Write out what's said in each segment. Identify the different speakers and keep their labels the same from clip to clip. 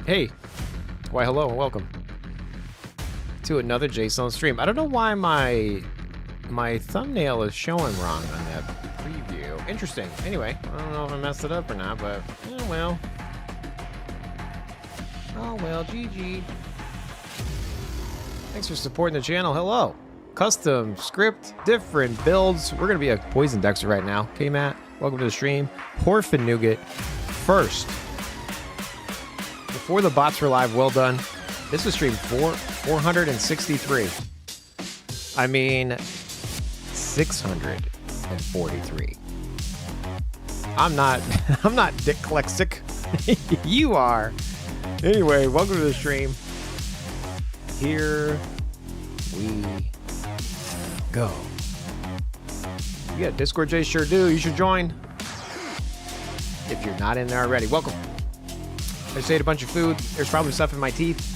Speaker 1: Hey, why hello and welcome to another Jason stream. I don't know why my thumbnail is showing wrong on that preview. Interesting. Anyway, I don't know if I messed it up or not, but oh well. Oh well, GG. Thanks for supporting the channel. Hello. Custom script, different builds. We're gonna be a Poison Dexxer right now. Okay, Matt. Welcome to the stream. Porphin Nougat first. Before the bots were live, well done. This was stream 463. I mean, 643. I'm not dyslexic. You are. Anyway, welcome to the stream. Here we go. Yeah, Discord J sure do. You should join. If you're not in there already, welcome. I just ate a bunch of food. There's probably stuff in my teeth.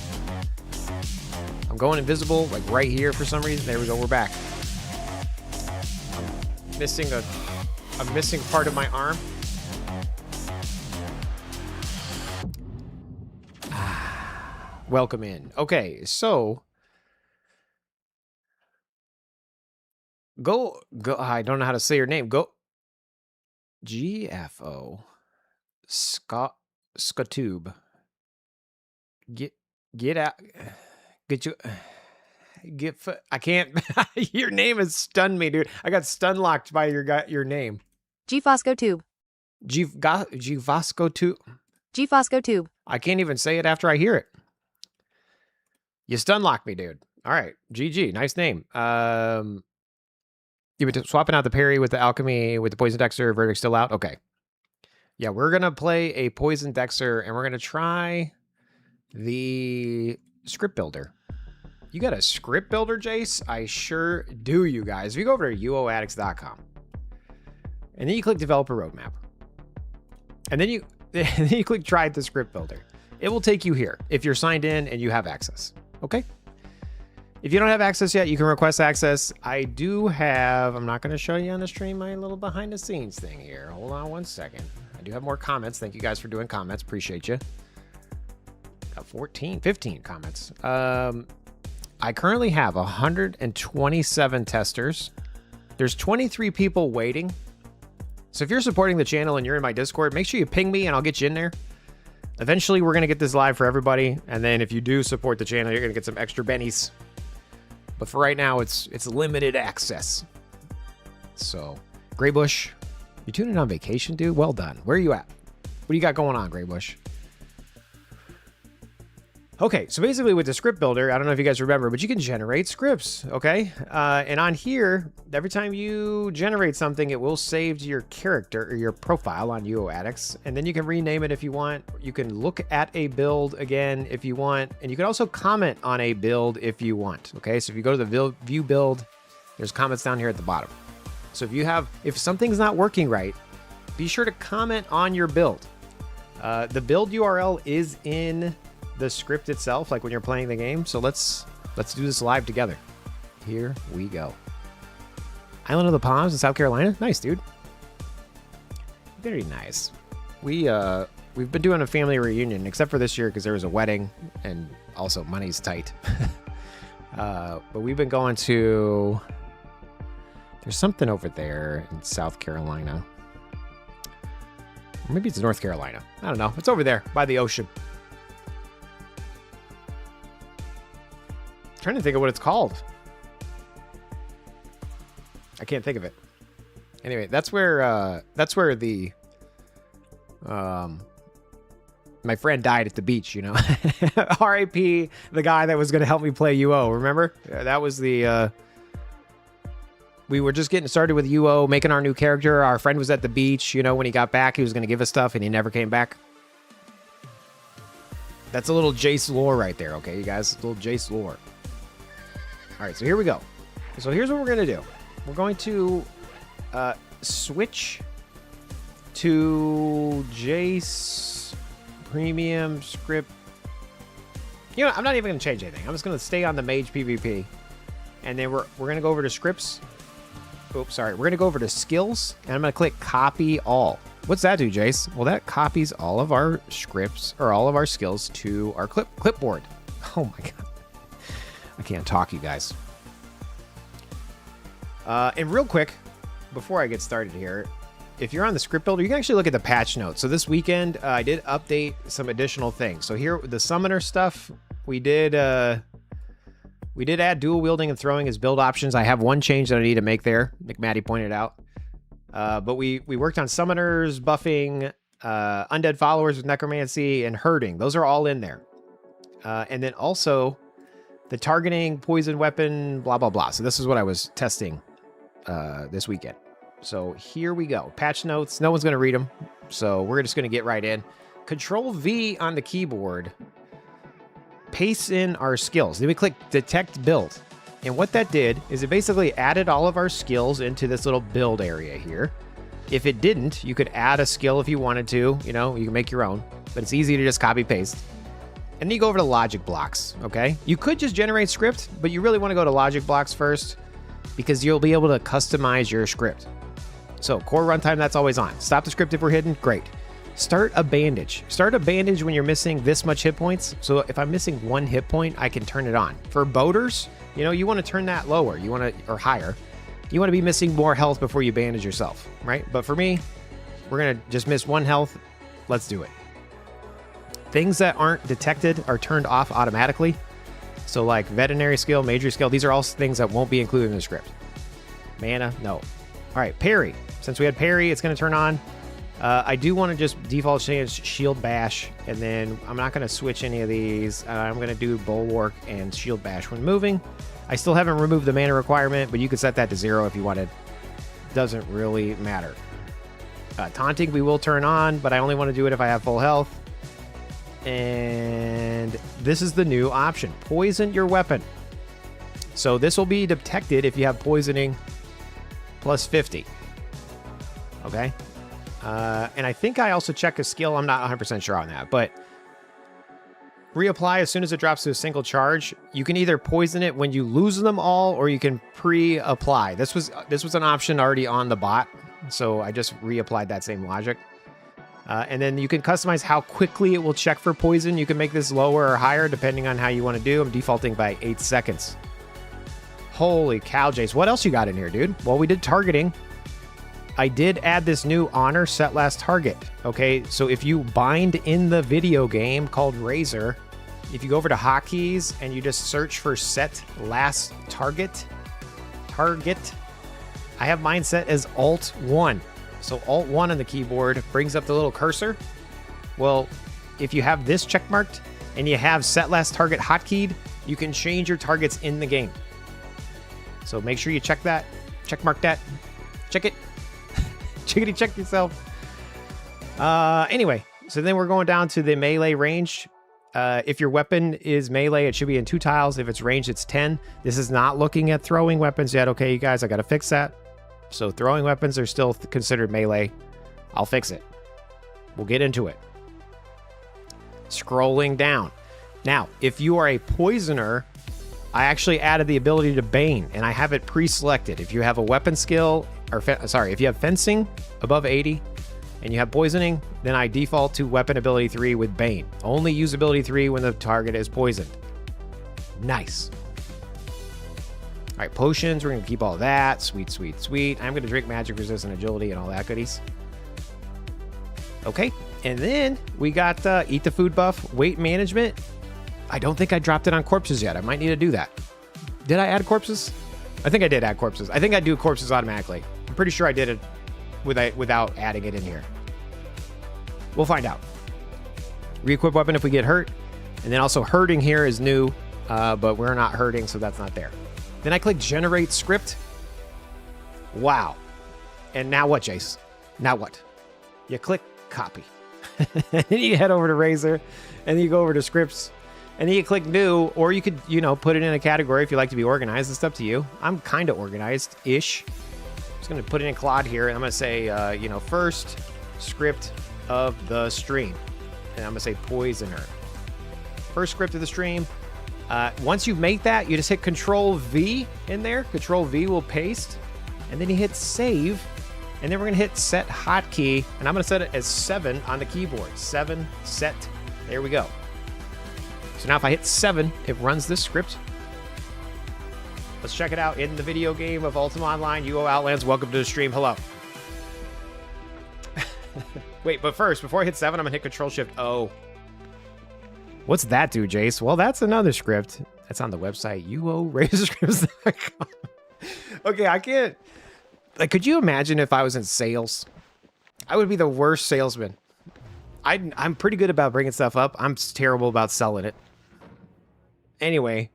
Speaker 1: I'm going invisible, like right here for some reason. There we go, we're back. I'm missing a missing part of my arm. Welcome in. Okay, so go. I don't know how to say your name. Go. GFO. Scotube. Get out. I can't. Your name has stunned me, dude. I got stun locked by your name.
Speaker 2: Gfosco Tube.
Speaker 1: Gfosco Tube.
Speaker 2: Gfosco Tube.
Speaker 1: I can't even say it after I hear it. You stun locked me, dude. All right. GG. Nice name. You've been swapping out the Parry with the Alchemy with the Poison Dexxer. Verdict still out? Okay. Yeah, we're going to play a Poison Dexxer, and we're going to try the script builder. You got a script builder, Jace? I sure do, you guys. If you go over to UOAddicts.com, and then you click Developer Roadmap, and then you click Try the Script Builder, it will take you here if you're signed in and you have access, okay? If you don't have access yet, you can request access. I do have, I'm not going to show you on the stream my little behind the scenes thing here. Hold on one second. I do have more comments. Thank you guys for doing comments. Appreciate you. Got 15 comments. I currently have 127 testers. There's 23 people waiting. So if you're supporting the channel and you're in my Discord, make sure you ping me and I'll get you in there. Eventually, we're going to get this live for everybody. And then if you do support the channel, you're going to get some extra bennies. But for right now, it's limited access. So, Graybush, you tuning in on vacation, dude? Well done. Where are you at? What do you got going on, Graybush? Okay, so basically with the script builder, I don't know if you guys remember, but you can generate scripts, okay? And on here, every time you generate something, it will save to your character or your profile on UO Addicts, and then you can rename it if you want. You can look at a build again if you want, and you can also comment on a build if you want, okay? So if you go to the view build, there's comments down here at the bottom. So if something's not working right, be sure to comment on your build. The build URL is in the script itself, like when you're playing the game. So let's do this live together. Here we go. Island of the Palms in South Carolina. Nice, dude. Very nice. We've been doing a family reunion, except for this year because there was a wedding and also money's tight. But we've been going to. There's something over there in South Carolina. Or maybe it's North Carolina. I don't know. It's over there by the ocean. Trying to think of what it's called. I can't think of it. Anyway, that's where the my friend died at the beach, you know. R.I.P. the guy that was going to help me play UO, remember? That was the we were just getting started with UO, making our new character. Our friend was at the beach, you know, when he got back, he was going to give us stuff and he never came back. That's a little Jace lore right there, okay, you guys? A little Jace lore. All right, so here we go. So here's what we're going to do. We're going to switch to Jace Premium Script. You know, I'm not even going to change anything. I'm just going to stay on the Mage PvP. And then we're going to go over to scripts. Oops, sorry. We're going to go over to skills, and I'm going to click copy all. What's that do, Jace? Well, that copies all of our scripts or all of our skills to our clipboard. Oh my god. I can't talk, you guys. And real quick, before I get started here, if you're on the script builder, you can actually look at the patch notes. So this weekend, I did update some additional things. So here, the summoner stuff, we did add dual wielding and throwing as build options. I have one change that I need to make there, McMatty pointed out. But we worked on summoners, buffing, undead followers with necromancy, and herding. Those are all in there. And then also the targeting, poison weapon, blah, blah, blah. So this is what I was testing this weekend. So here we go. Patch notes. No one's going to read them. So we're just going to get right in. Control V on the keyboard. Paste in our skills. Then we click detect build. And what that did is it basically added all of our skills into this little build area here. If it didn't, you could add a skill if you wanted to. You know, you can make your own. But it's easy to just copy paste. And then you go over to logic blocks, okay? You could just generate script, but you really want to go to logic blocks first because you'll be able to customize your script. So core runtime, that's always on. Stop the script if we're hidden, great. Start a bandage. Start a bandage when you're missing this much hit points. So if I'm missing 1 hit point, I can turn it on. For boaters, you know, you want to turn that lower. You want to, or higher. You want to be missing more health before you bandage yourself, right? But for me, we're going to just miss 1 health. Let's do it. Things that aren't detected are turned off automatically. So like veterinary skill, Magery skill, these are all things that won't be included in the script. Mana, no. All right, Parry. Since we had Parry, it's going to turn on. I do want to just default change Shield Bash, and then I'm not going to switch any of these. I'm going to do Bulwark and Shield Bash when moving. I still haven't removed the mana requirement, but you could set that to 0 if you wanted. Doesn't really matter. Taunting we will turn on, but I only want to do it if I have full health. And this is the new option. Poison your weapon. So this will be detected if you have poisoning plus 50. Okay? And I think I also check a skill. I'm not 100% sure on that, but reapply as soon as it drops to a single charge. You can either poison it when you lose them all, or you can pre-apply. This was an option already on the bot, so I just reapplied that same logic. And then you can customize how quickly it will check for poison. You can make this lower or higher depending on how you want to do. I'm defaulting by 8 seconds. Holy cow, Jace. What else you got in here, dude? Well, we did targeting. I did add this new honor set last target. Okay, so if you bind in the video game called Razor, if you go over to hotkeys and you just search for set last target, I have mine set as Alt 1. So Alt 1 on the keyboard brings up the little cursor. Well, if you have this checkmarked and you have set last target hotkeyed, you can change your targets in the game. So make sure you check that, checkmark that, check it. Chickity check yourself. Anyway, so then we're going down to the melee range. If your weapon is melee, it should be in 2 tiles. If it's ranged, it's 10. This is not looking at throwing weapons yet. Okay, you guys, I got to fix that. So throwing weapons are still considered melee. I'll fix it. We'll get into it. Scrolling down. Now, if you are a poisoner, I actually added the ability to Bane, and I have it pre-selected. If you have a weapon skill, or if you have fencing above 80 and you have poisoning, then I default to weapon ability 3 with Bane. Only use ability 3 when the target is poisoned. Nice. All right, potions, we're going to keep all that. Sweet, sweet, sweet. I'm going to drink magic resistant agility and all that goodies. Okay, and then we got eat the food buff, weight management. I don't think I dropped it on corpses yet. I might need to do that. Did I add corpses? I think I did add corpses. I think I do corpses automatically. I'm pretty sure I did it without adding it in here. We'll find out. Re-equip weapon if we get hurt. And then also herding here is new, but we're not herding, so that's not there. Then I click generate script. Wow. And now what, Jace? Now what? You click copy. And then you head over to Razor, and then you go over to scripts, and then you click new, or you could, you know, put it in a category if you like to be organized. It's up to you. I'm kind of organized-ish. Just going to put it in Claude here, and I'm going to say, you know, first script of the stream. And I'm going to say poisoner. First script of the stream. Once you make that, you just hit Control V in there. Control V will paste. And then you hit save. And then we're going to hit set hotkey, and I'm going to set it as 7 on the keyboard. 7, set. There we go. So now if I hit 7, it runs this script. Let's check it out in the video game of Ultima Online. UO Outlands, welcome to the stream. Hello. Wait, but first, before I hit 7, I'm going to hit Control-Shift-O. What's that do, Jace? Well, that's another script. That's on the website, UOAddicts.com. Okay, I can't... Like, could you imagine if I was in sales? I would be the worst salesman. I'm pretty good about bringing stuff up. I'm terrible about selling it. Anyway,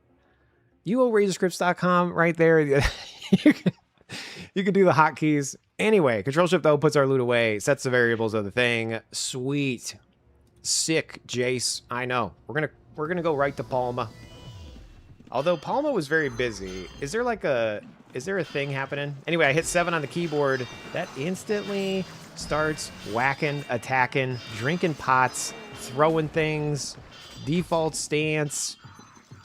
Speaker 1: UOAddicts.com right there. you can do the hotkeys. Anyway, Control-Shift-O puts our loot away, sets the variables of the thing. Sweet. Sick, Jace. I know. We're gonna go right to Palma. Although Palma was very busy. Is there a thing happening? Anyway, I hit 7 on the keyboard. That instantly starts whacking, attacking, drinking pots, throwing things, default stance.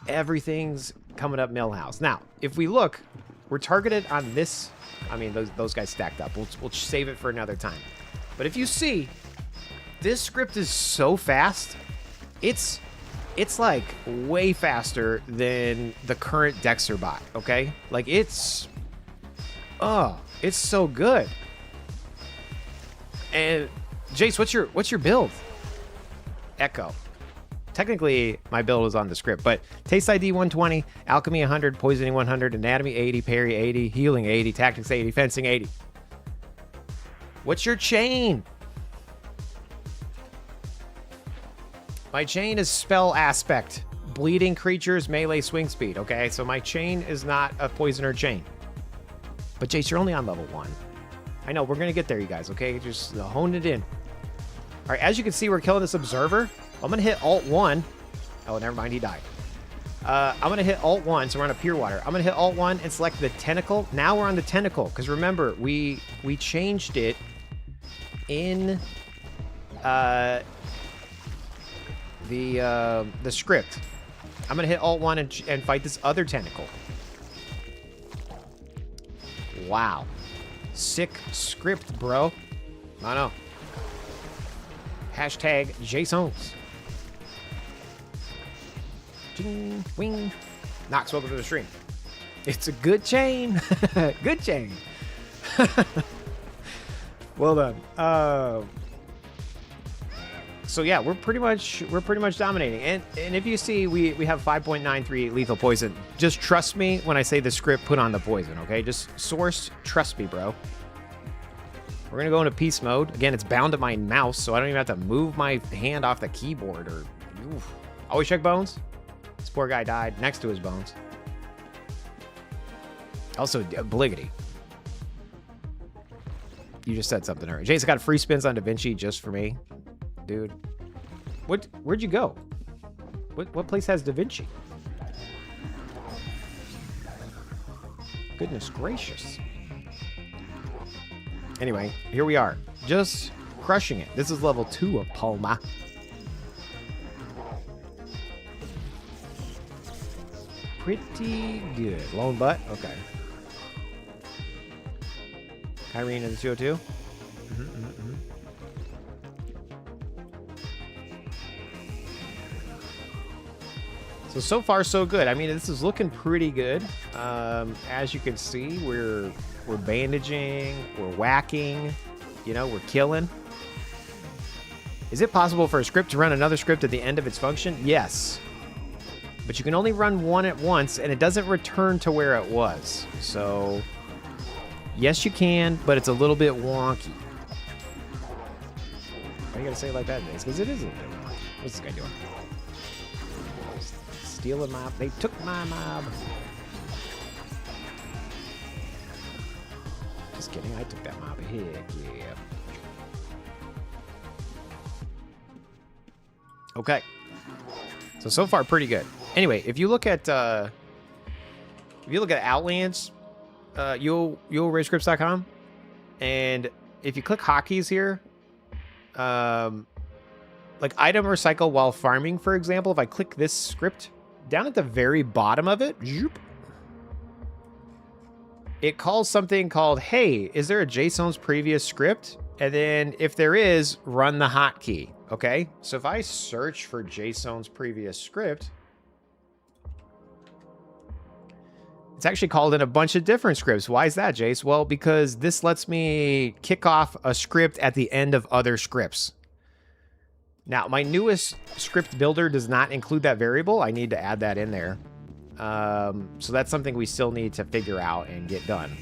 Speaker 1: Everything's coming up Millhouse. Now, if we look, we're targeted on this. I mean, those guys stacked up. We'll save it for another time. But if you see, this script is so fast. It's like way faster than the current Dexxer bot, okay? Like it's so good. And Jace, what's your build? Echo. Technically, my build was on the script, but Taste ID 120, Alchemy 100, Poisoning 100, Anatomy 80, Parry 80, Healing 80, Tactics 80, Fencing 80. What's your chain? My chain is spell aspect. Bleeding creatures, melee swing speed, okay? So my chain is not a poisoner chain. But Jace, you're only on level 1. I know, we're going to get there, you guys, okay? Just hone it in. All right, as you can see, we're killing this observer. I'm going to hit Alt-1. Oh, never mind, he died. I'm going to hit Alt-1, so we're on a pure water. I'm going to hit Alt-1 and select the tentacle. Now we're on the tentacle, because remember, we changed it in the script. I'm going to hit Alt-1 and fight this other tentacle. Wow. Sick script, bro. I know. Hashtag JSONs. Ching, wing. Knox, welcome to the stream. It's a good chain. Good chain. Well done. So yeah, we're pretty much dominating. And if you see, we have 5.93 lethal poison. Just trust me when I say the script put on the poison, okay? Just source, trust me, bro. We're gonna go into peace mode. Again, it's bound to my mouse, so I don't even have to move my hand off the keyboard or... Oof. Always check bones. This poor guy died next to his bones. Also, Bliggity. You just said something earlier. Jason got free spins on Da Vinci just for me. Dude. Where'd you go? What place has Da Vinci? Goodness gracious. Anyway, here we are. Just crushing it. This is level 2 of Palma. Pretty good. Lone butt? Okay. Irene in the CO2? So far, so good. I mean, this is looking pretty good. As you can see, we're bandaging, we're whacking, you know, we're killing. Is it possible for a script to run another script at the end of its function? Yes. But you can only run one at once, and it doesn't return to where it was. So, yes, you can, but it's a little bit wonky. Why are you going to say it like that, Jace? Because it is a little bit wonky. What's this guy doing? Stealing my... They took my mob. Just kidding, I took that mob. Heck yeah. Okay. So far, pretty good. Anyway, if you look at Outlands, UOAddicts.com, and if you click hotkeys here, like item recycle while farming, for example, if I click this script, down at the very bottom of it, zoop, it calls something called, hey, is there a JSON's previous script? And then if there is, run the hotkey. Okay, so if I search for JSON's previous script, it's actually called in a bunch of different scripts. Why is that, Jace? Well, because this lets me kick off a script at the end of other scripts. Now, my newest script builder does not include that variable. I need to add that in there. So that's something we still need to figure out and get done.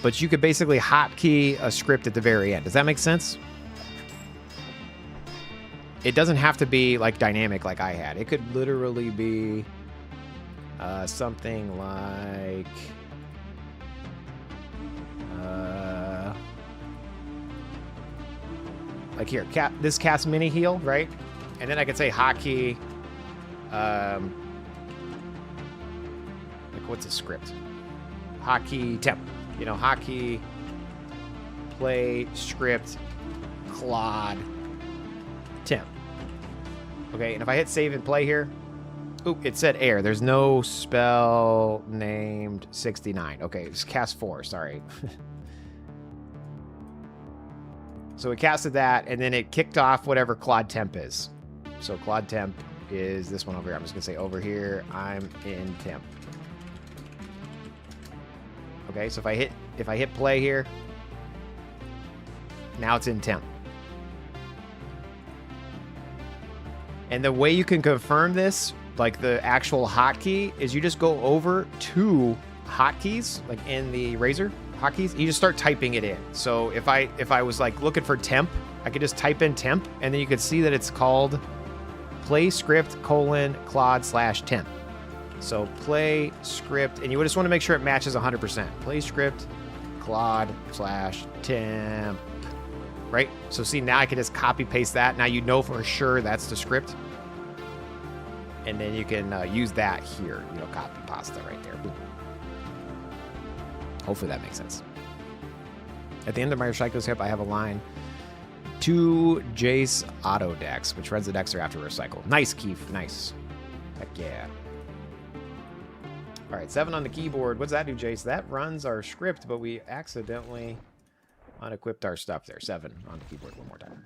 Speaker 1: But you could basically hotkey a script at the very end. Does that make sense? It doesn't have to be like dynamic like I had. It could literally be something like here, this cast mini heal, right? And then I could say hotkey, like what's a script? Hotkey temp, you know, hotkey play script Claude temp. Okay, and if I hit save and play here, oop, it said error. There's no spell named 69. Okay, it's cast 4, sorry. So it casted that, and then it kicked off whatever Claude temp is. So Claude temp is this one over here. I'm just gonna say over here, I'm in temp. Okay, so if I hit play here, now it's in temp. And the way you can confirm this, like the actual hotkey, is you just go over to hotkeys, like in the Razor hotkeys, you just start typing it in. So if I was like looking for temp, I could just type in temp, and then you could see that it's called play script :Claude/temp. So play script, and you just want to make sure it matches 100%. Play script :Claude/temp. Right? So see, now I can just copy paste that. Now you know for sure that's the script. And then you can use that here. You know, copy pasta right there. Boom. Hopefully that makes sense. At the end of my recycle tip, I have a line to Jace Auto Dex, which runs the Dexter after recycle. Nice, Keith. Nice. Heck yeah. All right, 7 on the keyboard. What's that do, Jace? That runs our script, but we accidentally unequipped our stuff there. 7 on the keyboard one more time.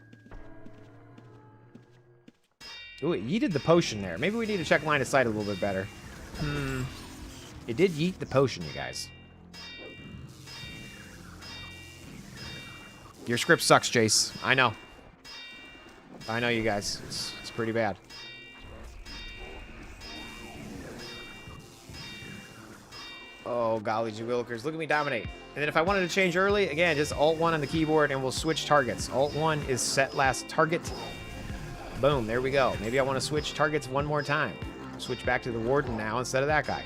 Speaker 1: Ooh, it yeeted the potion there. Maybe we need to check line of sight a little bit better. It did yeet the potion, you guys. Your script sucks, Jace. I know. I know, you guys. It's pretty bad. Oh, golly gee willikers. Look at me dominate. And then if I wanted to change early, again, just Alt-1 on the keyboard and we'll switch targets. Alt-1 is set last target. Boom, there we go. Maybe I want to switch targets one more time. Switch back to the Warden now instead of that guy.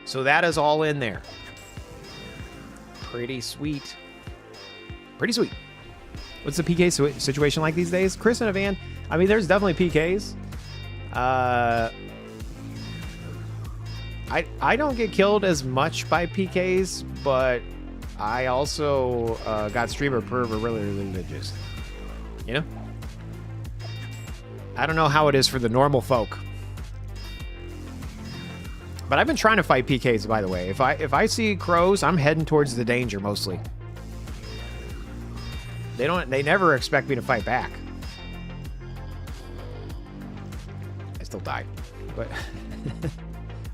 Speaker 1: So that is all in there. Pretty sweet. Pretty sweet. What's the PK situation like these days? Chris and Evan, I mean, there's definitely PKs. I don't get killed as much by PKs, but I also got streamer perv really religious. You know? I don't know how it is for the normal folk. But I've been trying to fight PKs, by the way. If I see crows, I'm heading towards the danger mostly. They never expect me to fight back. I still die. But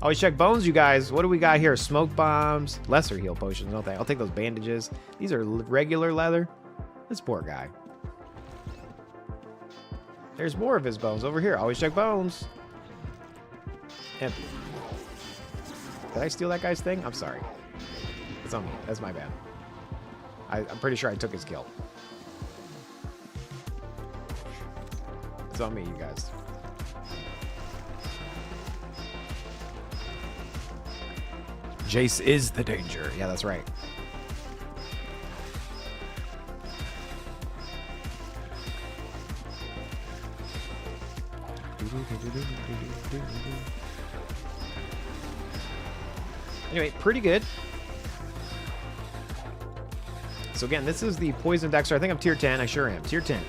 Speaker 1: always check bones, you guys. What do we got here? Smoke bombs, lesser heal potions, don't they? I'll take those bandages. These are regular leather. This poor guy. There's more of his bones over here. Always check bones. Empty. Did I steal that guy's thing? I'm sorry. It's on me. That's my bad. I'm pretty sure I took his kill. It's on me, you guys. Jace is the danger. Yeah, that's right. Anyway, pretty good. So again, this is the Poison Dexxer. I think I'm tier 10. I sure am. Tier 10.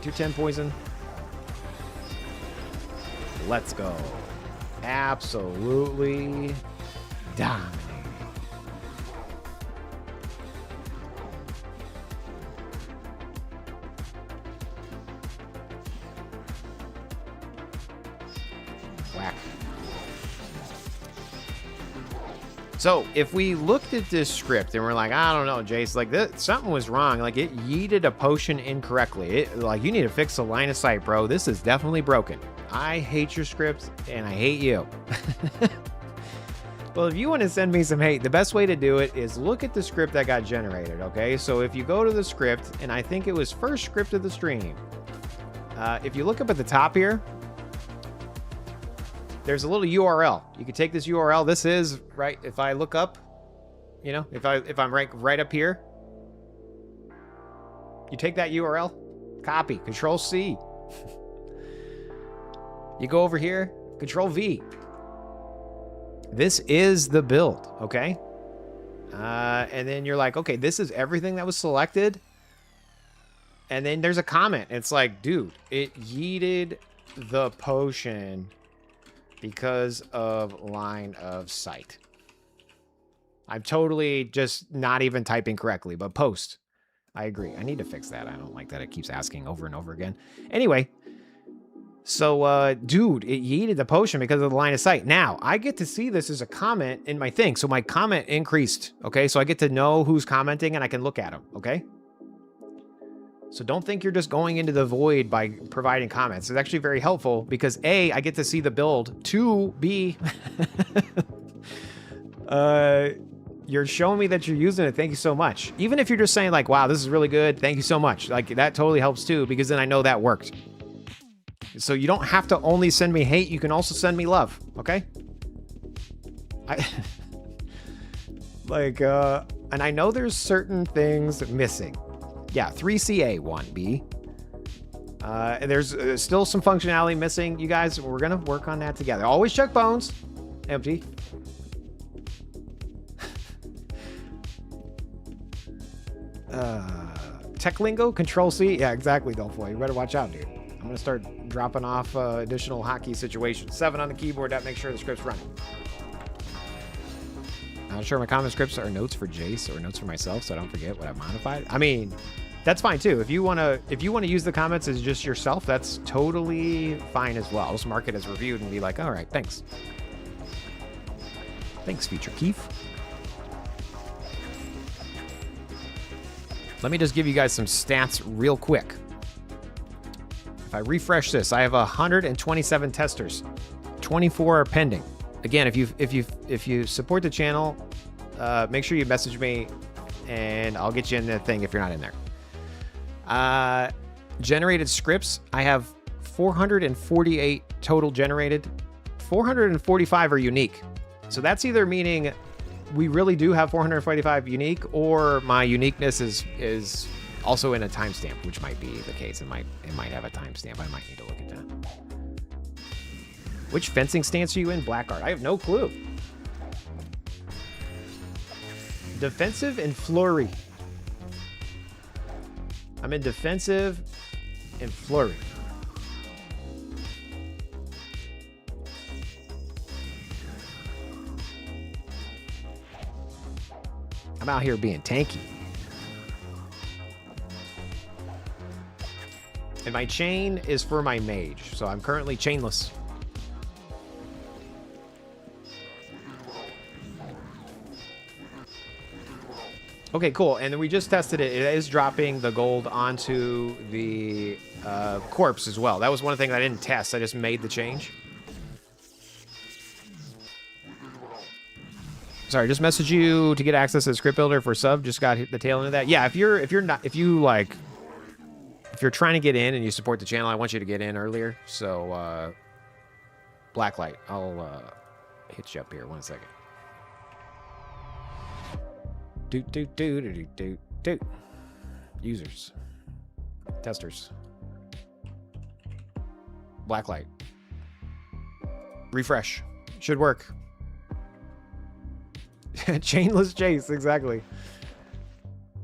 Speaker 1: Tier 10 poison. Let's go. Absolutely Dominating. Whack. So if we looked at this script and we're like, I don't know, Jace, like something was wrong. Like it yeeted a potion incorrectly. Like you need to fix the line of sight, bro. This is definitely broken. I hate your script and I hate you. Well, if you want to send me some hate, the best way to do it is look at the script that got generated, okay? So if you go to the script, and I think it was first script of the stream. If you look up at the top here, there's a little URL. You can take this URL. This is, right, if I look up, you know, if I'm right up here, you take that URL, copy, Control C. You go over here, Control V. This is the build, okay? And then you're like, okay, this is everything that was selected. And then there's a comment. It's like, dude, it yeeted the potion because of line of sight. I'm totally just not even typing correctly, but post. I agree. I need to fix that. I don't like that it keeps asking over and over again. Anyway. So, dude, it yeeted the potion because of the line of sight. Now, I get to see this as a comment in my thing. So my comment increased, okay? So I get to know who's commenting and I can look at them, okay? So don't think you're just going into the void by providing comments. It's actually very helpful because A, I get to see the build. 2, B, you're showing me that you're using it. Thank you so much. Even if you're just saying like, wow, this is really good. Thank you so much. Like that totally helps too, because then I know that worked. So you don't have to only send me hate. You can also send me love. Okay. And I know there's certain things missing. Yeah. 3CA 1B. There's still some functionality missing. You guys, we're going to work on that together. Always check bones. Empty. Tech lingo, Control C. Yeah, exactly, Dolfoy. You better watch out, dude. I'm going to start dropping off additional hotkey situations. 7 on the keyboard. That makes sure the script's running. Not sure my common scripts are notes for Jace or notes for myself, so I don't forget what I've modified. I mean, that's fine too. If you want to use the comments as just yourself, that's totally fine as well. I'll just mark it as reviewed and be like, all right, thanks. Thanks, Future Keith. Let me just give you guys some stats real quick. If I refresh this, I have 127 testers. 24 are pending. Again, if you support the channel, make sure you message me, and I'll get you in the thing if you're not in there. Generated scripts, I have 448 total generated. 445 are unique. So that's either meaning we really do have 445 unique, or my uniqueness is also in a timestamp, which might be the case. It might have a timestamp. I might need to look at that. Which fencing stance are you in? Black art. I have no clue. Defensive and flurry. I'm in defensive and flurry. I'm out here being tanky. And my chain is for my mage, so I'm currently chainless. Okay, cool. And then we just tested it. It is dropping the gold onto the corpse as well. That was one of the things I didn't test. I just made the change. Sorry, just message you to get access to the script builder for sub. Just got the tail end of that. Yeah, if you're trying to get in and you support the channel, I want you to get in earlier. So, Blacklight, I'll hit you up here. 1 second. Doot. Users. Testers. Blacklight. Refresh. Should work. Chainless chase, exactly.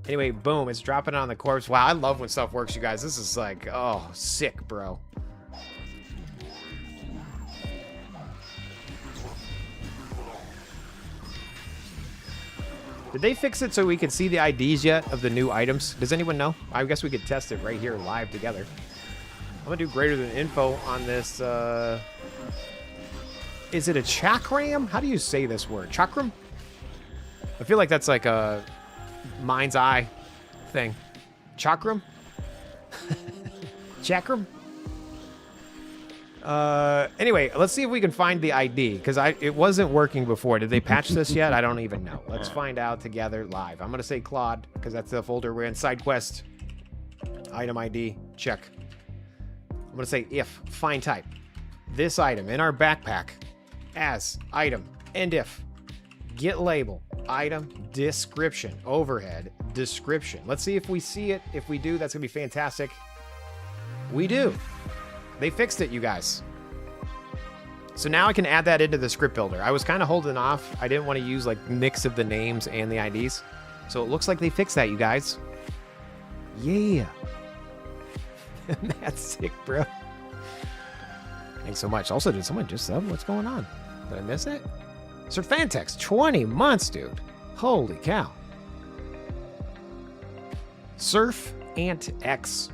Speaker 1: Anyway, boom, it's dropping on the corpse. Wow, I love when stuff works, you guys. This is like, oh, sick, bro. Did they fix it so we could see the IDs yet of the new items? Does anyone know? I guess we could test it right here live together. I'm gonna do greater than info on this. Is it a chakram? How do you say this word? Chakram? I feel like that's like a mind's eye thing. Chakram? Chakram? Anyway, let's see if we can find the ID, because it wasn't working before. Did they patch this yet? I don't even know. Let's find out together live. I'm gonna say Claude, because that's the folder we're in. Side quest. Item ID. Check. I'm gonna say if. Find type. This item in our backpack as item and if. Get label. Item. Description. Overhead. Description. Let's see if we see it. If we do, that's gonna be fantastic. We do. They fixed it, you guys. So now I can add that into the script builder. I was kind of holding off. I didn't want to use like mix of the names and the IDs. So it looks like they fixed that, you guys. Yeah. That's sick, bro. Thanks so much. Also, did someone just sub? What's going on? Did I miss it? Sir Fantex, 20 months, dude. Holy cow. Surf Ant X.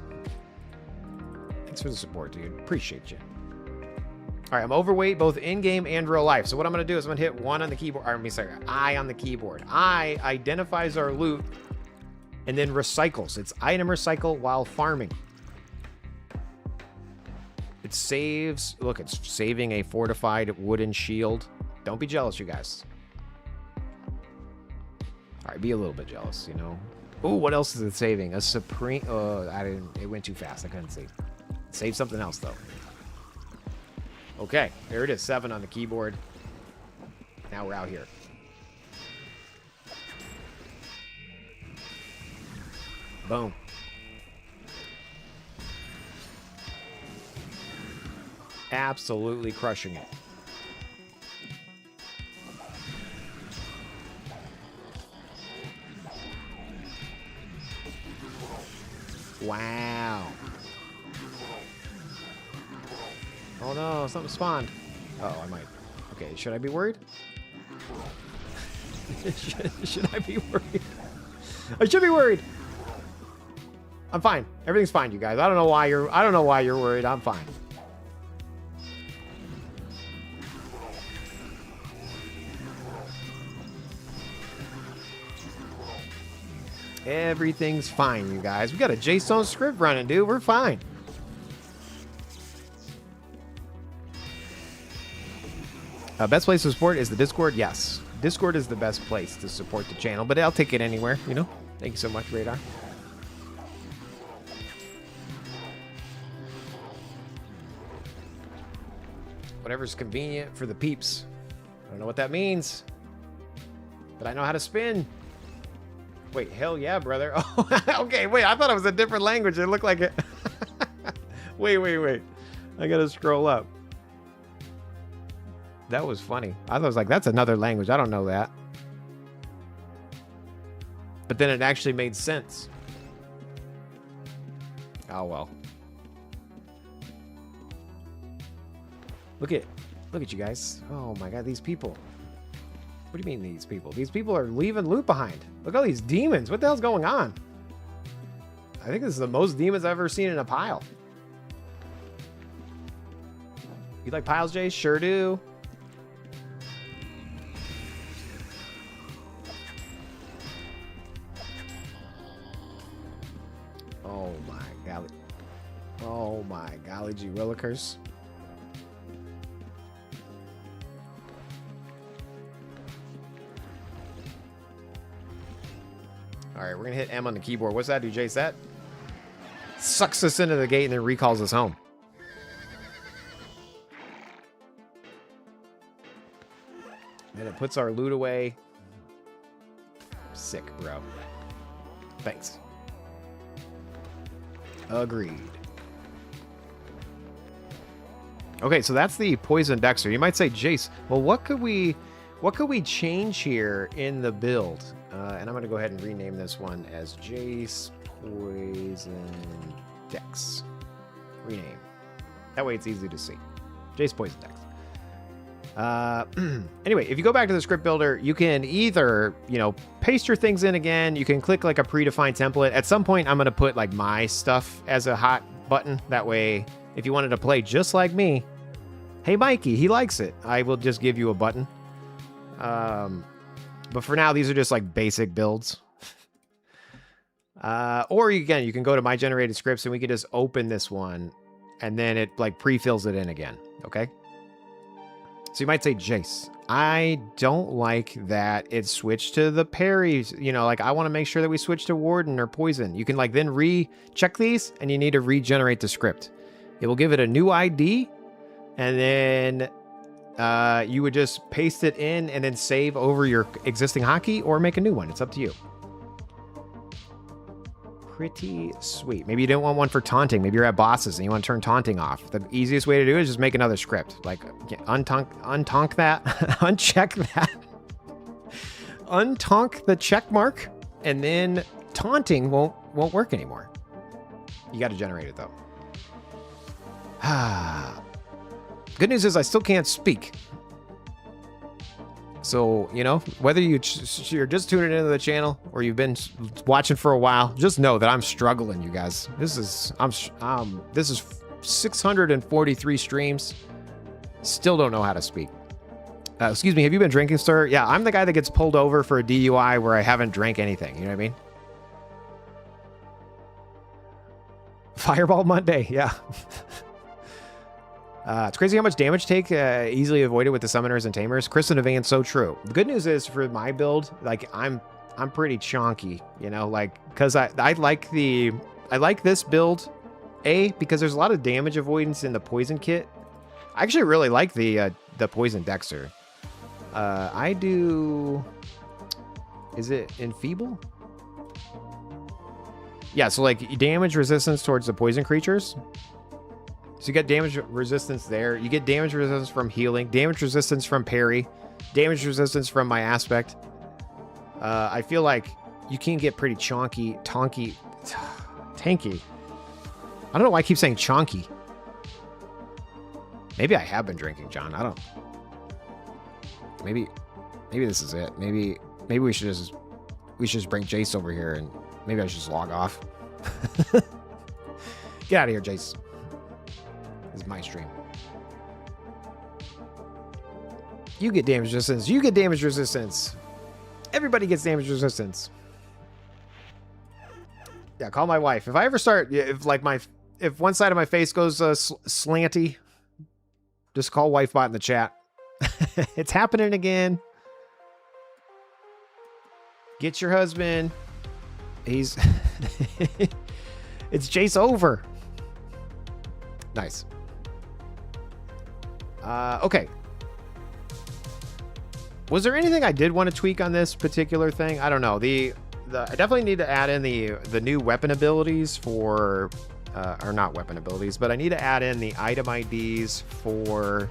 Speaker 1: Thanks for the support, dude. Appreciate you. All right, I'm overweight both in-game and real life. So what I'm going to do is I'm going to hit one on the keyboard. Or, I on the keyboard. I identifies our loot and then recycles. It's item recycle while farming. It saves. Look, it's saving a fortified wooden shield. Don't be jealous, you guys. All right, be a little bit jealous, you know. Ooh, what else is it saving? A supreme. Oh, I didn't. It went too fast. I couldn't see. Save something else, though. Okay, there it is. 7 on the keyboard. Now we're out here. Boom. Absolutely crushing it. Wow. Oh no, something spawned. Oh, I might. Okay, should I be worried? should I be worried? I should be worried. I'm fine. Everything's fine, you guys. I don't know why you're worried. I'm fine. Everything's fine, you guys. We got a JSON script running, dude. We're fine. Best place to support is the Discord? Yes. Discord is the best place to support the channel, but I'll take it anywhere, you know? Thank you so much, Radar. Whatever's convenient for the peeps. I don't know what that means, but I know how to spin. Wait, hell yeah, brother. Oh, okay, wait, I thought it was a different language. It looked like it. Wait. I gotta scroll up. That was funny. I was like, that's another language. I don't know that. But then it actually made sense. Oh, well. Look at you guys. Oh my God, these people. What do you mean these people? These people are leaving loot behind. Look at all these demons. What the hell's going on? I think this is the most demons I've ever seen in a pile. You like piles, Jay? Sure do. Oh my golly. Oh my golly gee willikers. All right, we're gonna hit M on the keyboard. What's that do, Jace? That sucks us into the gate and then recalls us home. And it puts our loot away. Sick, bro. Thanks. Agreed. Okay, so that's the Poison Dexxer. You might say, Jace, well, what could we change here in the build? And I'm going to go ahead and rename this one as Jace Poison Dex. Rename. That way it's easy to see. Jace Poison Dex. Anyway, if you go back to the script builder, you can either, paste your things in again. You can click like a predefined template. At some point, I'm going to put like my stuff as a hot button. That way, if you wanted to play just like me, hey, Mikey, he likes it, I will just give you a button. But for now, these are just like basic builds. Or you can go to my generated scripts and we can just open this one and then it like pre-fills it in again. Okay. So you might say, Jace, I don't like that it switched to the Parry. Like I want to make sure that we switch to Warden or Poison. You can like then recheck these and you need to regenerate the script. It will give it a new ID and then you would just paste it in and then save over your existing hotkey or make a new one. It's up to you. Pretty sweet. Maybe you didn't want one for taunting. Maybe you're at bosses and you want to turn taunting off. The easiest way to do it is just make another script. Like untonk that, uncheck that, untonk the check mark, and then taunting won't work anymore. You got to generate it though. Good news is I still can't speak. So, whether you're just tuning into the channel or you've been watching for a while, just know that I'm struggling, you guys. This is 643 streams. Still don't know how to speak. Excuse me, have you been drinking, sir? Yeah, I'm the guy that gets pulled over for a DUI where I haven't drank anything. You know what I mean? Fireball Monday, yeah. It's crazy how much damage take easily avoided with the summoners and tamers. Chris and Evan, so true. The good news is for my build, like I'm pretty chonky, because I like this build, because there's a lot of damage avoidance in the poison kit. I actually really like the poison Dexxer. I do. Is it enfeeble? Yeah, so like damage resistance towards the poison creatures. So you get damage resistance there. You get damage resistance from healing, damage resistance from parry, damage resistance from my aspect. I feel like you can get pretty tanky. I don't know why I keep saying chonky. Maybe I have been drinking, John. I don't. Maybe this is it. Maybe we should just bring Jace over here and maybe I should just log off. Get out of here, Jace. This is my stream. You get damage resistance. You get damage resistance. Everybody gets damage resistance. Yeah, call my wife. If I ever start, if one side of my face goes slanty, just call wifebot in the chat. It's happening again. Get your husband. He's it's Jace over. Nice. Okay. Was there anything I did want to tweak on this particular thing? I don't know. I definitely need to add in the new weapon abilities for, or not weapon abilities, but I need to add in the item IDs for,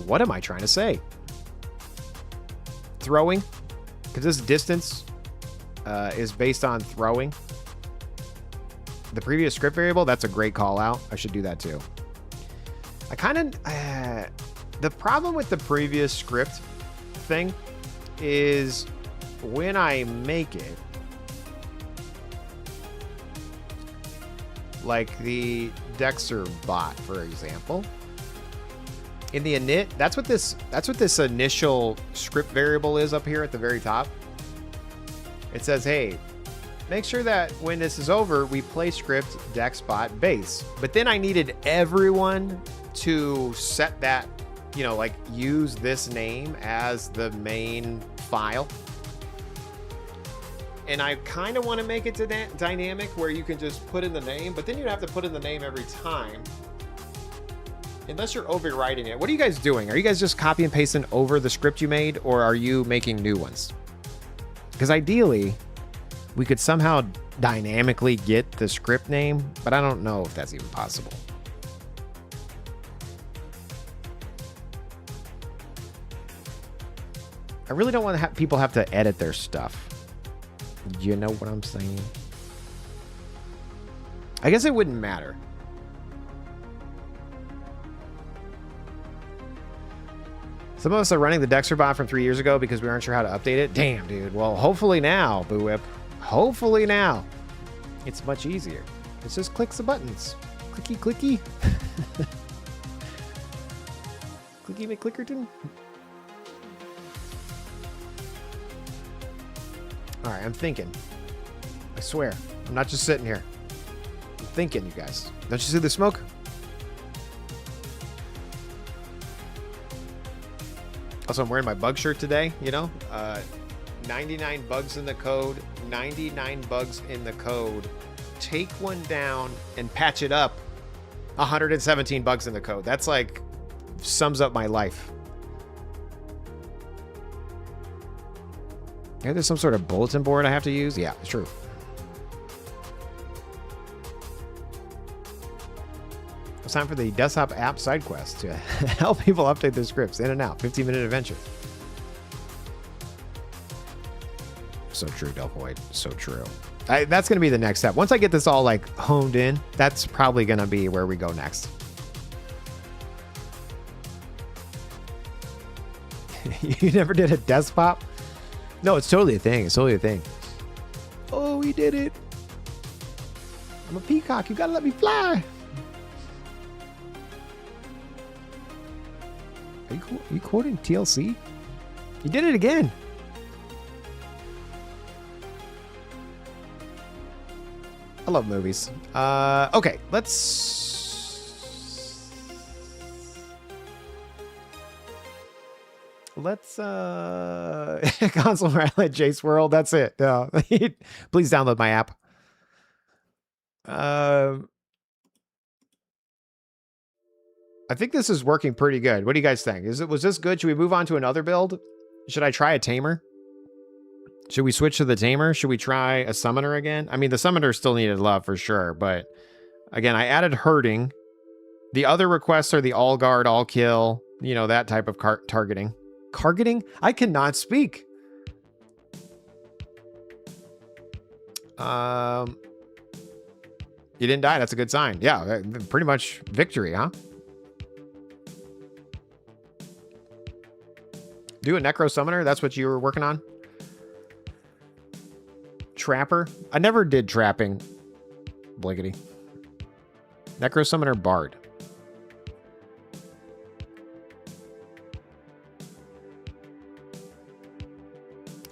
Speaker 1: what am I trying to say? Throwing, because this distance is based on throwing. The previous script variable, that's a great call out. I should do that too. I kind of, the problem with the previous script thing is when I make it, like the Dexxer bot, for example, in the init, that's what this initial script variable is up here at the very top. It says, hey, make sure that when this is over, we play script dexbot base. But then I needed everyone to set that, like use this name as the main file. And I kind of want to make it to that dynamic where you can just put in the name, but then you'd have to put in the name every time. Unless you're overwriting it. What are you guys doing? Are you guys just copy and pasting over the script you made, or are you making new ones? Because ideally, we could somehow dynamically get the script name, but I don't know if that's even possible. I really don't want to have people have to edit their stuff. You know what I'm saying? I guess it wouldn't matter. Some of us are running the Dexxer bot from 3 years ago because we aren't sure how to update it. Damn, dude. Well, hopefully now, Boo Whip. Hopefully now. It's much easier. It just clicks the buttons. Clicky, clicky. Clicky McClickerton. All right, I'm thinking. I swear. I'm not just sitting here. I'm thinking, you guys. Don't you see the smoke? Also, I'm wearing my bug shirt today, you know? 99 bugs in the code. 99 bugs in the code. Take one down and patch it up. 117 bugs in the code. That's like, sums up my life. Yeah, there's some sort of bulletin board I have to use. Yeah, it's true. It's time for the desktop app side quest to help people update their scripts in and out. 15-minute adventure. So true, Delphoid. So true. That's going to be the next step. Once I get this all like honed in, that's probably going to be where we go next. You never did a desk pop? No, it's totally a thing. It's totally a thing. Oh, we did it. I'm a peacock. You got to let me fly. Are you quoting TLC? You did it again. I love movies. Okay, let's... console rally Jace World. That's it. No. Please download my app. I think this is working pretty good. What do you guys think? Was this good? Should we move on to another build? Should I try a tamer? Should we switch to the tamer? Should we try a summoner again? I mean, the summoner still needed love for sure, but again, I added herding. The other requests are the all guard, all kill, you know, that type of targeting. Targeting? I cannot speak. You didn't die. That's a good sign. Yeah, pretty much victory, huh? Do a necro summoner. That's what you were working on. Trapper. I never did trapping. Blinkety. Necro summoner bard.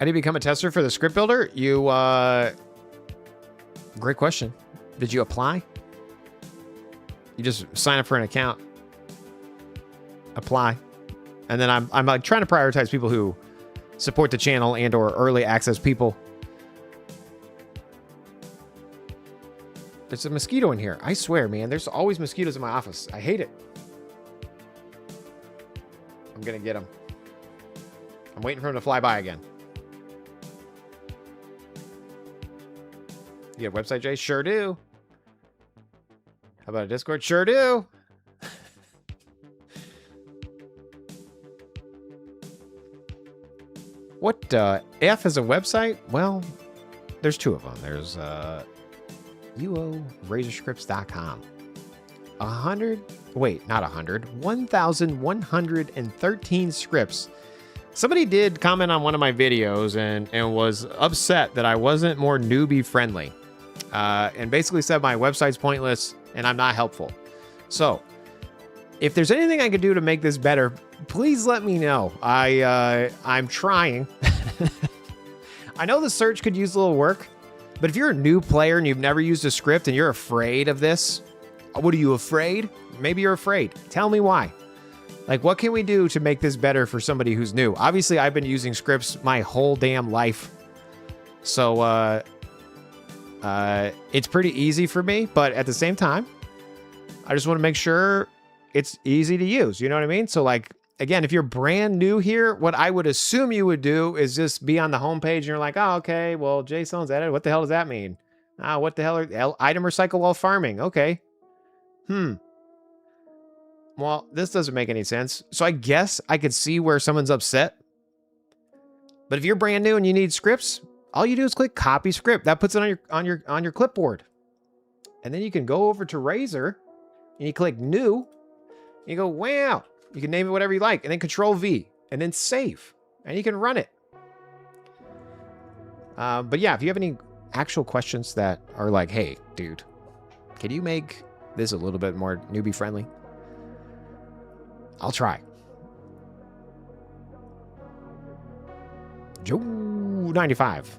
Speaker 1: How do you become a tester for the script builder? You, great question. Did you apply? You just sign up for an account. Apply. And then I'm like trying to prioritize people who support the channel and or early access people. There's a mosquito in here. I swear, man. There's always mosquitoes in my office. I hate it. I'm going to get him. I'm waiting for him to fly by again. You have a website, Jay? Sure do. How about a Discord? Sure do. What F is a website? Well, there's two of them. There's UORazorscripts.com. 1,113 scripts. Somebody did comment on one of my videos and was upset that I wasn't more newbie friendly. And basically said my website's pointless and I'm not helpful. So, if there's anything I could do to make this better, please let me know. I'm trying. I know the search could use a little work, but if you're a new player and you've never used a script and you're afraid of this, what are you afraid? Maybe you're afraid. Tell me why. Like, what can we do to make this better for somebody who's new? Obviously, I've been using scripts my whole damn life. So, it's pretty easy for me, but at the same time, I just want to make sure it's easy to use. You know what I mean? So like, again, if you're brand new here, what I would assume you would do is just be on the homepage and you're like, oh, okay, well, JSON's added. What the hell does that mean? What the hell are item recycle while farming? Okay. Well, this doesn't make any sense. So I guess I could see where someone's upset. But if you're brand new and you need scripts, all you do is click copy script. That puts it on your clipboard. And then you can go over to Razor and you click new. And you go, wow. You can name it whatever you like. And then Control V. and then save, and you can run it. But yeah, if you have any actual questions that are like, hey, dude, can you make this a little bit more newbie friendly? I'll try. Joe 95.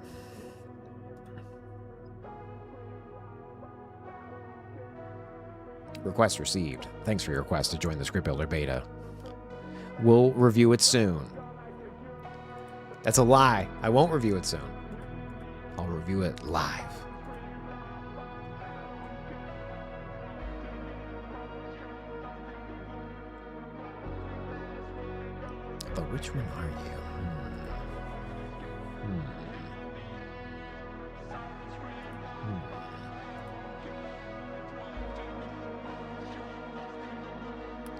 Speaker 1: Request received. Thanks for your request to join the Script Builder beta. We'll review it soon. That's a lie. I won't review it soon. I'll review it live. But which one are you?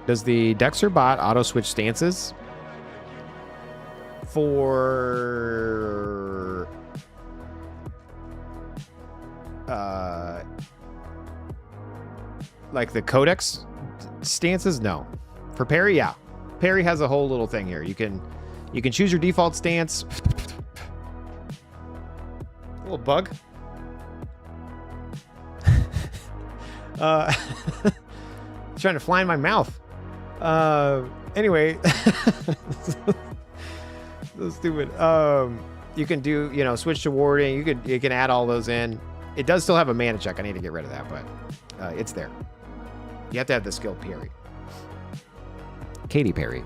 Speaker 1: Does the Dexxer bot auto switch stances? For like the codex stances? No. For Parry, yeah. Parry has a whole little thing here. You can choose your default stance. A little bug. Trying to fly in my mouth. Anyway. So stupid. You can do, switch to warding. You can add all those in. It does still have a mana check. I need to get rid of that, but it's there. You have to have the skill Parry. Katy Perry.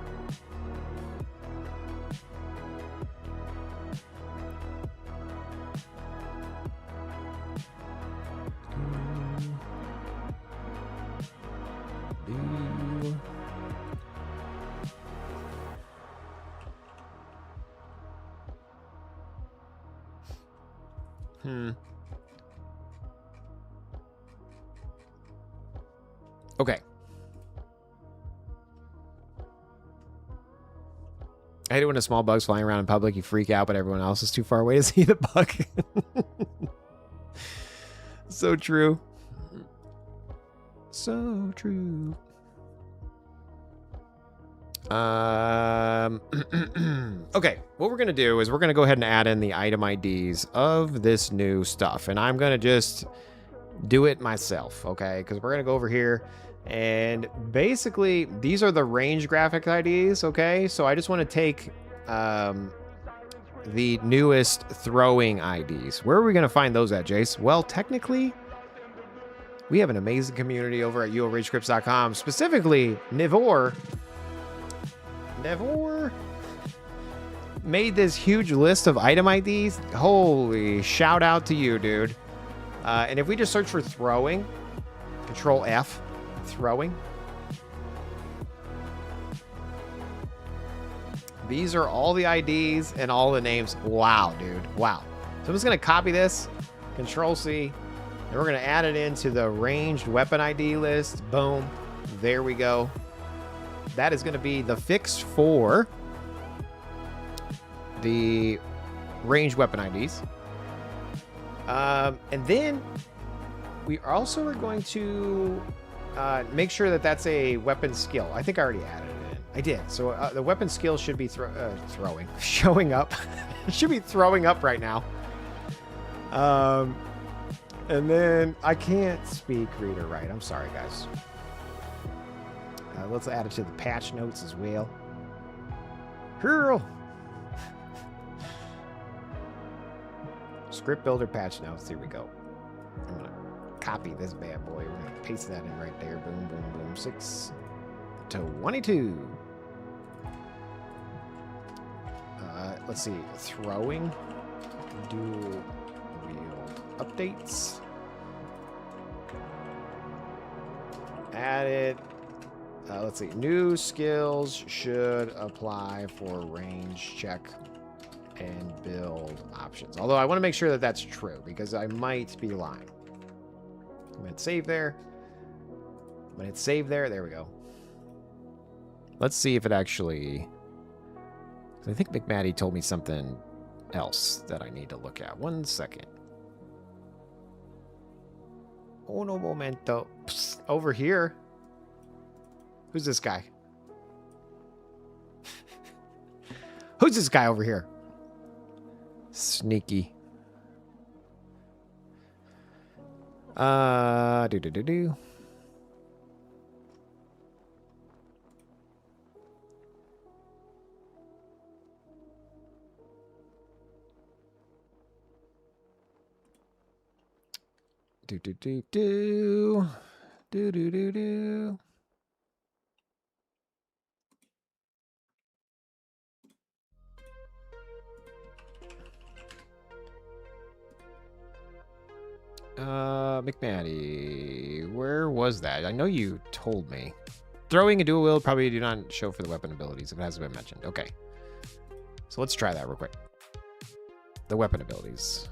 Speaker 1: Okay. I hate it when a small bug's flying around in public. You freak out, but everyone else is too far away to see the bug. So true. So true. Okay, what we're going to do is we're going to go ahead and add in the item IDs of this new stuff. And I'm going to just do it myself, okay? Because we're going to go over here. And basically, these are the range graphic IDs, okay? So I just want to take the newest throwing IDs. Where are we going to find those at, Jace? Well, technically, we have an amazing community over at UOAddicts.com. Specifically, Nivor made this huge list of item IDs. Holy shout out to you, dude. And if we just search for throwing, Control F, throwing. These are all the IDs and all the names. Wow, dude. Wow. So I'm just going to copy this, Control C, and we're going to add it into the ranged weapon ID list. Boom. There we go. That is going to be the fix for the ranged weapon IDs. And then we also are going to make sure that that's a weapon skill. I think I already added it in. I did. So the weapon skill should be throwing, showing up. It should be throwing up right now. And then I can't speak read or write. I'm sorry, guys. Let's add it to the patch notes as well. Hurl. Script builder patch notes. Here we go. I'm gonna copy this bad boy. We're gonna paste that in right there. Boom, boom, boom. 6 to 22. Let's see. Throwing. Dual wield updates. Add it. Let's see. New skills should apply for range check and build options. Although I want to make sure that that's true because I might be lying. I'm going to save there. When it's saved there, there we go. Let's see if it actually... I think McMaddy told me something else that I need to look at. 1 second. Uno momento. Psst, over here. Who's this guy? Who's this guy over here? Sneaky. Do. Do. McMatty, where was that? I know you told me. Throwing a dual wield probably do not show for the weapon abilities if it hasn't been mentioned. Okay. So let's try that real quick. The weapon abilities.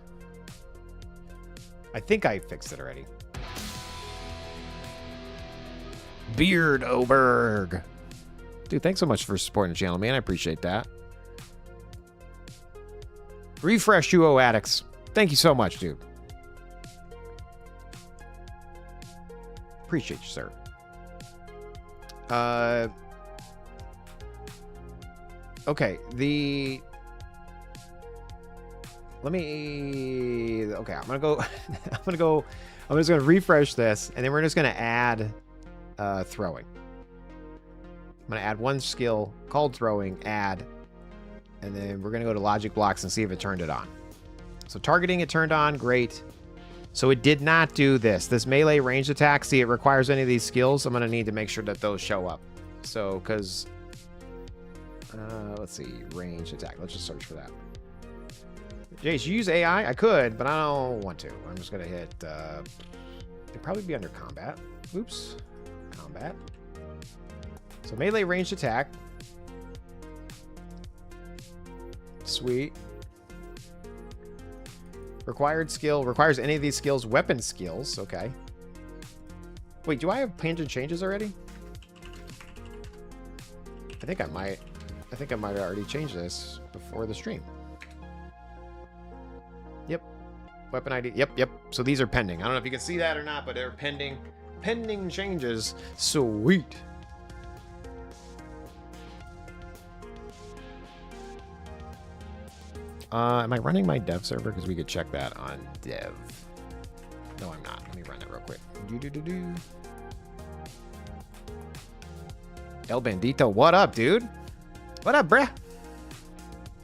Speaker 1: I think I fixed it already. Beard Oberg. Dude, thanks so much for supporting the channel, man. I appreciate that. Refresh UO Addicts. Thank you so much, dude. Appreciate you, sir. Okay, okay, I'm just gonna refresh this, and then we're just gonna add throwing. I'm gonna add one skill called throwing, add, and then we're gonna go to logic blocks and see if it turned it on. So targeting it turned on, great. So it did not do this. This melee ranged attack, see, it requires any of these skills. I'm going to need to make sure that those show up. So, because, let's see, ranged attack. Let's just search for that. Jace, you use AI? I could, but I don't want to. I'm just going to hit, it'd probably be under combat. Oops. Combat. So melee ranged attack. Sweet. Required skill. Requires any of these skills. Weapon skills. Okay. Wait, do I have tangent changes already? I think I might have already changed this before the stream. Yep. Weapon ID. Yep. So these are pending. I don't know if you can see that or not, but they're pending. Pending changes. Sweet. Am I running my dev server? Because we could check that on dev. No, I'm not. Let me run it real quick. El Bandito, what up, dude? What up, bruh?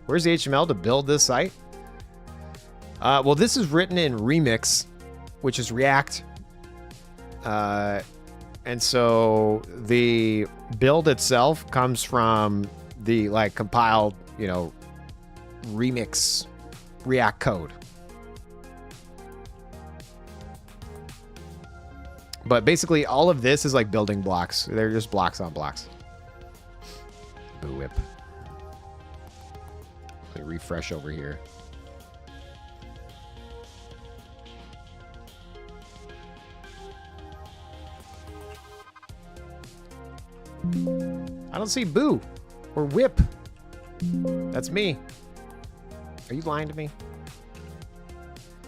Speaker 1: Where's the HTML to build this site? Well, this is written in Remix, which is React. And so the build itself comes from the compiled, Remix React code. But basically all of this is like building blocks. They're just blocks on blocks. Boo whip. Let me refresh over here. I don't see boo or whip. That's me. Are you lying to me?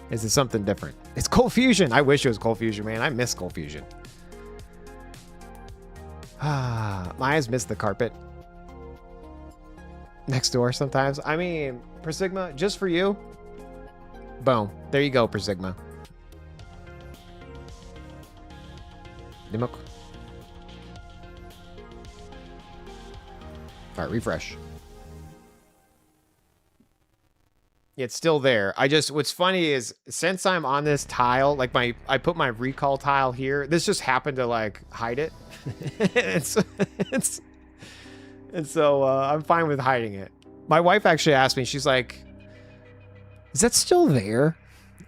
Speaker 1: Is it something different? It's Cold Fusion. I wish it was Cold Fusion, man. I miss Cold Fusion. My eyes miss the carpet next door sometimes. I mean, Persigma, just for you. Boom. There you go, Persigma. Nimok. All right, refresh. It's still there. What's funny is since I'm on this tile, I put my recall tile here. This just happened to hide it. and so I'm fine with hiding it. My wife actually asked me, she's like, is that still there?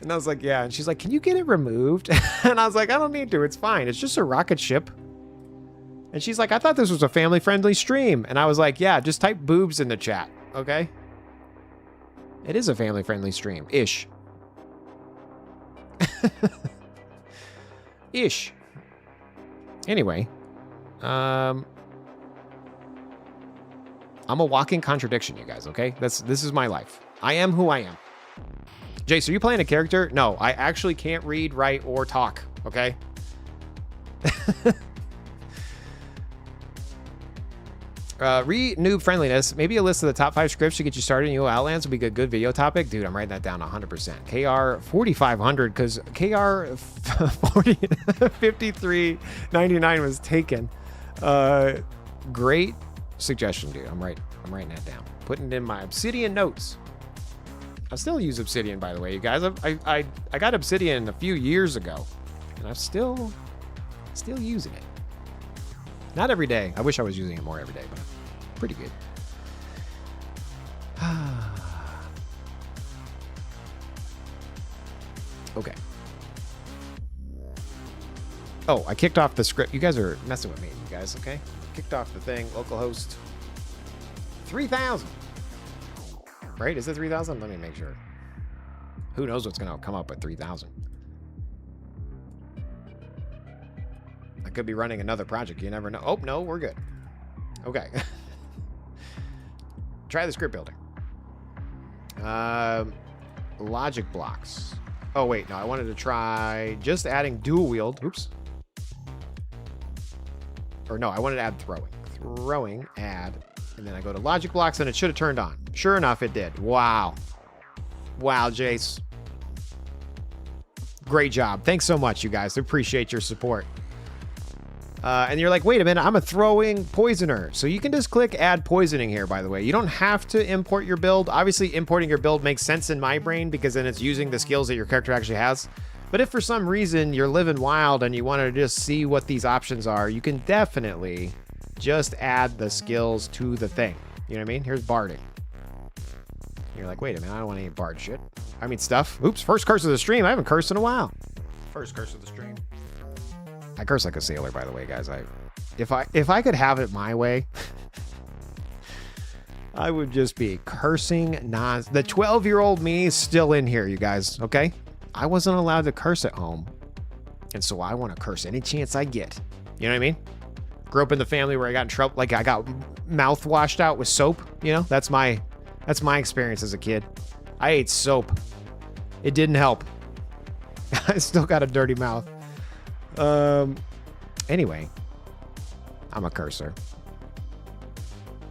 Speaker 1: And I was like, yeah. And she's like, can you get it removed? And I was like, I don't need to. It's fine. It's just a rocket ship. And she's like, I thought this was a family-friendly stream. And I was like, yeah, just type boobs in the chat, okay? It is a family-friendly stream. Ish. Ish. Anyway. I'm a walking contradiction, you guys, okay? This is my life. I am who I am. Jace, are you playing a character? No, I actually can't read, write, or talk, okay? Noob friendliness. Maybe a list of the top 5 scripts to get you started in UO Outlands would be a good video topic. Dude, I'm writing that down 100%. KR 4500 because KR 5399 was taken. Great suggestion, dude. I'm writing that down. Putting it in my Obsidian notes. I still use Obsidian, by the way, you guys. I got Obsidian a few years ago, and I'm still using it. Not every day. I wish I was using it more every day, but pretty good. Okay. Oh, I kicked off the script. You guys are messing with me, you guys, okay? Kicked off the thing. Localhost 3,000. Right? Is it 3,000? Let me make sure. Who knows what's going to come up with 3,000? I could be running another project. You never know. Oh, no, we're good. Okay. Try the script builder. Logic blocks. Oh, wait. No, I wanted to try just adding dual wield. Oops. Or no, I wanted to add throwing. Throwing, add. And then I go to logic blocks, and it should have turned on. Sure enough, it did. Wow. Wow, Jace. Great job. Thanks so much, you guys. I appreciate your support. And you're like, wait a minute, I'm a throwing poisoner. So you can just click add poisoning here, by the way. You don't have to import your build. Obviously, importing your build makes sense in my brain because then it's using the skills that your character actually has. But if for some reason you're living wild and you want to just see what these options are, you can definitely just add the skills to the thing. You know what I mean? Here's barding. You're like, wait a minute, I don't want any bard shit. I mean stuff. Oops, first curse of the stream. I haven't cursed in a while. First curse of the stream. I curse like a sailor, by the way, guys. If I could have it my way, I would just be cursing the 12-year-old me is still in here, you guys, okay? I wasn't allowed to curse at home. And so I want to curse any chance I get. You know what I mean? Grew up in the family where I got in trouble, like I got mouth washed out with soap, you know? That's my experience as a kid. I ate soap. It didn't help. I still got a dirty mouth. Anyway, I'm a cursor.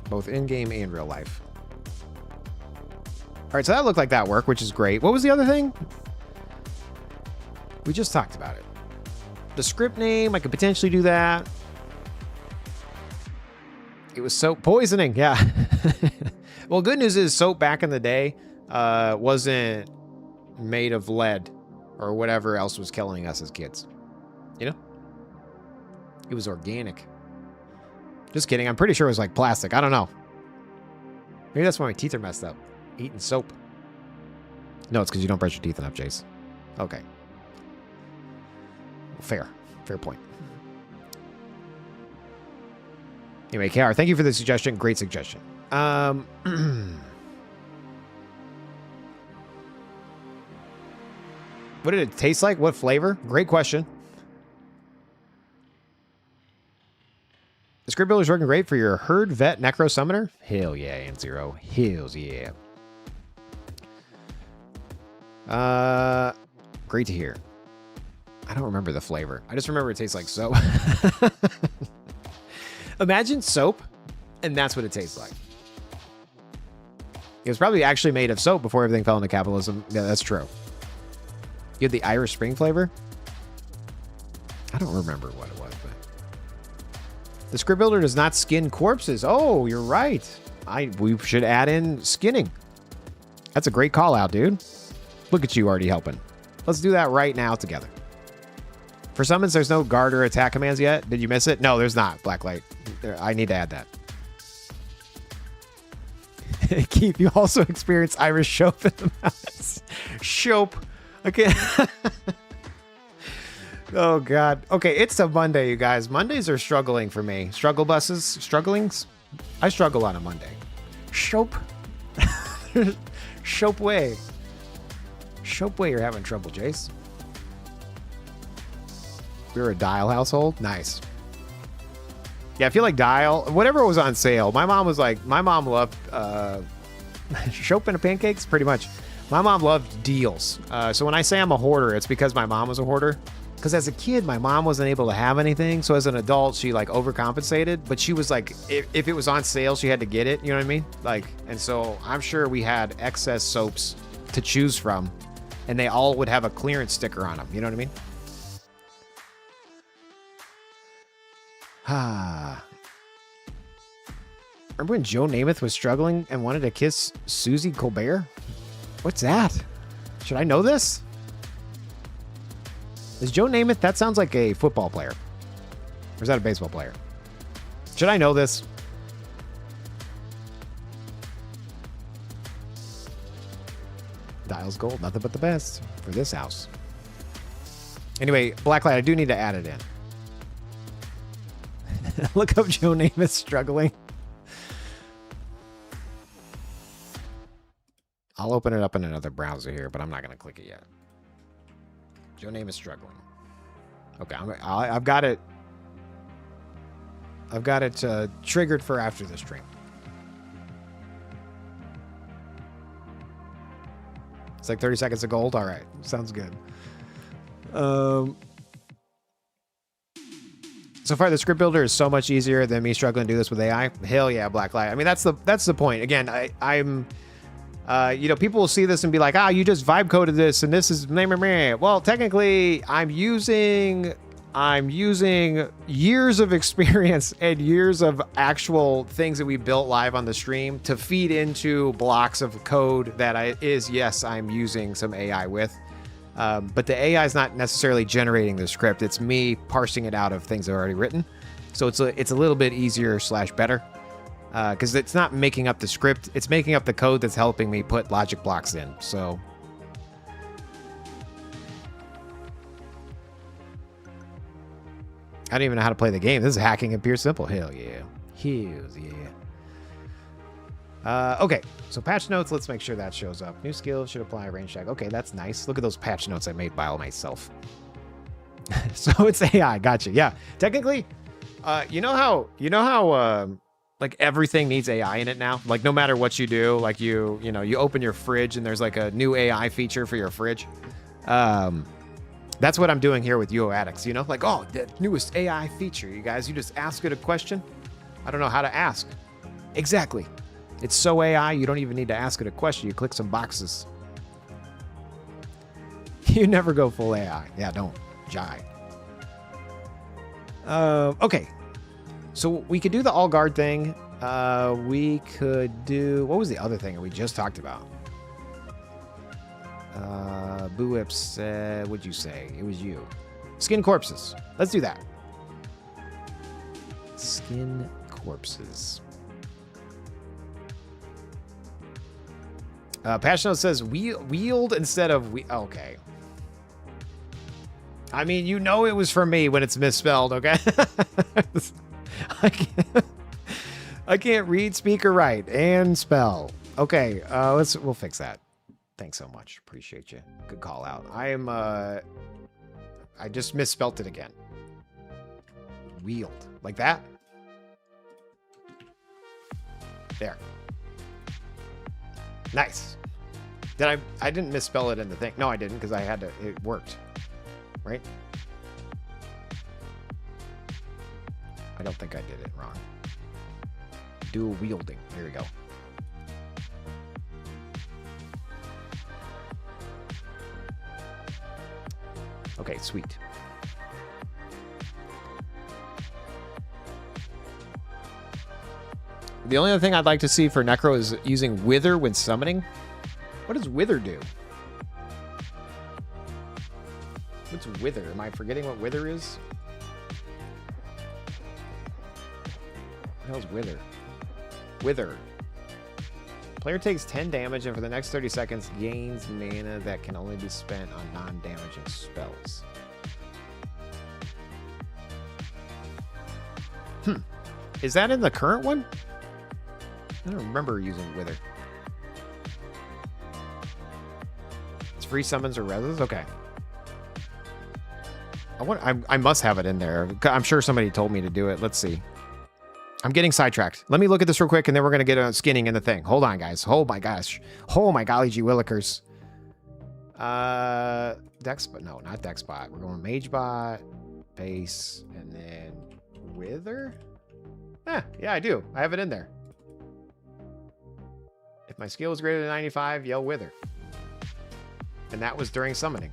Speaker 1: Both in-game and real life. All right, so that looked like that worked, which is great. What was the other thing? We just talked about it. The script name, I could potentially do that. It was soap poisoning, yeah. Well, good news is soap back in the day wasn't made of lead or whatever else was killing us as kids. You know? It was organic. Just kidding. I'm pretty sure it was like plastic. I don't know. Maybe that's why my teeth are messed up. Eating soap. No, it's because you don't brush your teeth enough, Jace. Okay. Fair. Fair point. Anyway, KR, thank you for the suggestion. Great suggestion. What did it taste like? What flavor? Great question. The script builder is working great for your herd vet necro summoner. Hell yeah, and zero. Hells yeah. Great to hear. I don't remember the flavor. I just remember it tastes like soap. Imagine soap, and that's what it tastes like. It was probably actually made of soap before everything fell into capitalism. Yeah, that's true. You had the Irish Spring flavor? I don't remember what it was, but... The script builder does not skin corpses. Oh, you're right. We should add in skinning. That's a great call out, dude. Look at you already helping. Let's do that right now together. For summons, there's no guard or attack commands yet. Did you miss it? No, there's not. Blacklight. I need to add that. Keith, you also experience Irish soap in the mouse. Soap. Okay. Oh, God. Okay, it's a Monday, you guys. Mondays are struggling for me. Struggle buses? Strugglings? I struggle on a Monday. Soap. Soap way. Soap way, you're having trouble, Jace. We're a Dial household? Nice. Yeah, I feel like Dial, whatever was on sale. My mom loved soap and pancakes, pretty much. My mom loved deals. So when I say I'm a hoarder, it's because my mom was a hoarder. Because as a kid, my mom wasn't able to have anything. So as an adult, she like overcompensated. But she was like, if it was on sale, she had to get it. You know what I mean? Like, and so I'm sure we had excess soaps to choose from. And they all would have a clearance sticker on them. You know what I mean? Ah. Remember when Joe Namath was struggling and wanted to kiss Susie Colbert? What's that? Should I know this? Is Joe Namath? That sounds like a football player. Or is that a baseball player? Should I know this? Dials gold. Nothing but the best for this house. Anyway, Blacklight, I do need to add it in. Look up Joe Namath struggling. I'll open it up in another browser here, but I'm not going to click it yet. Joe Namath struggling. Okay, I've got it. I've got it triggered for after the stream. It's like 30 seconds of gold. All right, sounds good. So far, the script builder is so much easier than me struggling to do this with AI. Hell yeah, Blacklight. I mean, that's the point. Again, I'm. You know, people will see this and be like, you just vibe coded this and this is meh, meh, meh. Well, technically, I'm using years of experience and years of actual things that we built live on the stream to feed into blocks of code that yes, I'm using some AI with. But the AI is not necessarily generating the script. It's me parsing it out of things I've already written. So it's a little bit easier / better. Because it's not making up the script. It's making up the code that's helping me put logic blocks in. So I don't even know how to play the game. This is hacking and pure simple. Hell yeah. Hells yeah. Okay, so patch notes. Let's make sure that shows up. New skill should apply range check. Okay, that's nice. Look at those patch notes I made by all myself. So it's AI. Gotcha. Yeah. Technically, you know how like everything needs AI in it now. Like no matter what you do, like you open your fridge and there's like a new AI feature for your fridge. That's what I'm doing here with UO Addicts. You know, like the newest AI feature. You guys, you just ask it a question. I don't know how to ask. Exactly. It's so AI, you don't even need to ask it a question. You click some boxes. You never go full AI. Yeah, don't. Jai. Okay. So we could do the all guard thing. We could do... What was the other thing that we just talked about? Boo Whip said... What'd you say? It was you. Skin corpses. Let's do that. Skin corpses. Patch note says wield instead of... Okay. I mean, you know it was for me when it's misspelled, okay? I can't read, speak, or write, and spell. Okay, we'll fix that. Thanks so much. Appreciate you. Good call out. I just misspelt it again. Wield. Like that? There. Nice. I didn't misspell it in the thing. No, I didn't, because I had to. It worked. Right? I don't think I did it wrong. Dual wielding. Here we go. Okay, sweet. The only other thing I'd like to see for Necro is using Wither when summoning. What does Wither do? What's Wither? Am I forgetting what Wither is? What the hell's Wither? Wither. Player takes 10 damage and for the next 30 seconds gains mana that can only be spent on non-damaging spells. Is that in the current one? I don't remember using Wither. It's free summons or reses? Okay. I must have it in there. I'm sure somebody told me to do it. Let's see. I'm getting sidetracked. Let me look at this real quick, and then we're going to get a skinning in the thing. Hold on, guys. Oh, my gosh. Oh, my golly gee willikers. Dexbot. No, not Dexbot. We're going Magebot, base, and then Wither. Yeah, I do. I have it in there. If my skill is greater than 95, yell Wither. And that was during summoning.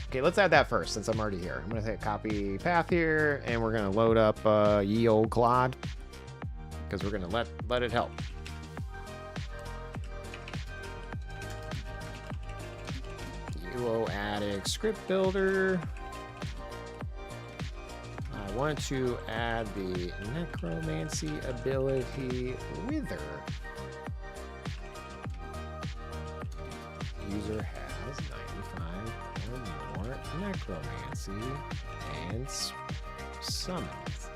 Speaker 1: Okay, let's add that first since I'm already here. I'm going to take copy path here, and we're going to load up ye old Claude because we're going to let it help. UO Addicts script builder. I want to add the necromancy ability Wither. User has 95 or more necromancy and summons.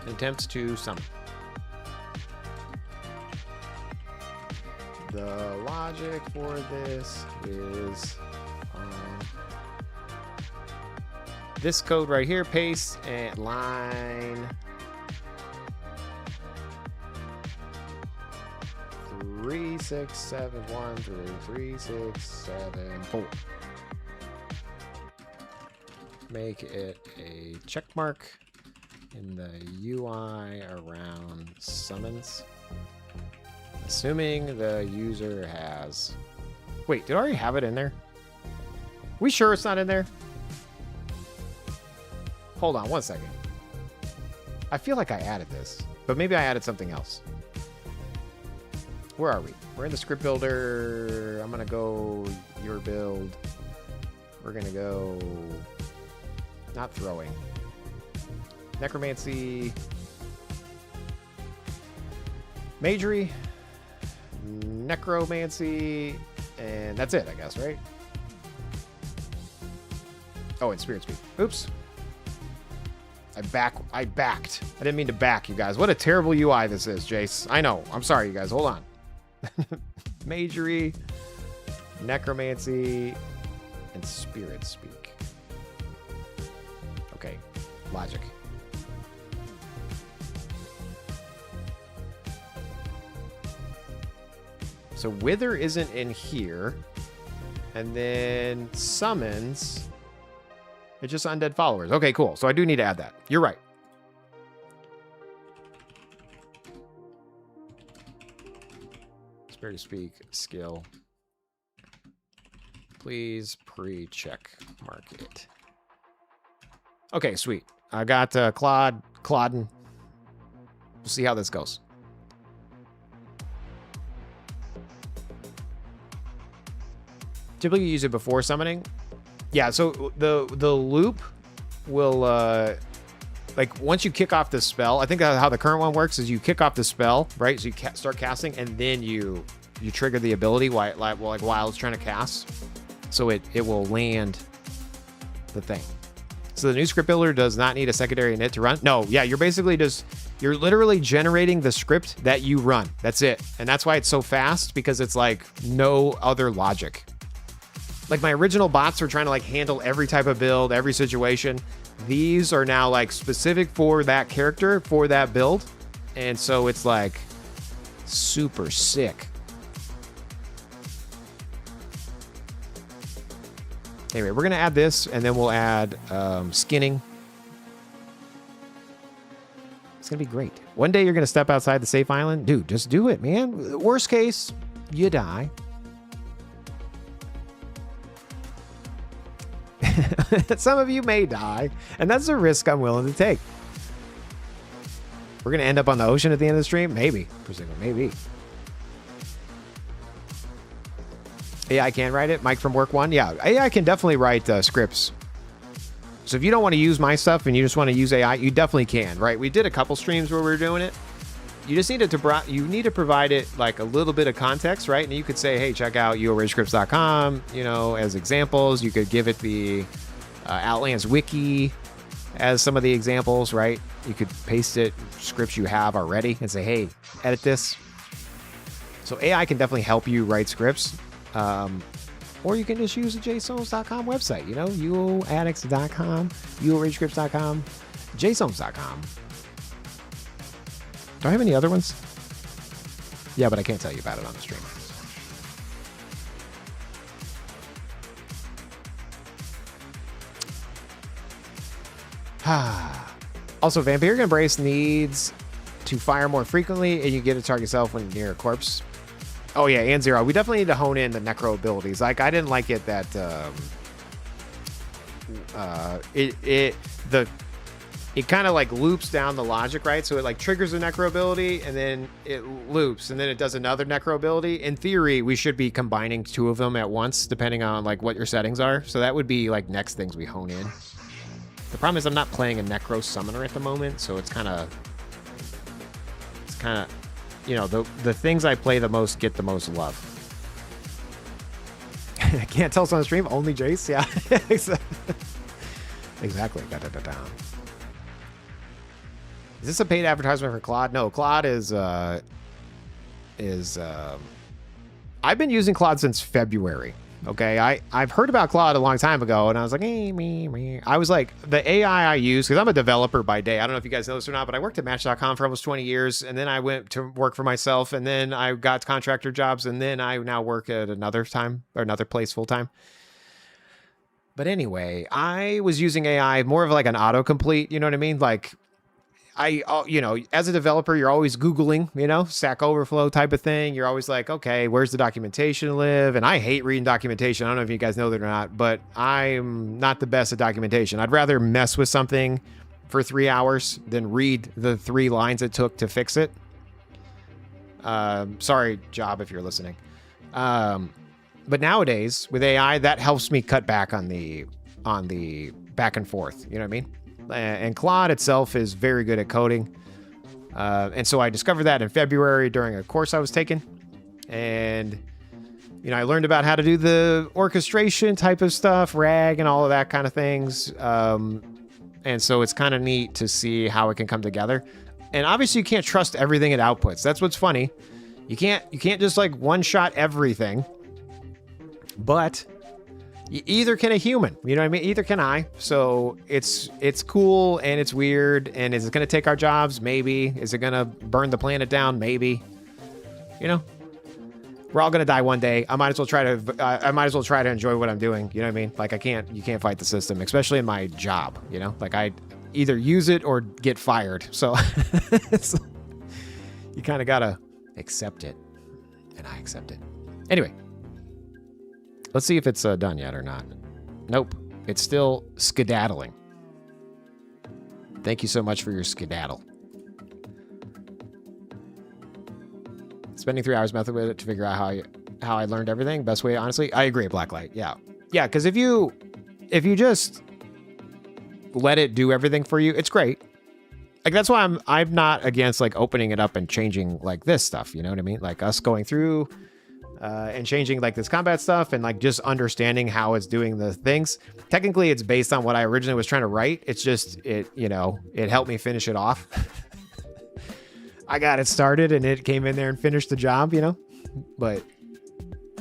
Speaker 1: Attempts to summon. The logic for this is this code right here, paste at line 3671 through 3674. Make it a check mark in the UI around summons. Assuming the user has... Wait, did I already have it in there? We sure it's not in there? Hold on one second. I feel like I added this, but maybe I added something else. Where are we? We're in the script builder. I'm going to go your build. We're going to go... Not throwing. Necromancy. Magery. Necromancy. And that's it, I guess, right? Oh, it's Spirit Speak. Oops. I backed. I didn't mean to back, you guys. What a terrible UI this is, Jace. I know. I'm sorry, you guys. Hold on. Magery, Necromancy, and Spirit Speak. Okay. Logic. So Wither isn't in here. And then Summons... It's just undead followers. Okay, cool. So I do need to add that. You're right. Spirit Speak skill. Please pre-check mark it. Okay, sweet. I got Claudin. We'll see how this goes. Typically use it before summoning. Yeah, so the loop will, like, once you kick off the spell, I think how the current one works is you kick off the spell, right? So you start casting, and then you trigger the ability while it's trying to cast. So it will land the thing. So the new script builder does not need a secondary init to run. No, yeah, you're basically you're literally generating the script that you run. That's it. And that's why it's so fast, because it's like no other logic. Like my original bots were trying to like handle every type of build, every situation. These are now like specific for that character, for that build. And so it's like super sick. Anyway, we're going to add this and then we'll add skinning. It's going to be great. One day you're going to step outside the safe island. Dude, just do it, man. Worst case, you die. Some of you may die, and that's a risk I'm willing to take. We're going to end up on the ocean at the end of the stream? Maybe. Maybe. AI can write it? Mike from Work One? Yeah, AI can definitely write scripts. So if you don't want to use my stuff and you just want to use AI, you definitely can, right? We did a couple streams where we were doing it. You just need to provide it like a little bit of context, right? And you could say, hey, check out UOAddicts.com, as examples. You could give it the Outlands wiki as some of the examples, right? You could paste it, scripts you have already, and say, hey, edit this. So AI can definitely help you write scripts. Or you can just use the jsouls.com website, UOAddicts.com, UOAddicts.com. JSOMs.com. Do I have any other ones? Yeah, but I can't tell you about it on the stream. Also, Vampiric Embrace needs to fire more frequently, and you get to target yourself when near a corpse. Oh yeah, and Zero. We definitely need to hone in the necro abilities. Like, I didn't like it that it kind of like loops down the logic, right? So it like triggers a necro ability, and then it loops, and then it does another necro ability. In theory, we should be combining two of them at once, depending on like what your settings are. So that would be like next things we hone in. The problem is I'm not playing a necro summoner at the moment, so it's kind of, you know, the things I play the most get the most love. I can't tell us on the stream. Only Jace, yeah. Exactly. Is this a paid advertisement for Claude? No, Claude is I've been using Claude since February. Okay, I've heard about Claude a long time ago, and I was like, me. I was like, the AI I use, because I'm a developer by day. I don't know if you guys know this or not, but I worked at Match.com for almost 20 years, and then I went to work for myself, and then I got contractor jobs, and then I now work at another place full time. But anyway, I was using AI more of like an autocomplete, you know what I mean? Like, you know, as a developer, you're always Googling, you know, Stack Overflow type of thing. You're always like, okay, where's the documentation live? And I hate reading documentation. I don't know if you guys know that or not, but I'm not the best at documentation. I'd rather mess with something for 3 hours than read the 3 lines it took to fix it. Sorry, Job, if you're listening. But nowadays with AI, that helps me cut back on the back and forth. You know what I mean? And Claude itself is very good at coding. And so I discovered that in February during a course I was taking. And, you know, I learned about how to do the orchestration type of stuff, RAG and all of that kind of things. And so it's kind of neat to see how it can come together. And obviously you can't trust everything it outputs. That's what's funny. You can't just like one shot everything. But either can a human, you know what I mean? Either can I. So it's cool and it's weird. And is it going to take our jobs? Maybe. Is it going to burn the planet down? Maybe. You know, we're all going to die one day. I might as well try to enjoy what I'm doing. You know what I mean? Like you can't fight the system, especially in my job, you know, like I either use it or get fired. So you kind of got to accept it, and I accept it. Anyway. Let's see if it's done yet or not. Nope. It's still skedaddling. Thank you so much for your skedaddle. Spending 3 hours method with it to figure out how I learned everything. Best way, honestly. I agree, Blacklight. Yeah. Yeah, because if you just let it do everything for you, it's great. Like, that's why I'm not against like opening it up and changing like this stuff. You know what I mean? Like us going through and changing like this combat stuff and like just understanding how it's doing the things. Technically, it's based on what I originally was trying to write. It's just, you know, it helped me finish it off. I got it started and it came in there and finished the job, you know, but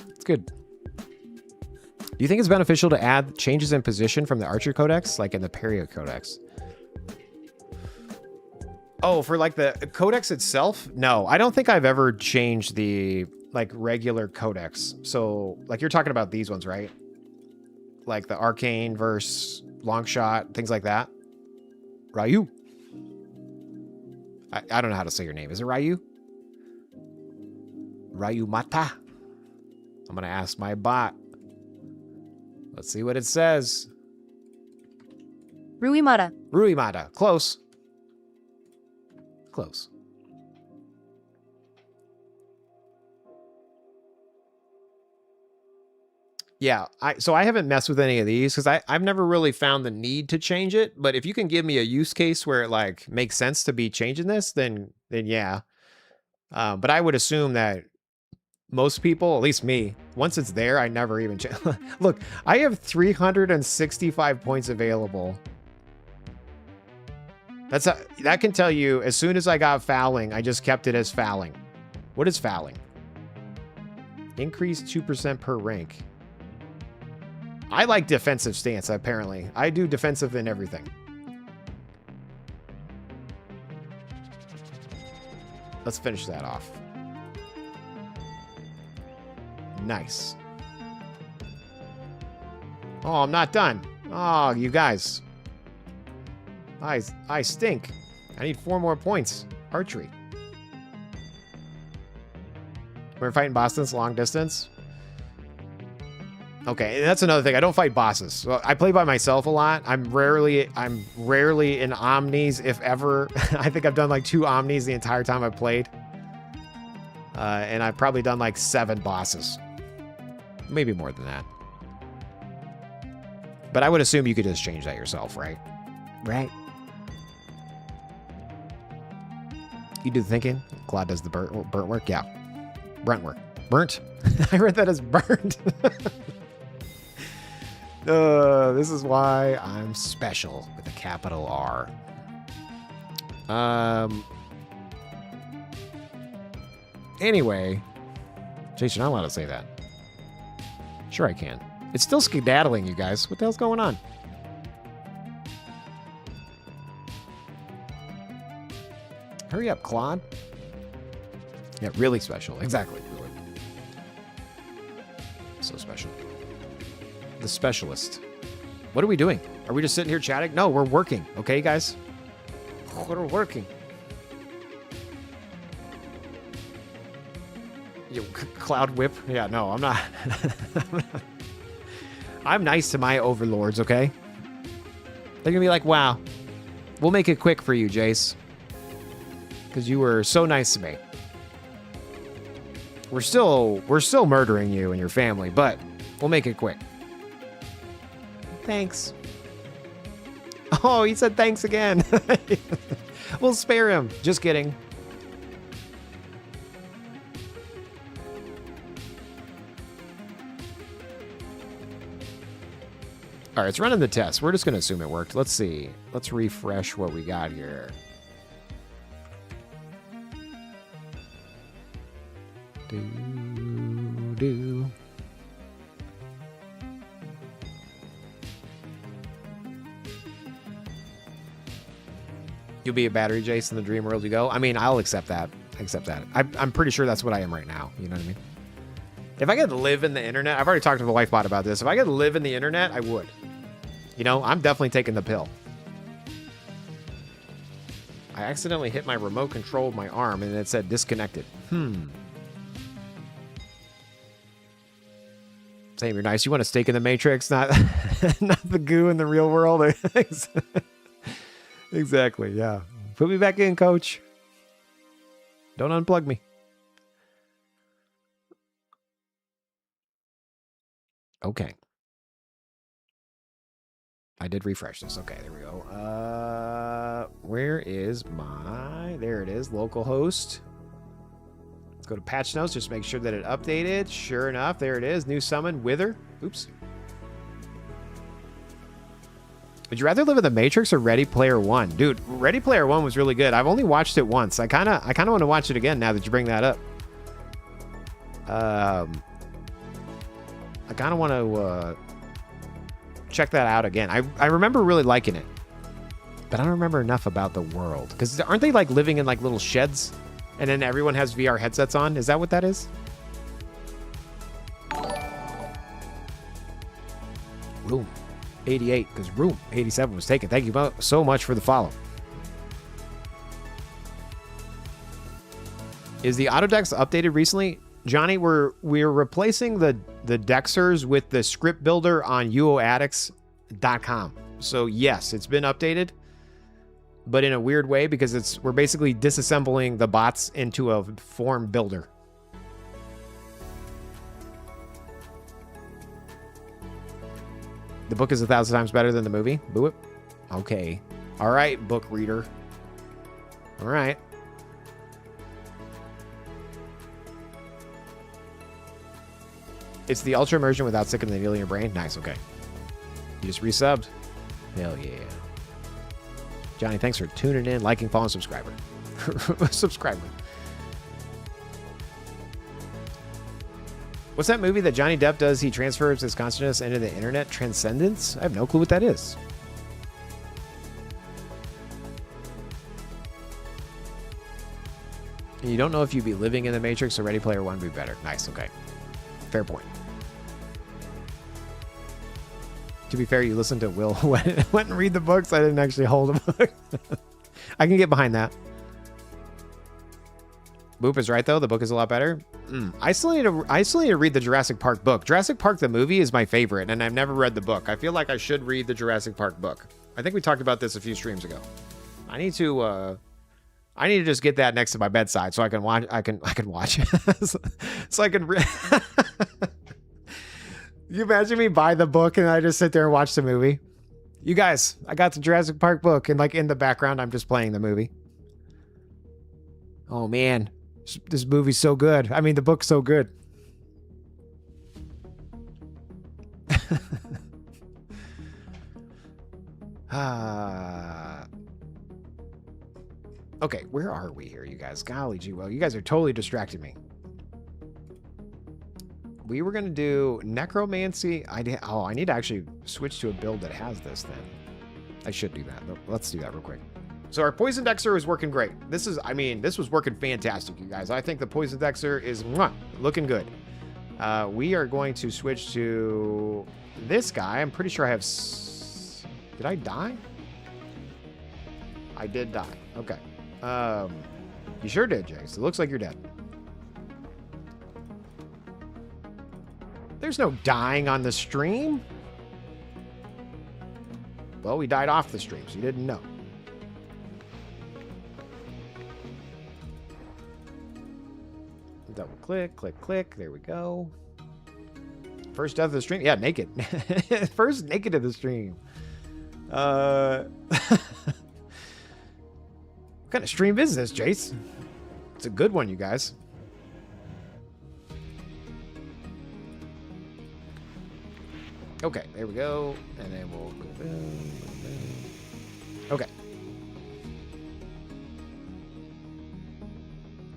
Speaker 1: it's good. Do you think it's beneficial to add changes in position from the Archer Codex, like in the Parry Codex? Oh, for like the Codex itself? No, I don't think I've ever changed the like regular Codex. So like you're talking about these ones, right? Like the Arcane versus Longshot, things like that. Ryu. I don't know how to say your name. Is it Ryu? Ryu Mata. I'm going to ask my bot. Let's see what it says.
Speaker 2: Ruimata.
Speaker 1: Ruimata. Close. Close. Yeah, so I haven't messed with any of these because I've never really found the need to change it. But if you can give me a use case where it like makes sense to be changing this, then yeah. But I would assume that most people, at least me, once it's there, I never even change. Look, I have 365 points available. That can tell you as soon as I got fouling, I just kept it as fouling. What is fouling? Increase 2% per rank. I like defensive stance, apparently. I do defensive in everything. Let's finish that off. Nice. Oh, I'm not done. Oh, you guys. I stink. I need 4 more points. Archery. We're fighting bosses long distance. Okay, that's another thing. I don't fight bosses. So I play by myself a lot. I'm rarely in omnis, if ever. I think I've done like 2 omnis the entire time I've played. And I've probably done like 7 bosses. Maybe more than that. But I would assume you could just change that yourself, right? Right. You do the thinking. Claude does the burnt work. Yeah. Burnt work. Burnt. I read that as burnt. This is why I'm special with a capital R. Anyway. Jason, you're not allowed to say that. Sure I can. It's still skedaddling, you guys. What the hell's going on? Hurry up, Claude. Yeah, really special. Exactly. Really. So special. The specialist. What are we doing? Are we just sitting here chatting? No, we're working. Okay, guys? We're working. You cloud whip? Yeah, no, I'm not. I'm nice to my overlords, okay? They're gonna be like, wow, we'll make it quick for you, Jace. Because you were so nice to me. We're still murdering you and your family, but we'll make it quick. Thanks. Oh, he said thanks again. We'll spare him. Just kidding. All right, it's running the test. We're just going to assume it worked. Let's see. Let's refresh what we got here. Do. You'll be a battery, Jace, in the dream world you go. I mean, I'll accept that. I accept that. I'm pretty sure that's what I am right now. You know what I mean? If I could live in the internet, I've already talked to my wife about this. If I could live in the internet, I would. You know, I'm definitely taking the pill. I accidentally hit my remote control with my arm and it said disconnected. Same, you're nice. You want a stake in the Matrix, not not the goo in the real world. Exactly, yeah. Put me back in, coach. Don't unplug me. Okay. I did refresh this. Okay, there we go. Where is my... There it is, local host. Let's go to patch notes, just make sure that it updated. Sure enough, there it is. New summon, Wither. Oops. Would you rather live in the Matrix or Ready Player One? Dude, Ready Player One was really good. I've only watched it once. I kind of want to watch it again now that you bring that up. I kind of want to check that out again. I remember really liking it, but I don't remember enough about the world. Because aren't they like living in like little sheds? And then everyone has VR headsets on? Is that what that is? Room 88, because room 87 was taken. Thank you so much for the follow. Is the auto dex updated recently? Johnny, we're replacing the Dexers with the script builder on UOAddicts.com. So yes, it's been updated, but in a weird way because we're basically disassembling the bots into a form builder. The book is 1,000 times better than the movie. Boo it. Okay. All right, book reader. All right. It's the Ultra immersion without sickening the needle in your brain. Nice, okay. You just resubbed. Hell yeah. Johnny, thanks for tuning in, liking, following, subscriber. Subscriber. What's that movie that Johnny Depp does? He transfers his consciousness into the internet. Transcendence? I have no clue what that is. And you don't know if you'd be living in the Matrix, so Ready Player One would be better. Nice, okay. Fair point. To be fair, you listened to Will went and read the books. I didn't actually hold a book. I can get behind that. Boop is right, though. The book is a lot better. I still need to read the Jurassic Park book. Jurassic Park, the movie, is my favorite, and I've never read the book. I feel like I should read the Jurassic Park book. I think we talked about this a few streams ago. I need to just get that next to my bedside so I can watch. I can watch it. So I can. You imagine me buy the book and I just sit there and watch the movie? You guys, I got the Jurassic Park book, and like in the background, I'm just playing the movie. Oh man, this movie's so good. I mean, the book's so good. Okay, where are we here, you guys? Golly gee, well, you guys are totally distracting me. We were going to do Necromancy. I need to actually switch to a build that has this then. I should do that. Let's do that real quick. So our Poison Dexxer is working great. This was working fantastic, you guys. I think the Poison Dexxer is looking good. We are going to switch to this guy. I'm pretty sure I have... Did I die? I did die. Okay. You sure did, Jace. It looks like you're dead. There's no dying on the stream. Well, we died off the stream, so you didn't know. Double click, click, click. There we go. First death of the stream. Yeah, naked. First naked of the stream. What kind of stream is this, Jace? It's a good one, you guys. Okay, there we go. And then we'll go boom, boom, boom. Okay.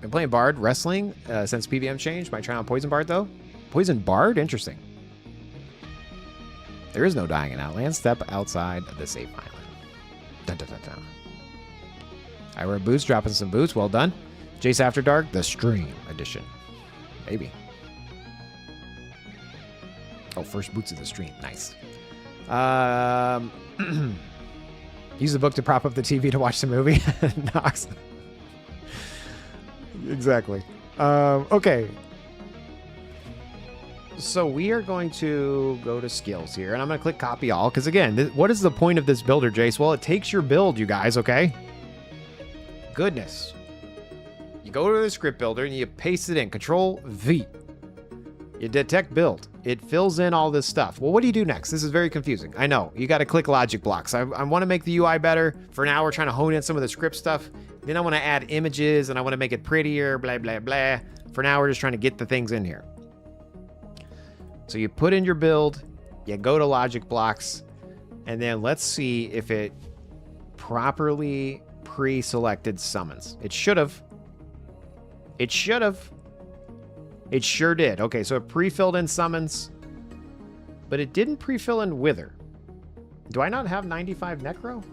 Speaker 1: Been playing Bard wrestling since PVM changed. Might try on Poison Bard, though. Poison Bard? Interesting. There is no dying in Outlands. Step outside the safe island. Dun, dun, dun, dun. I wear boots, dropping some boots. Well done. Jace After Dark, the stream edition. Maybe. Oh, first boots of the stream. Nice. Use the book to prop up the TV to watch the movie. Knox. Exactly. Okay. So we are going to go to skills here, and I'm going to click copy all, because again, what is the point of this builder, Jace? Well, it takes your build, you guys, okay? Goodness. You go to the script builder, and you paste it in. Control V. You detect build. It fills in all this stuff. Well, what do you do next? This is very confusing. I know. You got to click logic blocks. I want to make the UI better. For now, we're trying to hone in some of the script stuff. Then I want to add images, and I want to make it prettier, blah, blah, blah. For now, we're just trying to get the things in here. So you put in your build, you go to logic blocks, and then let's see if it properly pre-selected summons. It should have. It should have. It sure did. Okay, so it pre-filled in summons, but it didn't pre-fill in Wither. Do I not have 95 Necro?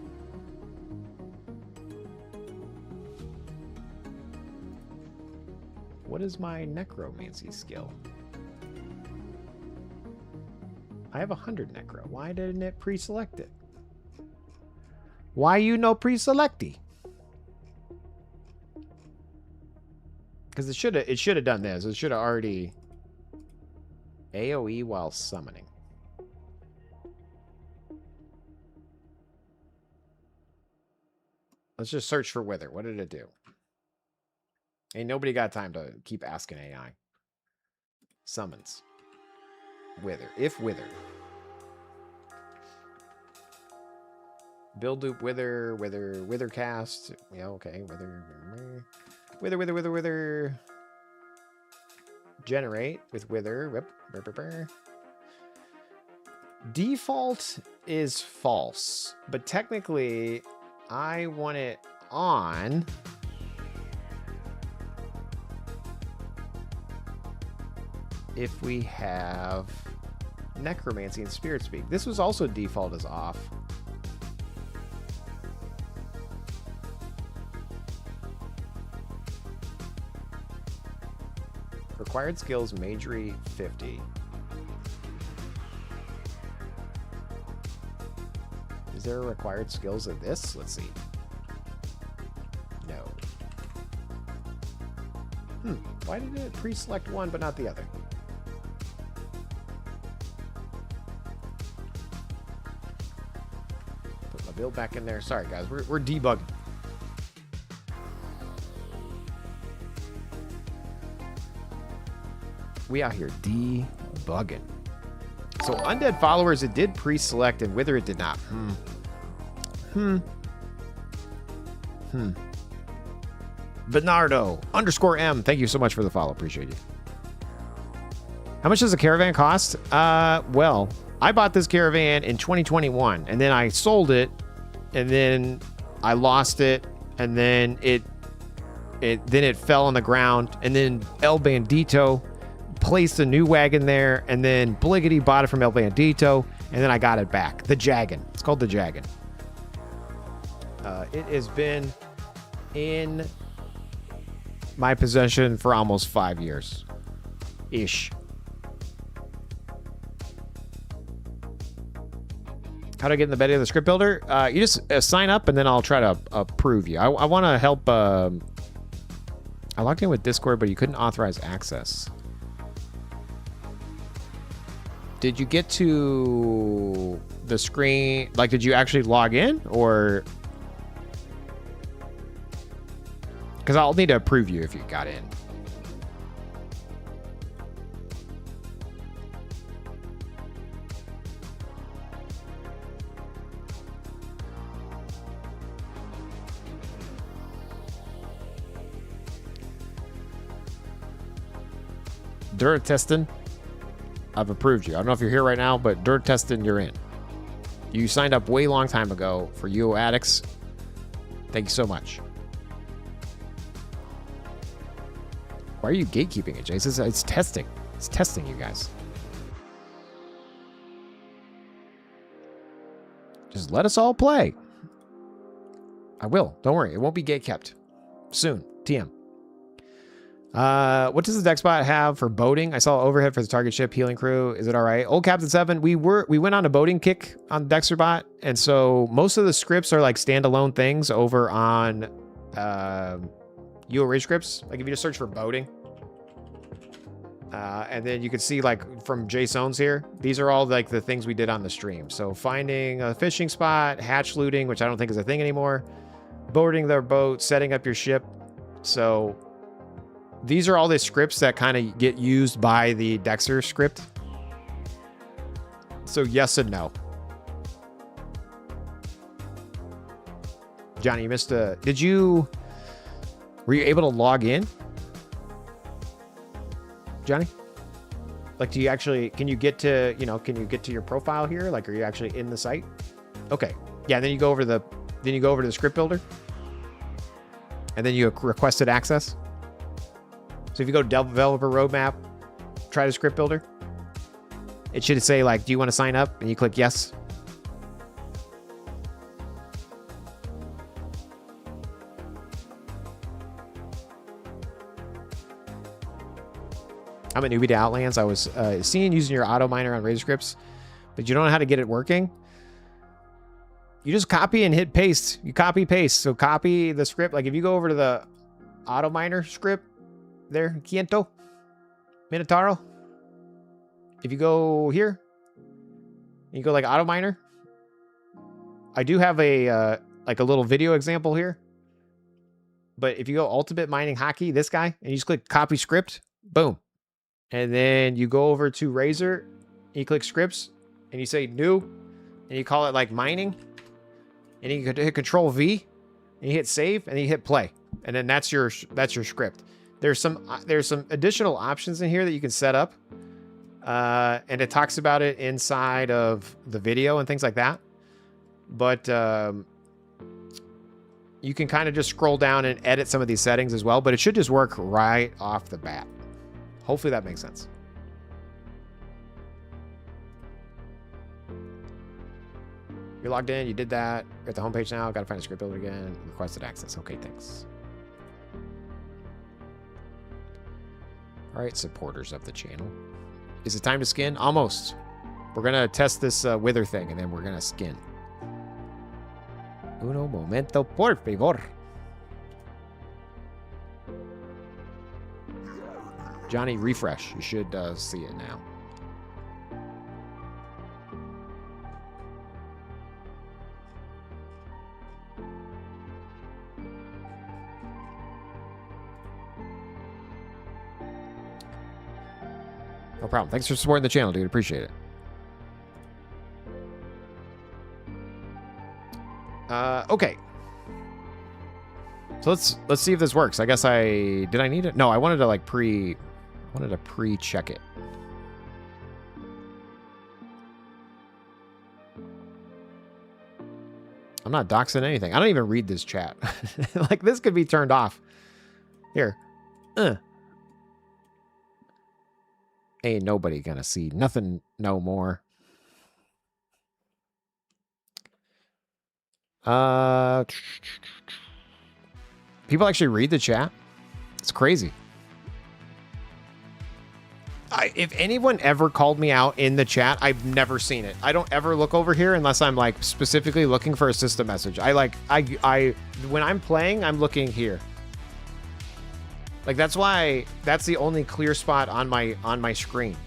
Speaker 1: What is my Necromancy skill? I have 100 Necro. Why didn't it pre-select it? Why you no pre-selecty? Because it should have done this. It should have already AoE while summoning. Let's just search for Wither. What did it do? Ain't nobody got time to keep asking AI. Summons. Wither. If Wither. Build loop Wither cast. Yeah, okay. Wither. Generate with Wither. Default is false, but technically I want it on. If we have Necromancy and Spirit Speak. This was also default as off. Required skills, Magery 50. Is there a required skills of this? Let's see. No. Why did it pre-select one but not the other? Put my build back in there. Sorry guys, we're debugging. We out here debugging. So undead followers, it did pre-select, and wither it did not. Bernardo _M. Thank you so much for the follow. Appreciate you. How much does a caravan cost? Well, I bought this caravan in 2021, and then I sold it, and then I lost it, and then it fell on the ground, and then El Bandito placed a new wagon there, and then Bliggity bought it from El Bandito, and then I got it back. The Jagan. It's called the Jagan. It has been in my possession for almost 5 years. Ish. How do I get in the beta of the script builder? You just sign up, and then I'll try to approve you. I want to help. I logged in with Discord, but you couldn't authorize access. Did you get to the screen? Like, did you actually log in, or? Because I'll need to approve you if you got in. Dirt testing. I've approved you. I don't know if you're here right now, but dirt testing, you're in. You signed up way long time ago for UO Addicts. Thank you so much. Why are you gatekeeping it, Jason? It's testing. It's testing, you guys. Just let us all play. I will. Don't worry. It won't be gate kept. Soon. TM. What does the deck spot have for boating? I saw overhead for the target ship healing crew. Is it all right? Old Captain 7, we went on a boating kick on Dexter bot, and so most of the scripts are like standalone things over on UO Rage scripts. Like if you just search for boating, and then you can see like from JSONs here, these are all like the things we did on the stream. So finding a fishing spot, hatch looting, which I don't think is a thing anymore, boarding their boat, setting up your ship. So these are all the scripts that kind of get used by the Dexter script. So yes and no. Johnny, you missed a... Were you able to log in? Johnny? Like, do you actually... Can you get to, can you get to your profile here? Like, are you actually in the site? Okay. Yeah, then you go over to the script builder. And then you requested access. So if you go to developer roadmap, try the script builder. It should say like, do you want to sign up? And you click yes. I'm a newbie to Outlands. I was seeing using your auto miner on Razor scripts, but you don't know how to get it working. You just copy and hit paste. You copy paste. So copy the script. Like if you go over to the auto miner script, there, Kiento, Minotauro. If you go here, you go like auto miner. I do have a like a little video example here. But if you go ultimate mining hockey, this guy, and you just click copy script, boom. And then you go over to Razor, and you click scripts, and you say new, and you call it like mining, and you hit Control V, and you hit save, and you hit play, and then that's your script. There's some additional options in here that you can set up, and it talks about it inside of the video and things like that. But you can kind of just scroll down and edit some of these settings as well. But it should just work right off the bat. Hopefully that makes sense. You're logged in. You did that. You're at the homepage now. Got to find the script builder again. Requested access. Okay, thanks. All right, supporters of the channel. Is it time to skin? Almost. We're going to test this wither thing, and then we're going to skin. Uno momento, por favor. Johnny, refresh. You should see it now. No problem. Thanks for supporting the channel, dude. Appreciate it. Okay. So let's see if this works. I guess did I need it? No, I wanted to like pre-check it. I'm not doxing anything. I don't even read this chat. Like this could be turned off. Here. Ain't nobody gonna see nothing no more. People actually read the chat. It's crazy. If anyone ever called me out in the chat, I've never seen it. I don't ever look over here unless I'm like specifically looking for a system message. When I'm playing, I'm looking here. Like that's why that's the only clear spot on my screen.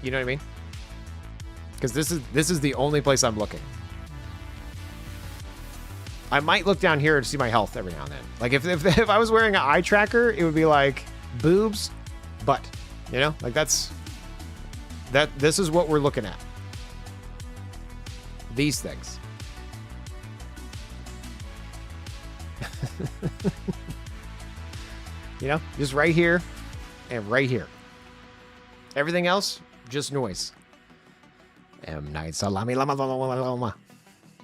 Speaker 1: You know what I mean? Because this is the only place I'm looking. I might look down here to see my health every now and then. Like if I was wearing an eye tracker, it would be like boobs, butt. You know, like this is what we're looking at. These things. You know, just right here and right here. Everything else, just noise. M. Night Salami Lama Lama Lama.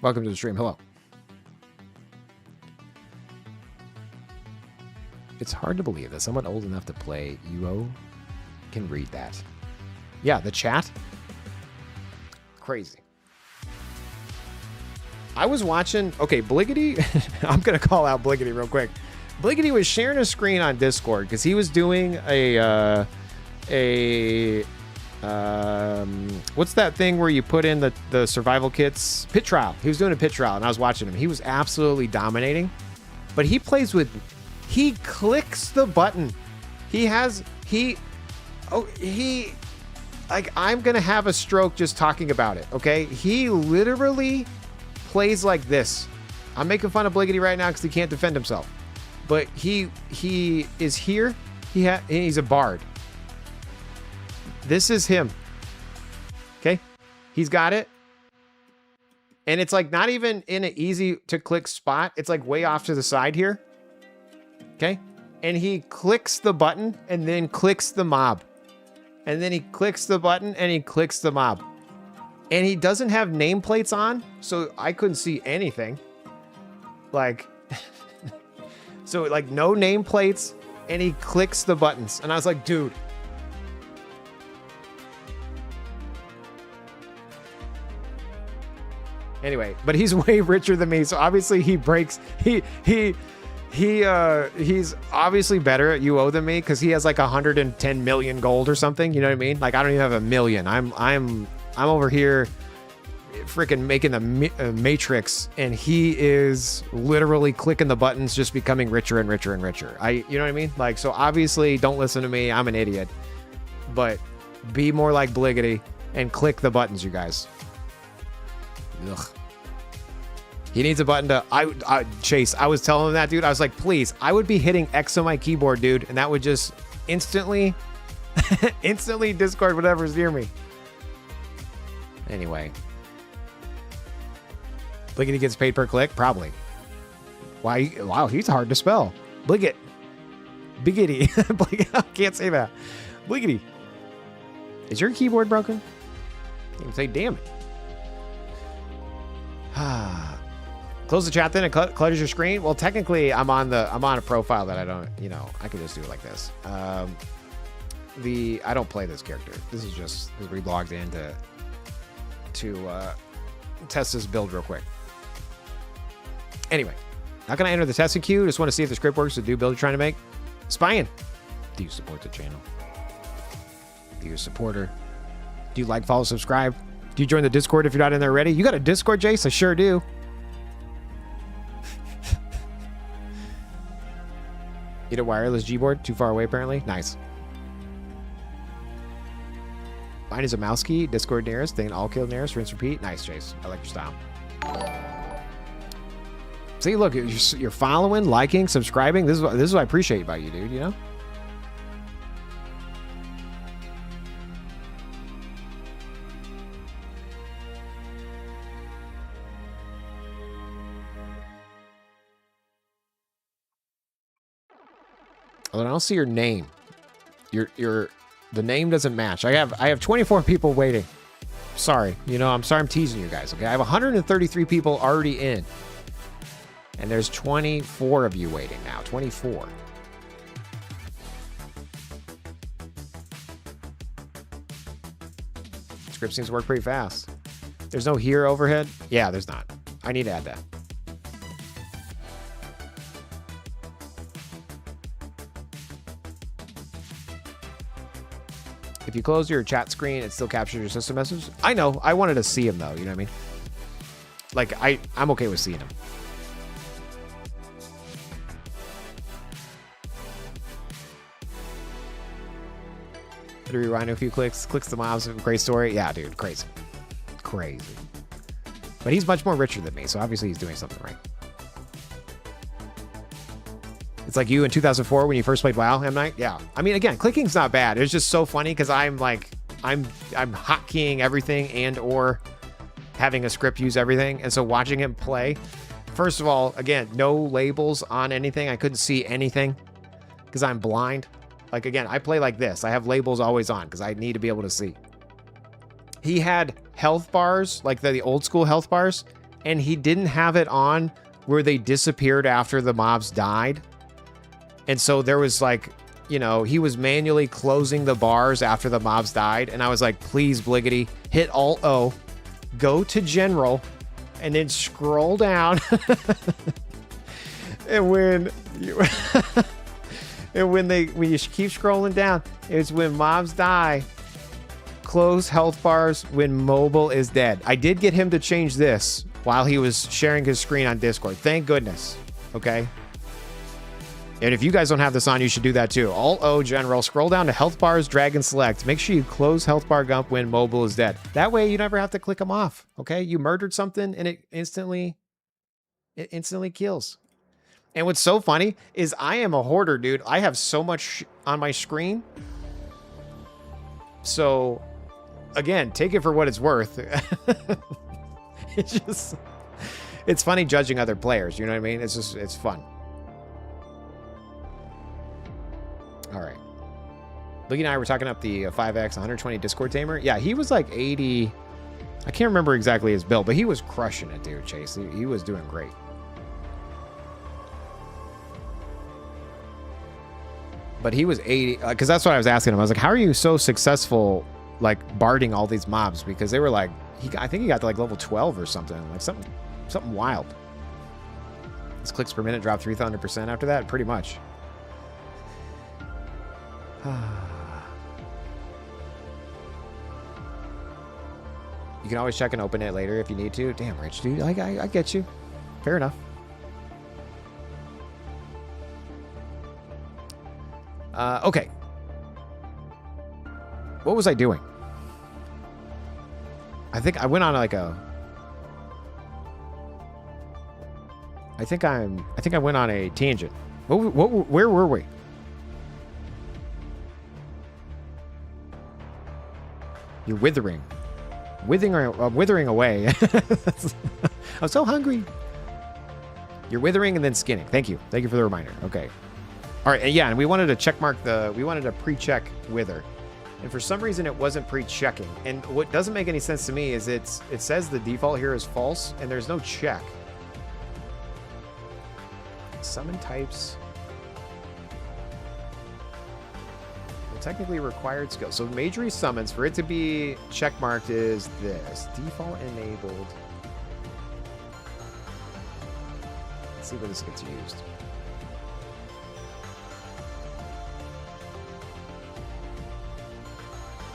Speaker 1: Welcome to the stream. Hello. It's hard to believe that someone old enough to play UO can read that. Yeah, the chat. Crazy. I was watching, okay, Bliggity, I'm going to call out Bliggity real quick. Bliggity was sharing a screen on Discord because he was doing what's that thing where you put in the survival kits? Pit trial. He was doing a pit trial and I was watching him. He was absolutely dominating, but he clicks the button. Like I'm going to have a stroke just talking about it. Okay. He literally plays like this. I'm making fun of Bliggity right now because he can't defend himself, but he is here. He's a bard. This is him. Okay. He's got it. And it's like not even in an easy to click spot. It's like way off to the side here. Okay. And he clicks the button and then clicks the mob. And then he clicks the button and he clicks the mob. And he doesn't have nameplates on, so I couldn't see anything. Like, so like no nameplates, and he clicks the buttons. And I was like, dude. Anyway, but he's way richer than me, so obviously he breaks. He's obviously better at UO than me because he has like 110 million gold or something. You know what I mean? Like I don't even have a million. I'm over here freaking making the Matrix, and he is literally clicking the buttons, just becoming richer and richer and richer. You know what I mean? Like, so obviously don't listen to me. I'm an idiot, but be more like Bliggity and click the buttons, you guys. Ugh. He needs a button to, Chase, I was telling him that, dude. I was like, please, I would be hitting X on my keyboard, dude. And that would just instantly Discord whatever's near me. Anyway. Bliggity gets paid per click? Probably. Why? Wow, he's hard to spell. Bliggit. Biggity. I can't say that. Bliggity. Is your keyboard broken? You can say, damn it. Close the chat then. It clutters your screen. Well, technically, I'm on a profile that I don't. You know, I can just do it like this. I don't play this character. This is just because we logged in to test this build real quick. Anyway, not gonna enter the testing queue. Just want to see if the script works to do build you're trying to make. Spying. Do you support the channel? Do you a supporter? Do you like, follow, subscribe? Do you join the Discord if you're not in there already? You got a Discord, Jace? I sure do. Need a wireless Gboard? Too far away, apparently. Nice. Mine is a mouse key. Discord nearest. Then all kill nearest. Rinse, repeat. Nice, Jace. I like your style. See, look, you're following, liking, subscribing. This is what I appreciate about you, dude, you know? Although I don't see your name. The name doesn't match. I have 24 people waiting. Sorry. You know, I'm sorry I'm teasing you guys, okay? I have 133 people already in. And there's 24 of you waiting now. 24. Script seems to work pretty fast. There's no here overhead? Yeah, there's not. I need to add that. If you close your chat screen, it still captures your system message. I know. I wanted to see him, though. You know what I mean? Like, I'm okay with seeing him. To rewind a few clicks the mobs. Great story. Yeah, dude, crazy. But he's much more richer than me, so obviously he's doing something right. It's like you in 2004 when you first played WoW, M. Night. Yeah, I mean, again, clicking's not bad. It's just so funny because I'm hotkeying everything and or having a script use everything, and so watching him play. First of all, again, no labels on anything. I couldn't see anything because I'm blind. Like, again, I play like this. I have labels always on because I need to be able to see. He had health bars, like the old school health bars, and he didn't have it on where they disappeared after the mobs died. And so there was like, you know, he was manually closing the bars after the mobs died. And I was like, please, Bliggity, hit Alt-O, go to General, and then scroll down. And when you... And when you keep scrolling down, it's when mobs die. Close health bars when mobile is dead. I did get him to change this while he was sharing his screen on Discord. Thank goodness. Okay. And if you guys don't have this on, you should do that too. Alt-O General. Scroll down to health bars, drag and select. Make sure you close health bar gump when mobile is dead. That way you never have to click them off. Okay. You murdered something and it instantly kills. And what's so funny is I am a hoarder, dude. I have so much on my screen. So, again, take it for what it's worth. It's funny judging other players. You know what I mean? It's fun. All right. Luke and I were talking up the 5X 120 Discord Tamer. Yeah, he was like 80. I can't remember exactly his build, but he was crushing it, dude, Chase. He was doing great. But he was 80, because that's what I was asking him. I was like, how are you so successful, like, barding all these mobs? Because they were like, I think he got to like level 12 or something. Like something wild. His clicks per minute dropped 300% after that, pretty much. You can always check and open it later if you need to. Damn, Rich, dude. I get you. Fair enough. Okay. What was I doing? I think I went on like a... I think I went on a tangent. Where were we? You're withering. Withering away. I'm so hungry. You're withering and then skinning. Thank you. Thank you for the reminder. Okay. All right, yeah, and we wanted to check mark we wanted to pre-check wither. And for some reason it wasn't pre-checking. And what doesn't make any sense to me is it says the default here is false and there's no check. Summon types. Well, technically required skill. So Magery summons, for it to be check marked is this. Default enabled. Let's see where this gets used.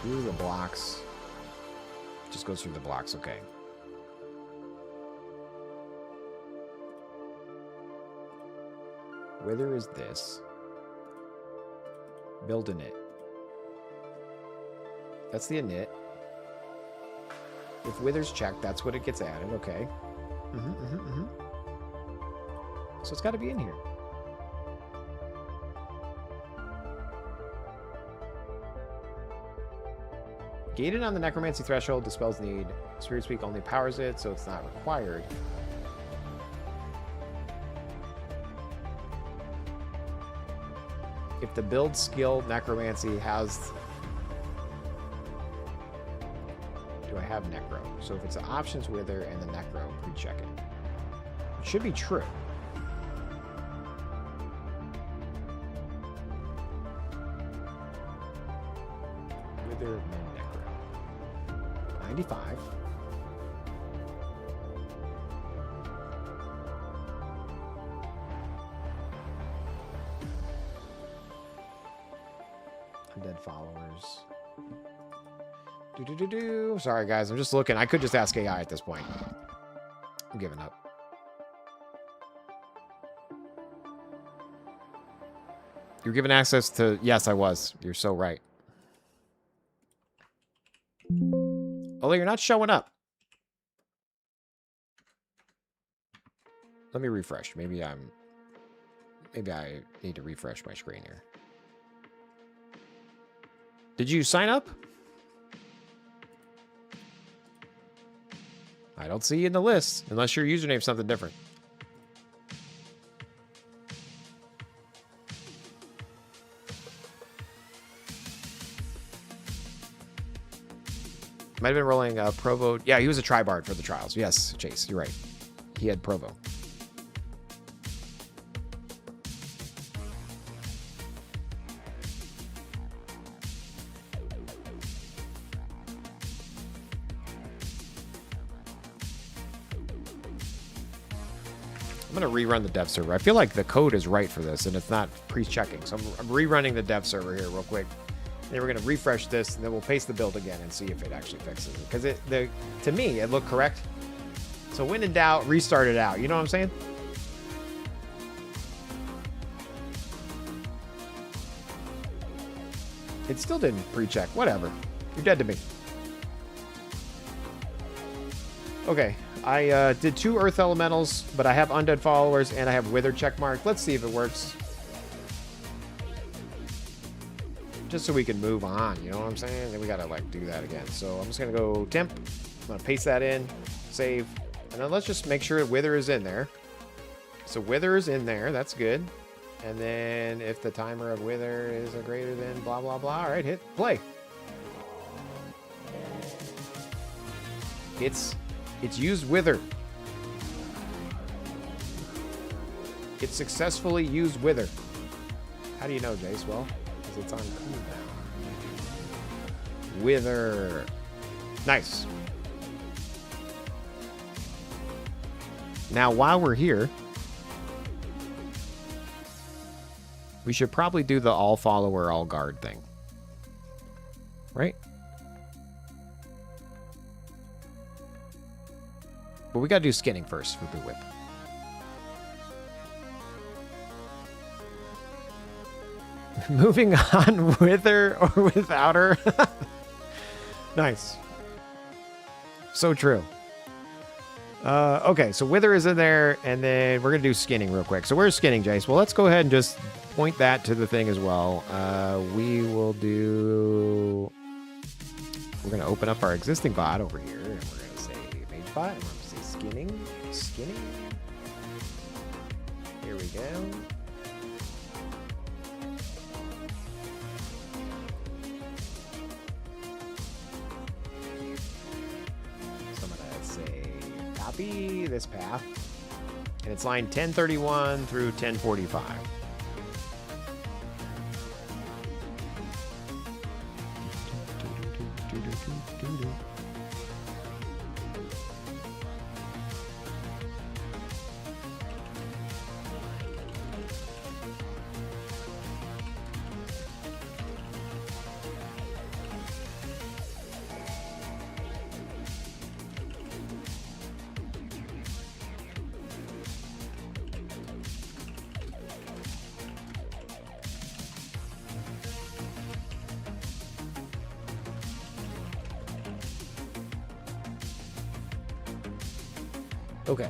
Speaker 1: through the blocks. Just goes through the blocks, okay. Wither is this. Build a knit. That's the init. If wither's checked, that's what it gets added, okay. So it's got to be in here. Gated on the necromancy threshold, dispels need. Spirit Speak only powers it, so it's not required. If the build skill necromancy has... Do I have necro? So if it's the options wither and the necro, pre-check it. It should be true. Wither and necro. 95. Undead followers. Sorry, guys. I'm just looking. I could just ask AI at this point. I'm giving up. You're given access to... Yes, I was. You're so right. Although you're not showing up. Let me refresh. Maybe I need to refresh my screen here. Did you sign up? I don't see you in the list, unless your username's something different. Might have been rolling Provo. Yeah, he was a Tribard for the trials. Yes, Chase, you're right. He had Provo. I'm going to rerun the dev server. I feel like the code is right for this, and it's not pre-checking. So I'm rerunning the dev server here real quick. Then we're going to refresh this, and then we'll paste the build again and see if it actually fixes it. Because to me, it looked correct. So when in doubt, restart it out. You know what I'm saying? It still didn't pre-check. Whatever. You're dead to me. Okay. I did 2 Earth Elementals, but I have Undead Followers, and I have Wither checkmark. Let's see if it works. Just so we can move on, you know what I'm saying? Then we gotta, like, do that again. So I'm just gonna go temp. I'm gonna paste that in, save. And then let's just make sure Wither is in there. So Wither is in there. That's good. And then if the timer of Wither is a greater than blah, blah, blah. All right, hit play. It's used Wither. It successfully used Wither. How do you know, Jace? Well, because it's on cooldown. Wither. Nice. Now, while we're here, we should probably do the all follower, all guard thing. Right? But we gotta do skinning first for the whip. Moving on with her or without her. Nice. So true. Okay, so Wither is in there, and then we're gonna do skinning real quick. So where's skinning, Jace? Well, let's go ahead and just point that to the thing as well. We will do... We're gonna open up our existing bot over here, and we're gonna say Mage bot, and we're gonna say skinning. Here we go. So I'm gonna say copy this path, and it's line 1031 through 1045. Okay.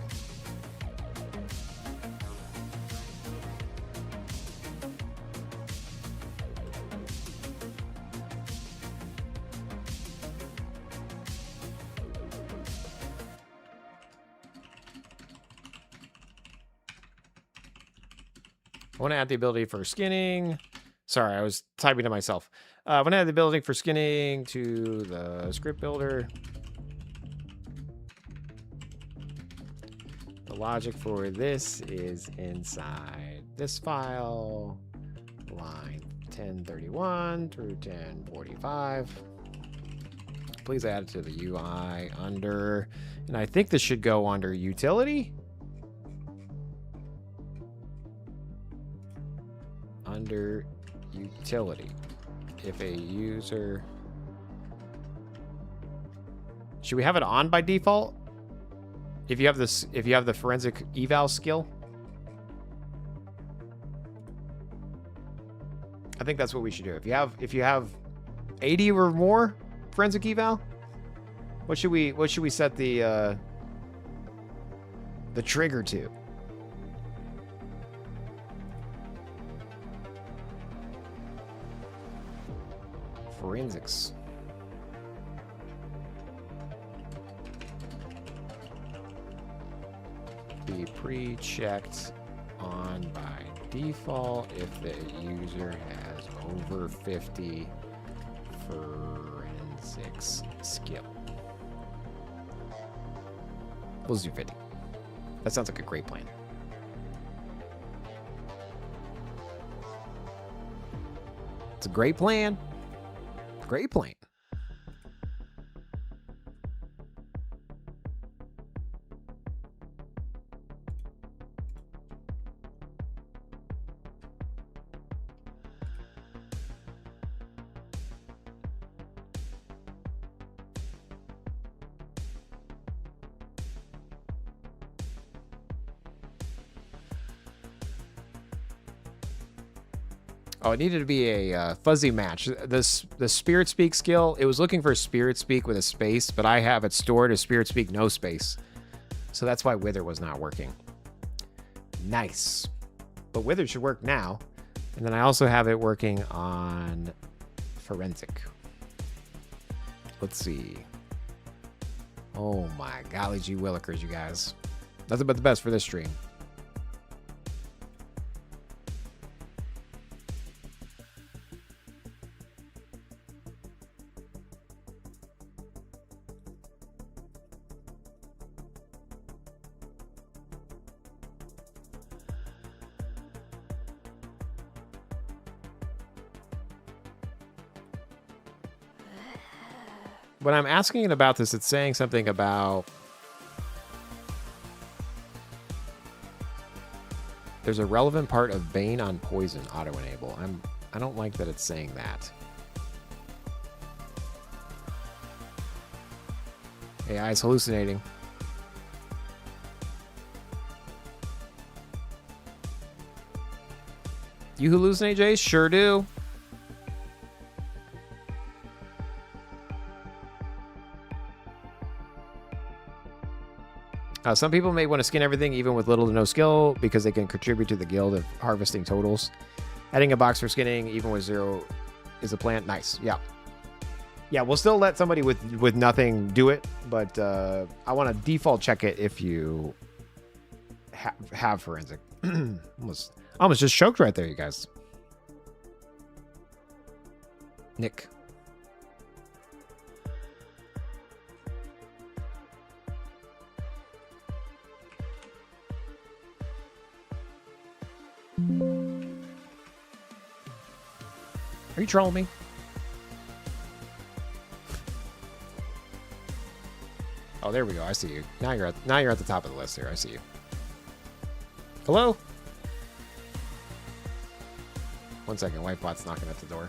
Speaker 1: I want to add the ability for skinning. Sorry, I was typing to myself. I want to add the ability for skinning to the script builder. The logic for this is inside this file, line 1031 through 1045. Please add it to the UI under, and I think this should go under utility. Under utility, if a user, should we have it on by default? If you have this, if you have the forensic eval skill, I think that's what we should do. If you have 80 or more forensic eval, what should we set the trigger to? Forensics. Be pre-checked on by default if the user has over 50 forensics skill. We'll do 50. That sounds like a great plan. It's a great plan. Great plan. Oh, it needed to be a fuzzy match. The Spirit Speak skill, it was looking for Spirit Speak with a space, but I have it stored as Spirit Speak no space. So that's why Wither was not working. Nice. But Wither should work now. And then I also have it working on Forensic. Let's see. Oh my golly gee willikers, you guys. Nothing but the best for this stream. When I'm asking it about this, it's saying something about there's a relevant part of Bane on Poison auto enable. I don't like that it's saying that. AI is hallucinating. You hallucinate, Jace? Sure do. Some people may want to skin everything, even with little to no skill, because they can contribute to the guild of harvesting totals. Adding a box for skinning, even with 0, is a plan. Nice. Yeah. Yeah, we'll still let somebody with nothing do it, but I want to default check it if you have forensic. almost just choked right there, you guys. Nick. Are you trolling me? Oh, there we go. I see you. Now you're at the top of the list here. I see you. Hello? 1 second. Whitebot's knocking at the door.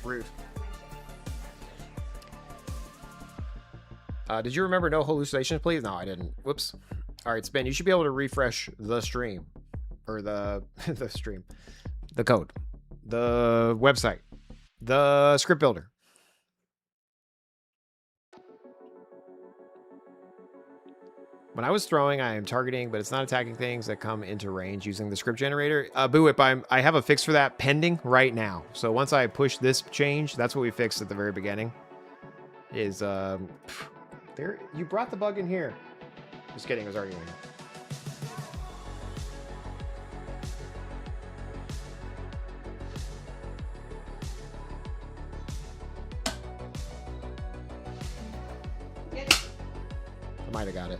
Speaker 1: Rude. Did you remember no hallucinations, please? No, I didn't. Whoops. All right, Spin, you should be able to refresh the stream. Or the stream. The code. The website. The script builder. When I was throwing, I am targeting, but it's not attacking things that come into range using the script generator. Boo Whip, I have a fix for that pending right now. So once I push this change, that's what we fixed at the very beginning. Is there? You brought the bug in here. Just kidding, it was already in here. I might have got it.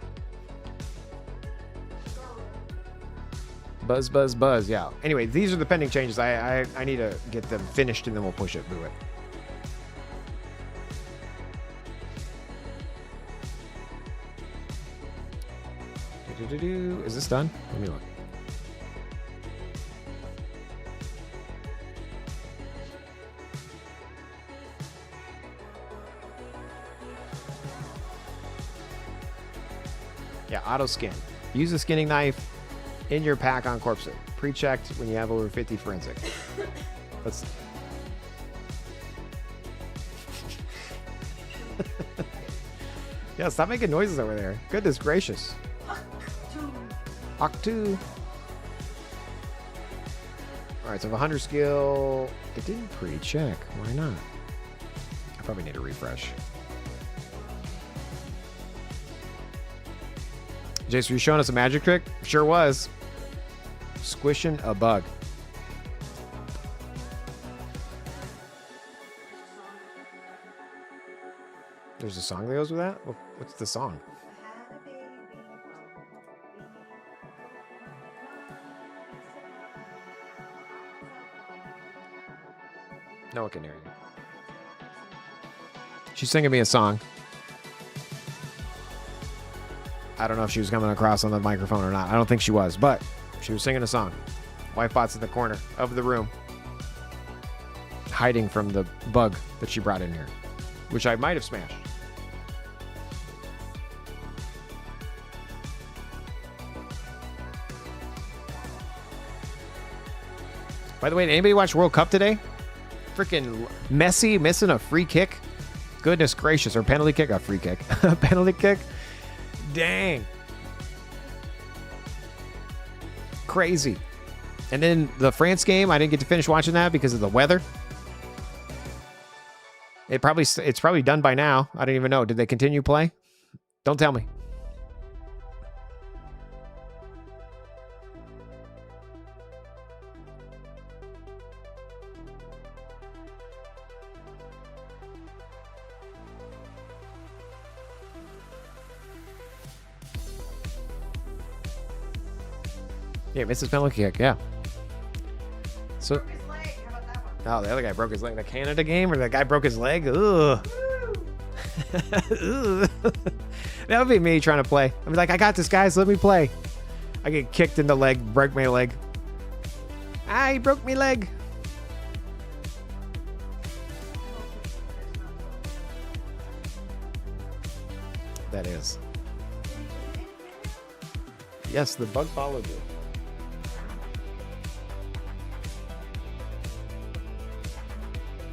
Speaker 1: Buzz, buzz, buzz. Yeah. Anyway, these are the pending changes. I need to get them finished and then we'll push it. Boo it. Is this done? Let me look. Yeah, auto skin. Use a skinning knife in your pack on corpses. Pre-checked when you have over 50 forensic. Let's. Yeah, stop making noises over there. Goodness gracious. Octu. Alright, so I have a 100 skill. It didn't pre-check. Why not? I probably need a refresh. Jace, were you showing us a magic trick? Sure was. Squishing a bug. There's a song that goes with that? What's the song? No one can hear you. She's singing me a song. I don't know if she was coming across on the microphone or not. I don't think she was, but she was singing a song. Wifebot's in the corner of the room, hiding from the bug that she brought in here, which I might have smashed. By the way, did anybody watch World Cup today? Freaking Messi missing a free kick. Goodness gracious. Or penalty kick. A free kick. Penalty kick. Dang. Crazy. And then the France game, I didn't get to finish watching that because of the weather. It's probably done by now. I don't even know. Did they continue play? Don't tell me. Yeah, misses penalty kick, yeah. So,
Speaker 3: Broke his leg. How about that one?
Speaker 1: oh, the other guy broke his leg. The Canada game, or the guy broke his leg? Ugh. Ugh. That would be me trying to play. I'd be like, I got this, guys. Let me play. I get kicked in the leg, break my leg. Ah, he broke my leg. That is. Yes, the bug followed you.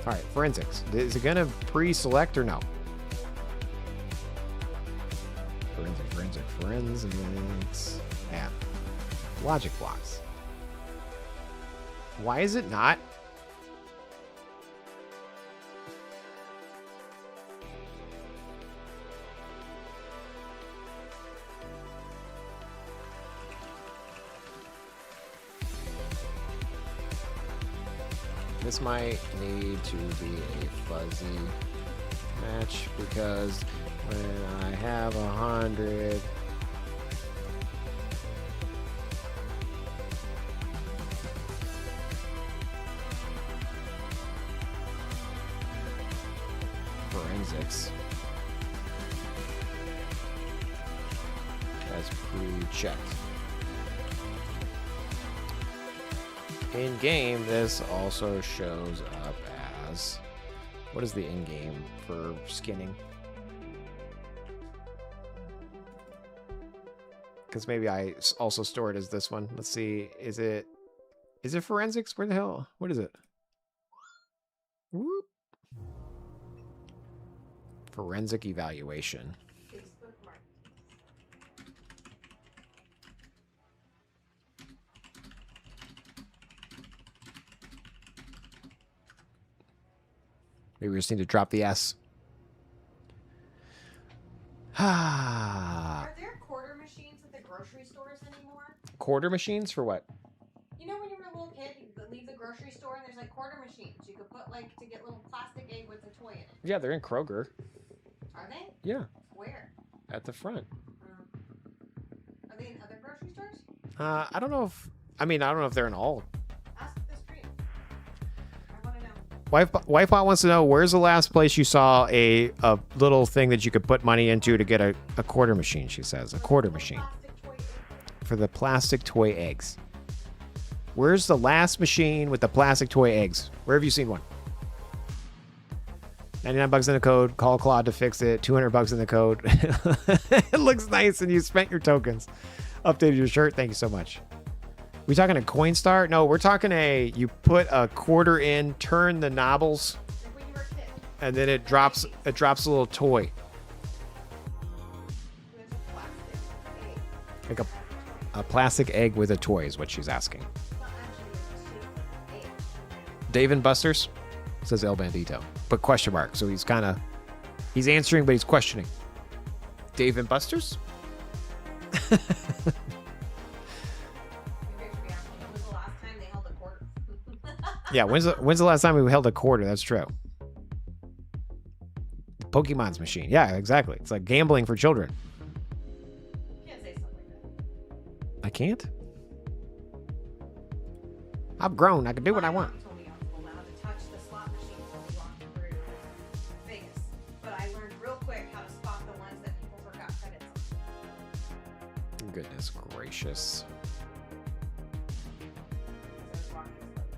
Speaker 1: All right, forensics. Is it gonna pre-select or no? Forensics. Yeah. Logic blocks. Why is it not? This might need to be a fuzzy match because when I have 100, forensics as pre-checked. In game, this also shows up as What is the in-game for skinning? Because maybe I also store it as this one. Let's see. Is it forensics? Where the hell? What is it? Whoop. Forensic evaluation. Maybe we just need to drop the S.
Speaker 3: Are there quarter machines at the grocery stores anymore?
Speaker 1: Quarter machines for what?
Speaker 3: You know when you were a little kid, you could leave the grocery store and there's like quarter machines. You could put like to get little plastic egg with a toy in it.
Speaker 1: Yeah, they're in Kroger.
Speaker 3: Are they?
Speaker 1: Yeah.
Speaker 3: Where?
Speaker 1: At the front.
Speaker 3: Are they in other grocery stores?
Speaker 1: I don't know if... I mean, I don't know if they're in all.
Speaker 3: Ask the stream. I want to know.
Speaker 1: Wifebot wants to know, where's the last place you saw a little thing that you could put money into to get a quarter machine, she says. A quarter machine. For the plastic toy eggs. Where's the last machine with the plastic toy eggs? Where have you seen one? 99 bucks in the code. Call Claude to fix it. 200 bucks in the code. It looks nice and you spent your tokens. Updated your shirt. Thank you so much. We talking a Coinstar? No, we're talking you put a quarter in, turn the knobbles,
Speaker 3: Like when you were a kid.
Speaker 1: and then it drops a little toy.
Speaker 3: There's a plastic egg.
Speaker 1: Like a plastic egg with a toy is what she's asking.
Speaker 3: It's not actually a shape of egg.
Speaker 1: Dave and Buster's? Says El Bandito. But question mark. So he's answering, but he's questioning. Dave and Buster's?
Speaker 3: Maybe I should be asking, when was the last time they held a quarter?
Speaker 1: Yeah, when's the last time we held a quarter? That's true. Pokemon's machine. Yeah, exactly. It's like gambling for children.
Speaker 3: You can't say something like that.
Speaker 1: I can't? I've grown. I can do what I want.
Speaker 3: My mom told me I was allowed to touch the slot machines when we walked through Vegas, but I learned real quick how to spot the ones that people forgot credits on.
Speaker 1: Goodness gracious.
Speaker 3: So I was walking slowly.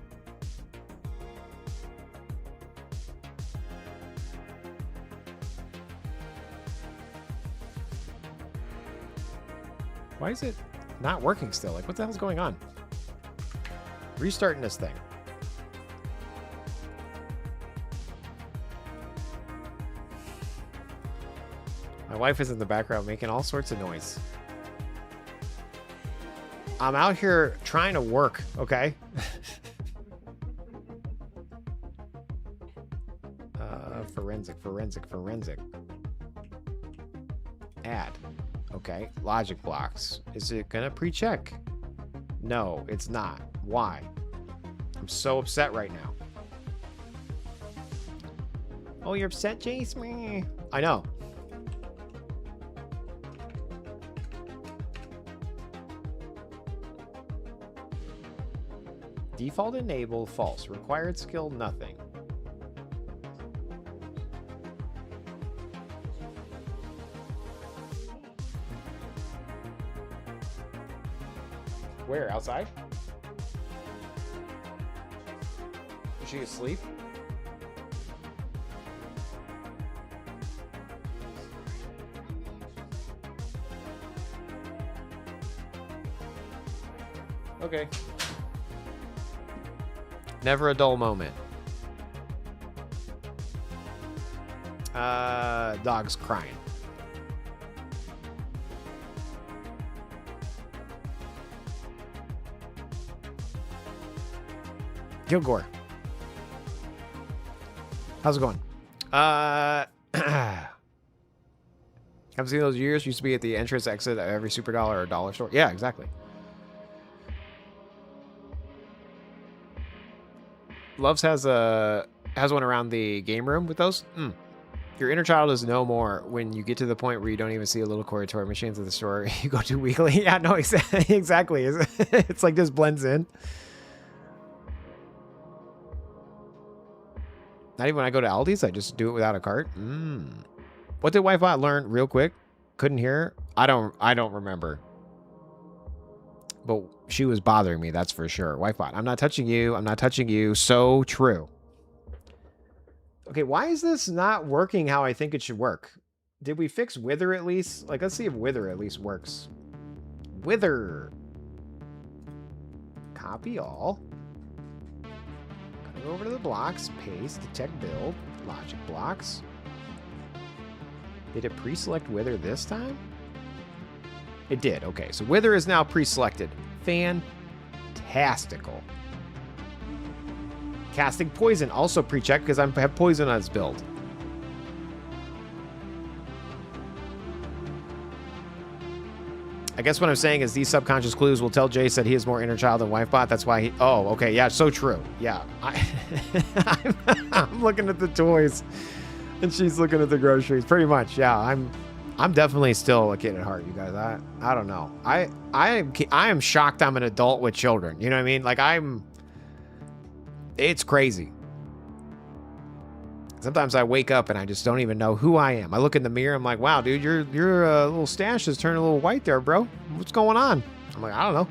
Speaker 1: Why is it not working still? Like, what the hell's going on? Restarting this thing. My wife is in the background making all sorts of noise. I'm out here trying to work, okay? Forensic. Add. Okay. Logic blocks. Is it gonna pre-check? No, it's not. Why? I'm so upset right now. Oh, you're upset, Jace? Meh. I know. Default enable, false. Required skill, nothing. Where? Outside? Is she asleep? Okay. Never a dull moment. Dog's crying. Gilgore. How's it going? Haven't seen those years. Used to be at the entrance exit of every Super Dollar or dollar store. Yeah, exactly. Loves has one around the game room with those. Your inner child is no more when you get to the point where you don't even see a little toy machines at the store. You go to weekly. Yeah, no, exactly. It's like this blends in. Not even when I go to Aldi's, I just do it without a cart. What did Wi-Fi learn real quick? Couldn't hear. I don't remember. But she was bothering me, that's for sure. Wi-Fi, I'm not touching you. I'm not touching you. So true. Okay, why is this not working how I think it should work? Did we fix Wither at least? Like, let's see if Wither at least works. Wither. Copy all. Go over to the blocks. Paste. Detect build. Logic blocks. Did it pre-select Wither this time? It did. Okay, so Wither is now pre-selected. Fantastical. Casting Poison, also pre-checked because I have Poison on his build. I guess what I'm saying is these subconscious clues will tell Jace that he is more inner child than wife bot. That's why he... Oh, okay. Yeah, so true. Yeah. I'm looking at the toys and she's looking at the groceries. Pretty much, yeah. I'm definitely still a kid at heart, you guys. I don't know. I am shocked I'm an adult with children. You know what I mean? Like, it's crazy. Sometimes I wake up and I just don't even know who I am. I look in the mirror, I'm like, wow, dude, your little stash is turning a little white there, bro. What's going on? I'm like, I don't know.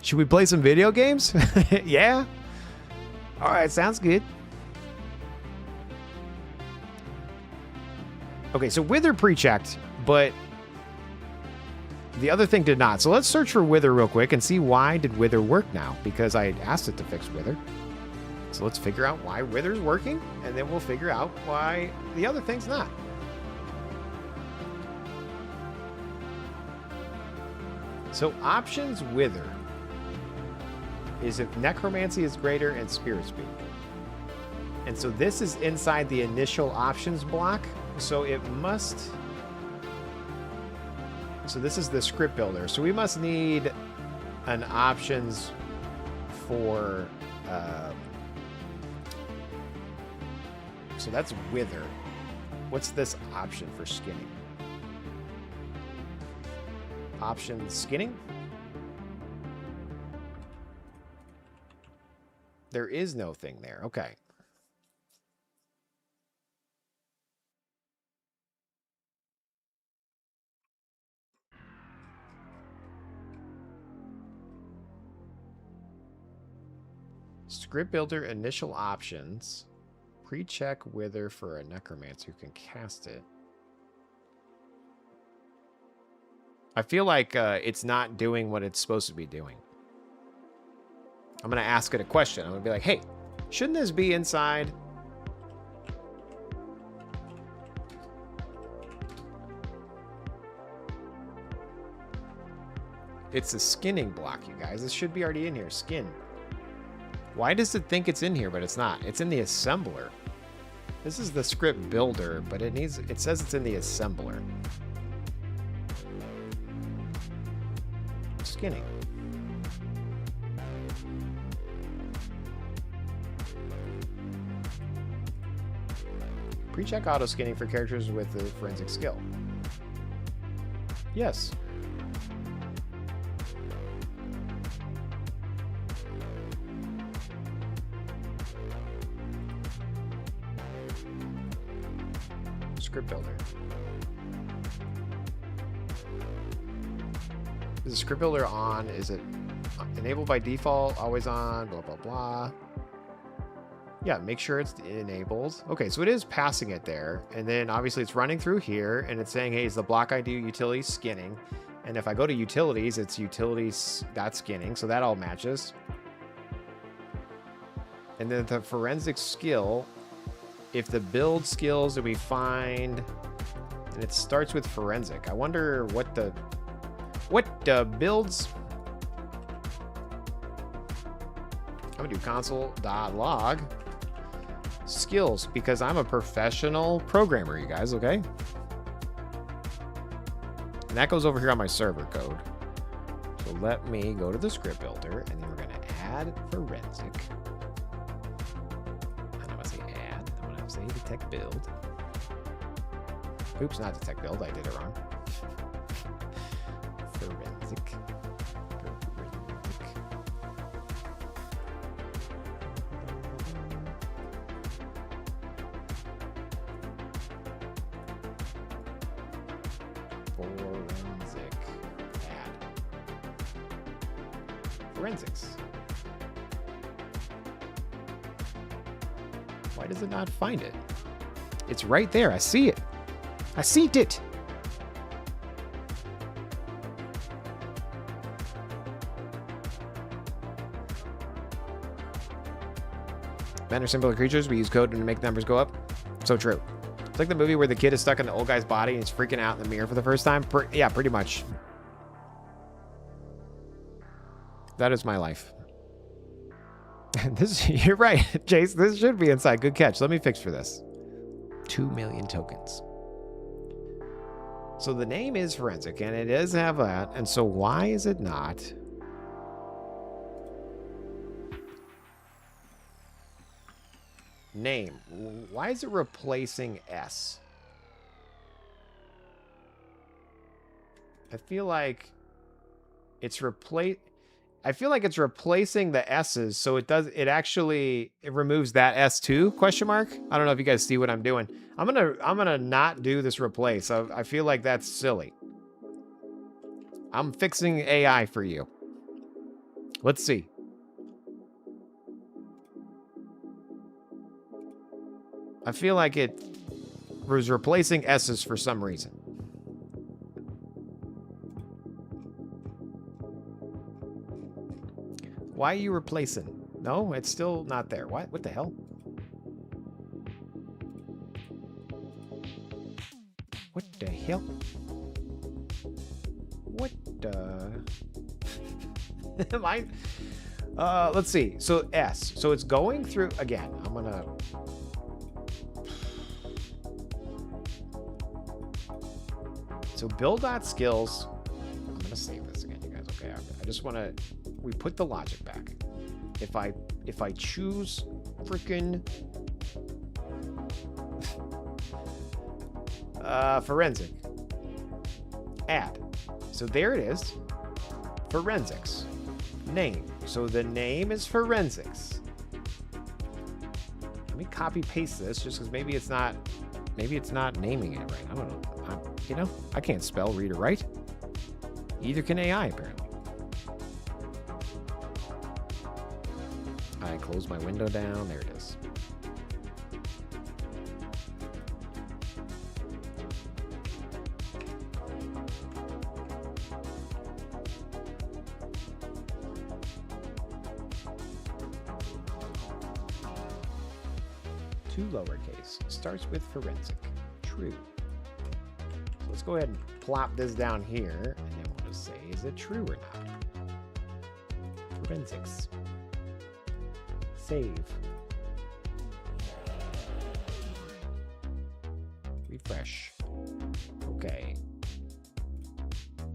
Speaker 1: Should we play some video games? Yeah. All right, sounds good. Okay, so Wither pre-checked, but the other thing did not. So let's search for Wither real quick and see why did Wither work now, because I asked it to fix Wither. So let's figure out why Wither's working, and then we'll figure out why the other thing's not. So options Wither is if Necromancy is greater and Spirit Speak. And so this is inside the initial options block. So it must... So this is the script builder. So we must need an options for... So that's Wither. What's this option for skinning? Option skinning? There is no thing there. Okay. Script builder initial options. Pre-check Wither for a necromancer who can cast it. I feel like it's not doing what it's supposed to be doing. I'm going to ask it a question. I'm going to be like, hey, shouldn't this be inside? It's a skinning block, you guys. This should be already in here. Skin. Why does it think it's in here, but it's not? It's in the assembler. This is the script builder, but it says it's in the assembler. Skinning. Pre-check auto skinning for characters with the forensic skill. Yes. Script builder. Is the script builder on? Is it enabled by default? Always on? Blah, blah, blah. Yeah, make sure it's enabled. Okay, so it is passing it there. And then obviously it's running through here and it's saying, hey, is the block ID utility skinning? And if I go to utilities, it's utilities dot skinning. So that all matches. And then the forensic skill, if the build skills that we find, and it starts with forensic. I wonder what the builds. I'm gonna do console.log skills because I'm a professional programmer, you guys, okay? And that goes over here on my server code. So let me go to the script builder and then we're gonna add forensic. Say detect build. Oops, not detect build. I did it wrong. Forensic. Forensic. Add. Forensics. Why does it not find it? It's right there. I see it. I see it. Men are simpler creatures. We use code to make numbers go up. So true. It's like the movie where the kid is stuck in the old guy's body and he's freaking out in the mirror for the first time. Yeah, pretty much. That is my life. You're right, Jace. This should be inside. Good catch. Let me fix for this. 2 million tokens. So the name is forensic, and it does have that. And so why is it not? Name. Why is it replacing S? I feel like it's replacing the S's, so it removes that S too, question mark? I don't know if you guys see what I'm doing. I'm gonna not do this replace. I feel like that's silly. I'm fixing AI for you. Let's see. I feel like it was replacing S's for some reason. Why are you replacing? No, it's still not there. What the hell? What the hell? What the... let's see. So S. So it's going through... Again, I'm gonna... So build.skills. I'm gonna save this again, you guys. Okay, I just want to... We put the logic back. If I choose freaking forensic, add. So there it is. Forensics. Name. So the name is forensics. Let me copy paste this just because maybe it's not naming it right. I don't know. I can't spell, read, or write. Either can AI apparently. I close my window down. There it is. Two lowercase. Starts with forensic. True. So let's go ahead and plop this down here, and then we'll just say, is it true or not? Forensics. Save. Refresh. Okay.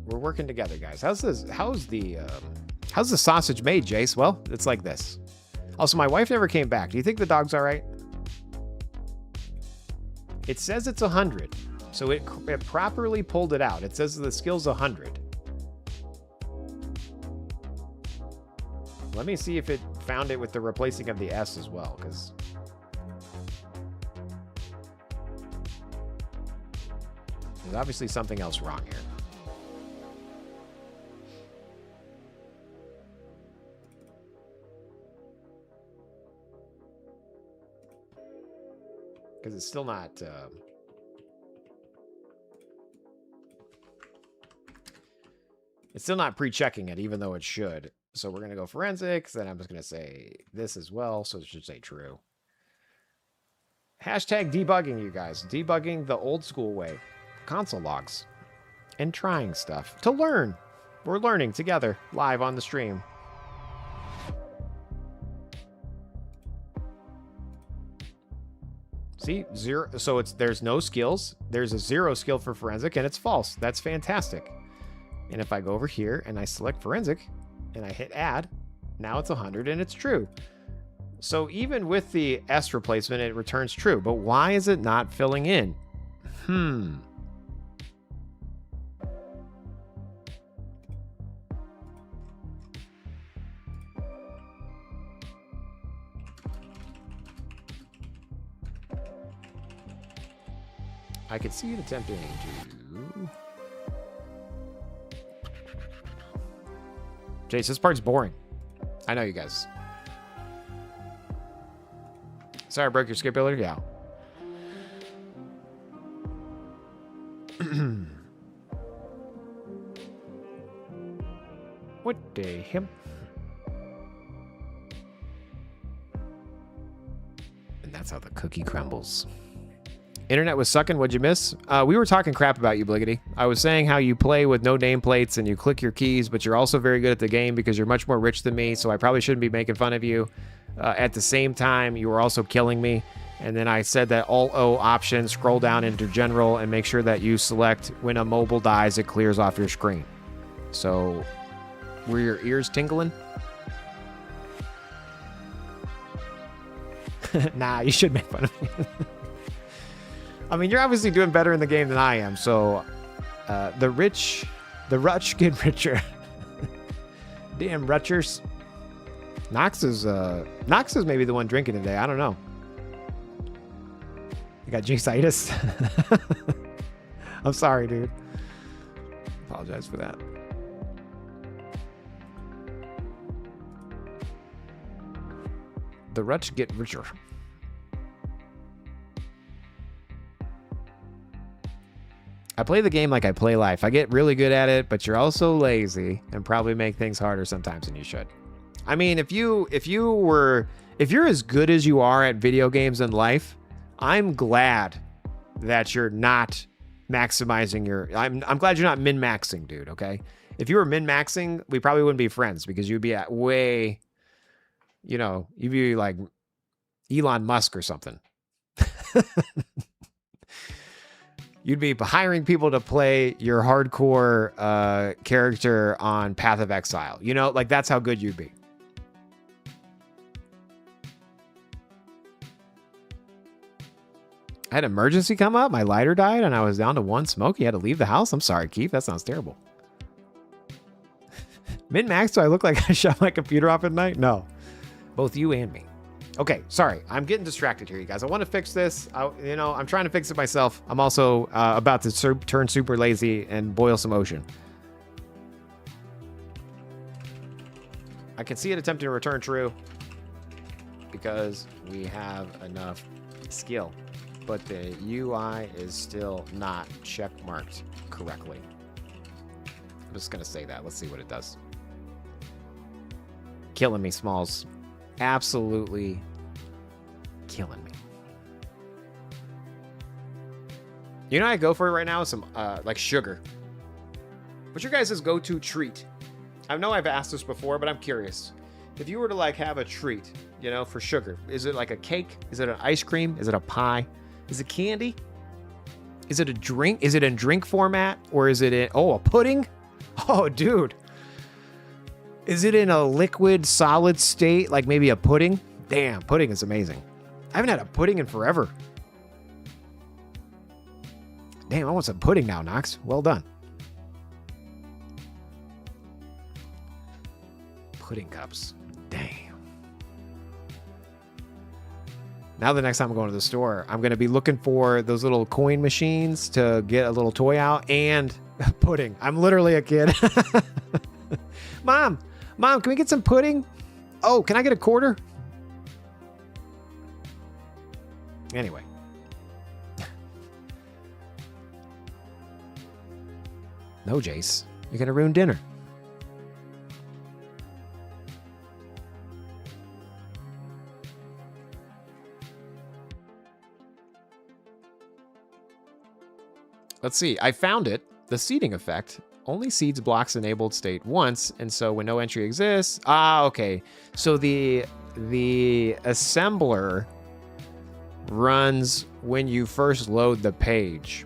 Speaker 1: We're working together, guys. How's the sausage made, Jace? Well, it's like this. Also, my wife never came back. Do you think the dog's all right? It says it's 100, so it properly pulled it out. It says the skill's 100. Let me see if it found it with the replacing of the S as well, because there's obviously something else wrong here. Because it's still not... it's still not pre-checking it, even though it should. So we're going to go forensics, then I'm just going to say this as well, so it should say true. Hashtag debugging, you guys. Debugging the old school way. Console logs. And trying stuff. To learn. We're learning together, live on the stream. See? 0. So there's no skills. There's a 0 skill for forensic, and it's false. That's fantastic. And if I go over here, and I select forensic... and I hit add, now it's 100 and it's true. So even with the S replacement, it returns true. But why is it not filling in? I could see it attempting to... Jace, this part's boring. I know you guys. Sorry, I broke your skip builder? Yeah. What the hell? And that's how the cookie crumbles. Internet was sucking. What'd you miss? We were talking crap about you, Bliggity. I was saying how you play with no nameplates and you click your keys, but you're also very good at the game because you're much more rich than me, so I probably shouldn't be making fun of you. At the same time, you were also killing me. And then I said that Alt-O option, scroll down into General, and make sure that you select when a mobile dies, it clears off your screen. So, were your ears tingling? Nah, you should make fun of me. I mean, you're obviously doing better in the game than I am, so the rich get richer. Damn Rutchers. Nox is maybe the one drinking today. I don't know. You got jinxitis. I'm sorry, dude. Apologize for that. The Rutch get richer. I play the game like I play life. I get really good at it, but you're also lazy and probably make things harder sometimes than you should. I mean, if you're as good as you are at video games in life, I'm glad that you're not maximizing your... I'm glad you're not min-maxing, dude, okay? If you were min-maxing, we probably wouldn't be friends because you'd be at way... You know, you'd be like Elon Musk or something. You'd be hiring people to play your hardcore character on Path of Exile. You know, like that's how good you'd be. I had an emergency come up. My lighter died and I was down to one smoke. You had to leave the house. I'm sorry, Keith. That sounds terrible. Min-max, do I look like I shut my computer off at night? No. Both you and me. Okay, sorry. I'm getting distracted here, you guys. I want to fix this. I'm trying to fix it myself. I'm also about to turn super lazy and boil some ocean. I can see it attempting to return true because we have enough skill, but the UI is still not checkmarked correctly. I'm just going to say that. Let's see what it does. Killing me, Smalls. Absolutely killing me. You know what I go for right now is some like sugar. What's your guys' go-to treat? I know I've asked this before, but I'm curious. If you were to like have a treat, you know, for sugar, is it like a cake? Is it an ice cream? Is it a pie? Is it candy? Is it a drink? Is it in drink format? Or is it in, a pudding? Oh, dude. Is it in a liquid, solid state, like maybe a pudding? Damn, pudding is amazing. I haven't had a pudding in forever. Damn, I want some pudding now, Nox. Well done. Pudding cups. Damn. Now the next time I'm going to the store, I'm going to be looking for those little coin machines to get a little toy out and pudding. I'm literally a kid. Mom, can we get some pudding? Oh, can I get a quarter? Anyway. No, Jace. You're going to ruin dinner. Let's see. I found it. The seeding effect only seeds blocks enabled state once, and so when no entry exists... okay. So the assembler runs when you first load the page.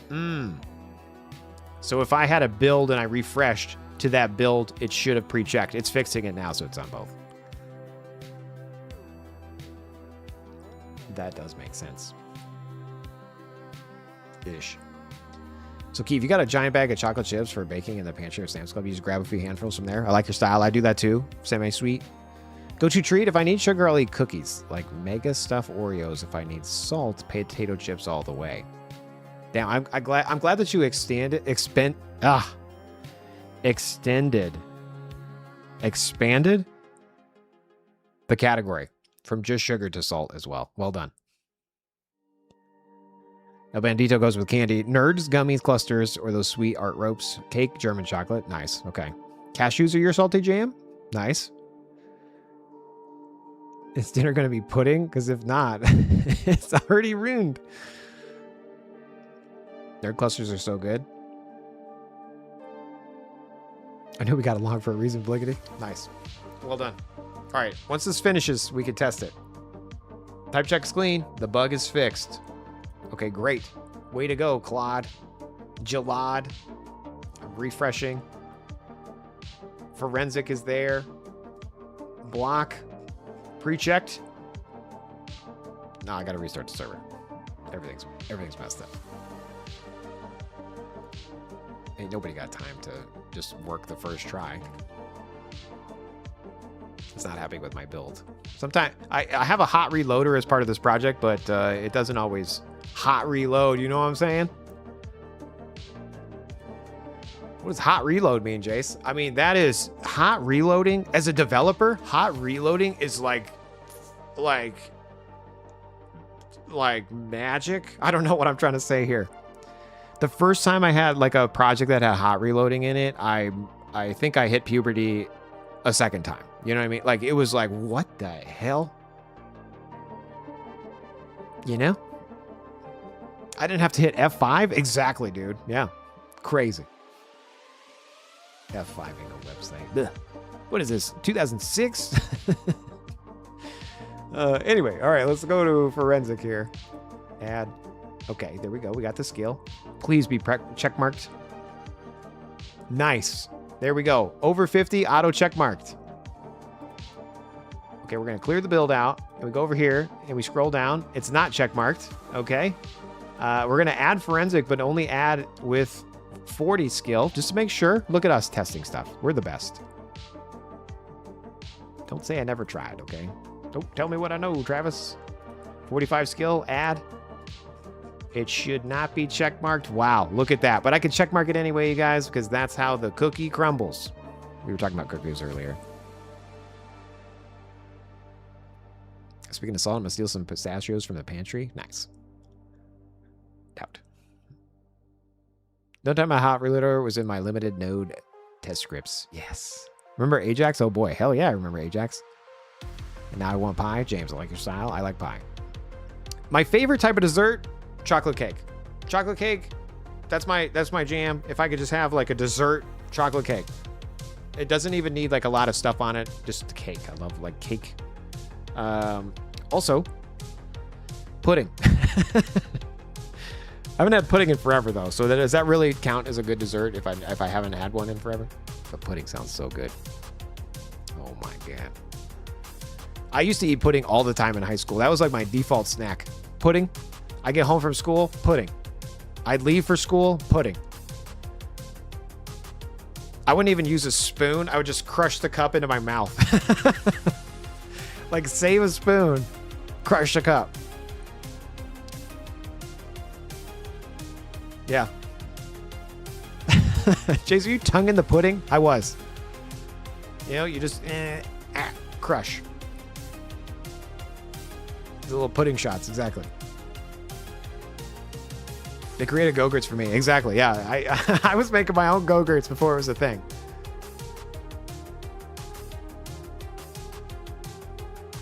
Speaker 1: So if I had a build and I refreshed to that build, it should have pre-checked. It's fixing it now, so it's on both. That does make sense. Ish. So, Keith, you got a giant bag of chocolate chips for baking in the pantry of Sam's Club. You just grab a few handfuls from there. I like your style. I do that too. Semi-sweet. Go-to treat. If I need sugar, I'll eat cookies. Like mega stuffed Oreos. If I need salt, potato chips all the way. Damn, I'm glad that you expanded the category. From just sugar to salt as well. Well done. El Bandito goes with candy. Nerds, gummies, clusters, or those sweet art ropes. Cake, German chocolate. Nice. Okay. Cashews are your salty jam? Nice. Is dinner going to be pudding? Because if not, it's already ruined. Nerd clusters are so good. I knew we got along for a reason, Bliggity. Nice. Well done. All right. Once this finishes, we can test it. Type check's clean. The bug is fixed. Okay, great. Way to go, Claude. Jalad. I'm refreshing. Forensic is there. Block. Pre-checked. No, I gotta restart the server. Everything's messed up. Ain't nobody got time to just work the first try. It's not happy with my build. Sometimes I have a hot reloader as part of this project, but it doesn't always hot reload. You know what I'm saying? What does hot reload mean, Jace? I mean, that is hot reloading. As a developer, hot reloading is like magic. I don't know what I'm trying to say here. The first time I had like a project that had hot reloading in it, I think I hit puberty a second time. You know what I mean? Like, it was like, what the hell? You know? I didn't have to hit F5? Exactly, dude. Yeah. Crazy. F5 ain't no website. Ugh. What is this? 2006? Anyway, all right, let's go to forensic here. Add. Okay, there we go. We got the skill. Please be check marked. Nice. There we go. Over 50, auto check marked. Okay, we're going to clear the build out. And we go over here and we scroll down. It's not check marked. Okay. We're going to add forensic, but only add with 40 skill just to make sure. Look at us testing stuff. We're the best. Don't say I never tried, okay? Don't tell me what I know, Travis. 45 skill, add. It should not be check marked. Wow, look at that. But I can check mark it anyway, you guys, because that's how the cookie crumbles. We were talking about cookies earlier. Speaking of salt, I'm going to steal some pistachios from the pantry. Nice. Doubt. Don't time my hot reloader was in my limited node test scripts. Yes. Remember Ajax? Oh boy. Hell yeah, I remember Ajax. And now I want pie. James, I like your style. I like pie. My favorite type of dessert, chocolate cake. Chocolate cake, that's my jam. If I could just have like a dessert chocolate cake. It doesn't even need like a lot of stuff on it. Just cake. I love like cake. Also, pudding. I haven't had pudding in forever though. So does that really count as a good dessert if I haven't had one in forever? But pudding sounds so good. Oh my God. I used to eat pudding all the time in high school. That was like my default snack. Pudding. I get home from school, pudding. I'd leave for school, pudding. I wouldn't even use a spoon. I would just crush the cup into my mouth. Like save a spoon, crush the cup. Yeah. Jason, are you tonguing the pudding? I was. You know, you just crush. The little pudding shots, exactly. They created Go-Gurts for me. Exactly, yeah. I was making my own Go-Gurts before it was a thing.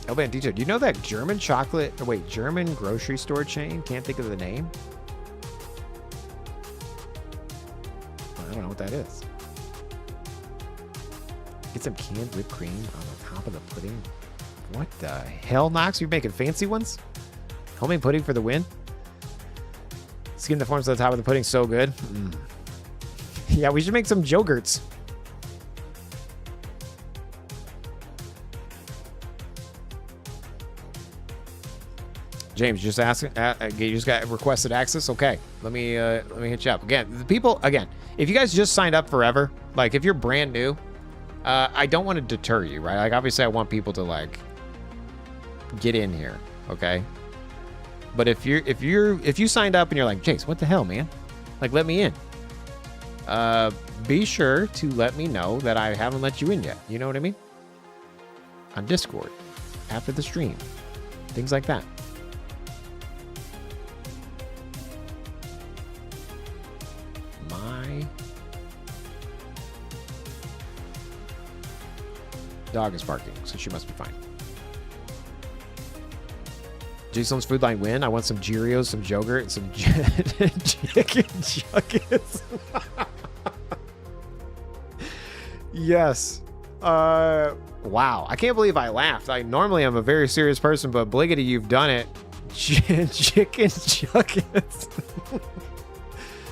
Speaker 1: El Bandito, do you know that German chocolate, German grocery store chain? Can't think of the name. I don't know what that is. Get some canned whipped cream on the top of the pudding. What the hell, Knox? You're making fancy ones? Homemade pudding for the win? Skin the forms to the top of the pudding, so good. Yeah, we should make some Jogurts. James, you just got requested access. Okay, let me hit you up again. The people again. If you guys just signed up forever, like if you're brand new, I don't want to deter you, right? Like obviously, I want people to like get in here, okay? But if you signed up and you're like, Jace, what the hell, man? Like, let me in. Be sure to let me know that I haven't let you in yet. You know what I mean? On Discord. after the stream. Things like that. My dog is barking, so she must be fine. Jason's food line win. I want some Cheerios, some yogurt, and some chicken nuggets. Yes. Wow. I can't believe I laughed. I normally am a very serious person, but Bliggity, you've done it. Chicken nuggets.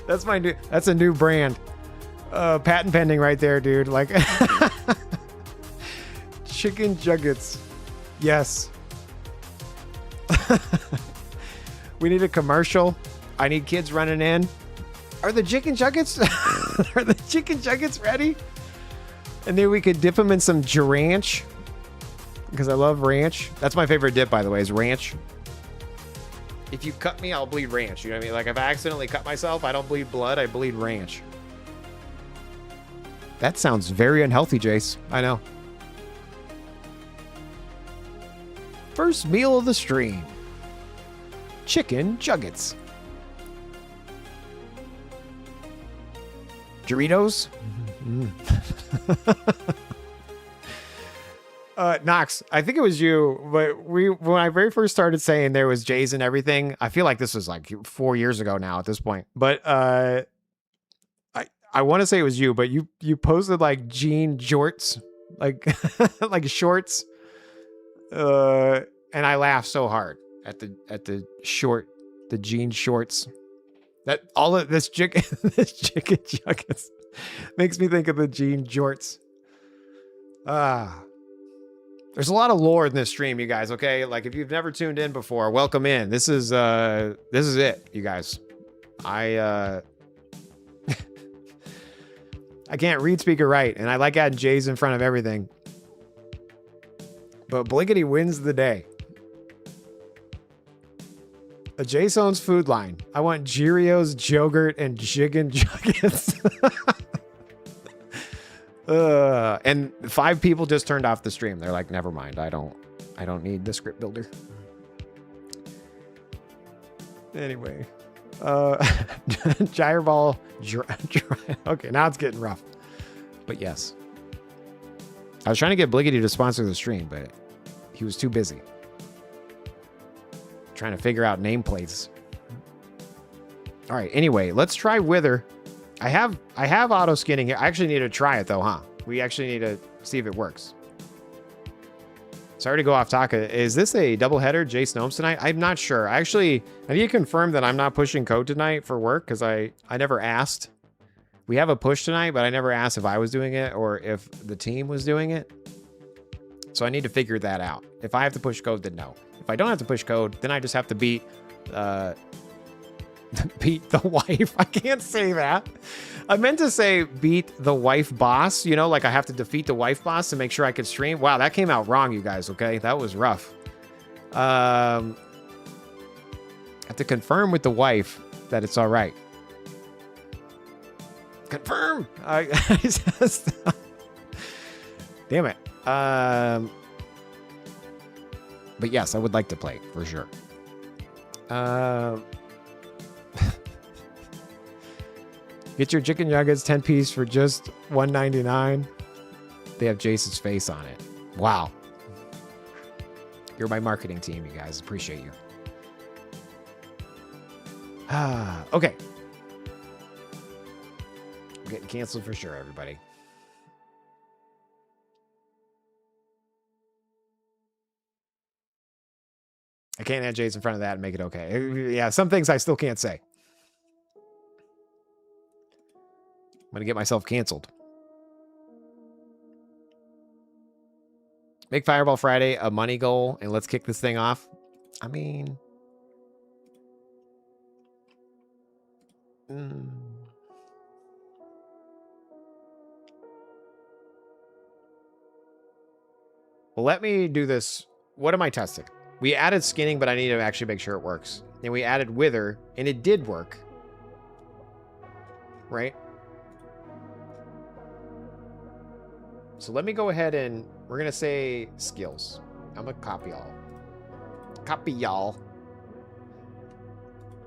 Speaker 1: That's my new. That's a new brand. Patent pending right there, dude. Like chicken juggets. Yes. We need a commercial. I need kids running in. Are the chicken juggets? Are the chicken juggets ready? And then we could dip them in some ranch, because I love ranch. That's my favorite dip, by the way, is ranch. If you cut me, I'll bleed ranch. You know what I mean? Like if I accidentally cut myself, I don't bleed blood. I bleed ranch. That sounds very unhealthy, Jace. I know. First meal of the stream. Chicken juggets. Doritos? Knox, I think it was you, but when I very first started saying there was J's and everything, I feel like this was like 4 years ago now at this point. But I want to say it was you, but you posted like jean jorts, like like shorts. And I laughed so hard at the jean shorts. That all of this chicken juggets makes me think of the jean jorts. There's a lot of lore in this stream, you guys. Okay, like if you've never tuned in before, welcome in. This is it, you guys. I can't read, speak, or write, and I like adding J's in front of everything. But Bliggity wins the day. A Jason's food line. I want Cheerios, yogurt, and chicken juggets. And 5 people just turned off the stream. They're like, never mind. I don't need the script builder. Anyway, Gyreball. Okay, now it's getting rough. But yes, I was trying to get Bliggity to sponsor the stream, but he was too busy trying to figure out nameplates. All right. Anyway, let's try Wither. I have auto skinning here. I actually need to try it though, huh? We actually need to see if it works. Sorry to go off topic. Is this a double header, Jace Gnomes tonight? I'm not sure. I need to confirm that I'm not pushing code tonight for work, because I never asked. We have a push tonight, but I never asked if I was doing it or if the team was doing it. So I need to figure that out. If I have to push code, then no. If I don't have to push code, then I just have to beat the wife. I can't say that. I meant to say beat the wife boss, you know, like I have to defeat the wife boss to make sure I could stream. Wow, that came out wrong, you guys, okay? That was rough. I have to confirm with the wife that it's all right. Confirm! Damn it. But yes, I would like to play, for sure. Get your chicken nuggets 10 piece for just $1.99. They have Jason's face on it. Wow. You're my marketing team, you guys. Appreciate you. Okay. I'm getting canceled for sure, everybody. I can't add J's in front of that and make it okay. Yeah, some things I still can't say. I'm going to get myself canceled. Make Fireball Friday a money goal and let's kick this thing off. I mean... Well, let me do this. What am I testing? We added skinning, but I need to actually make sure it works. And we added Wither, and it did work. Right? So let me go ahead and we're going to say skills. I'm a copy y'all. Copy y'all.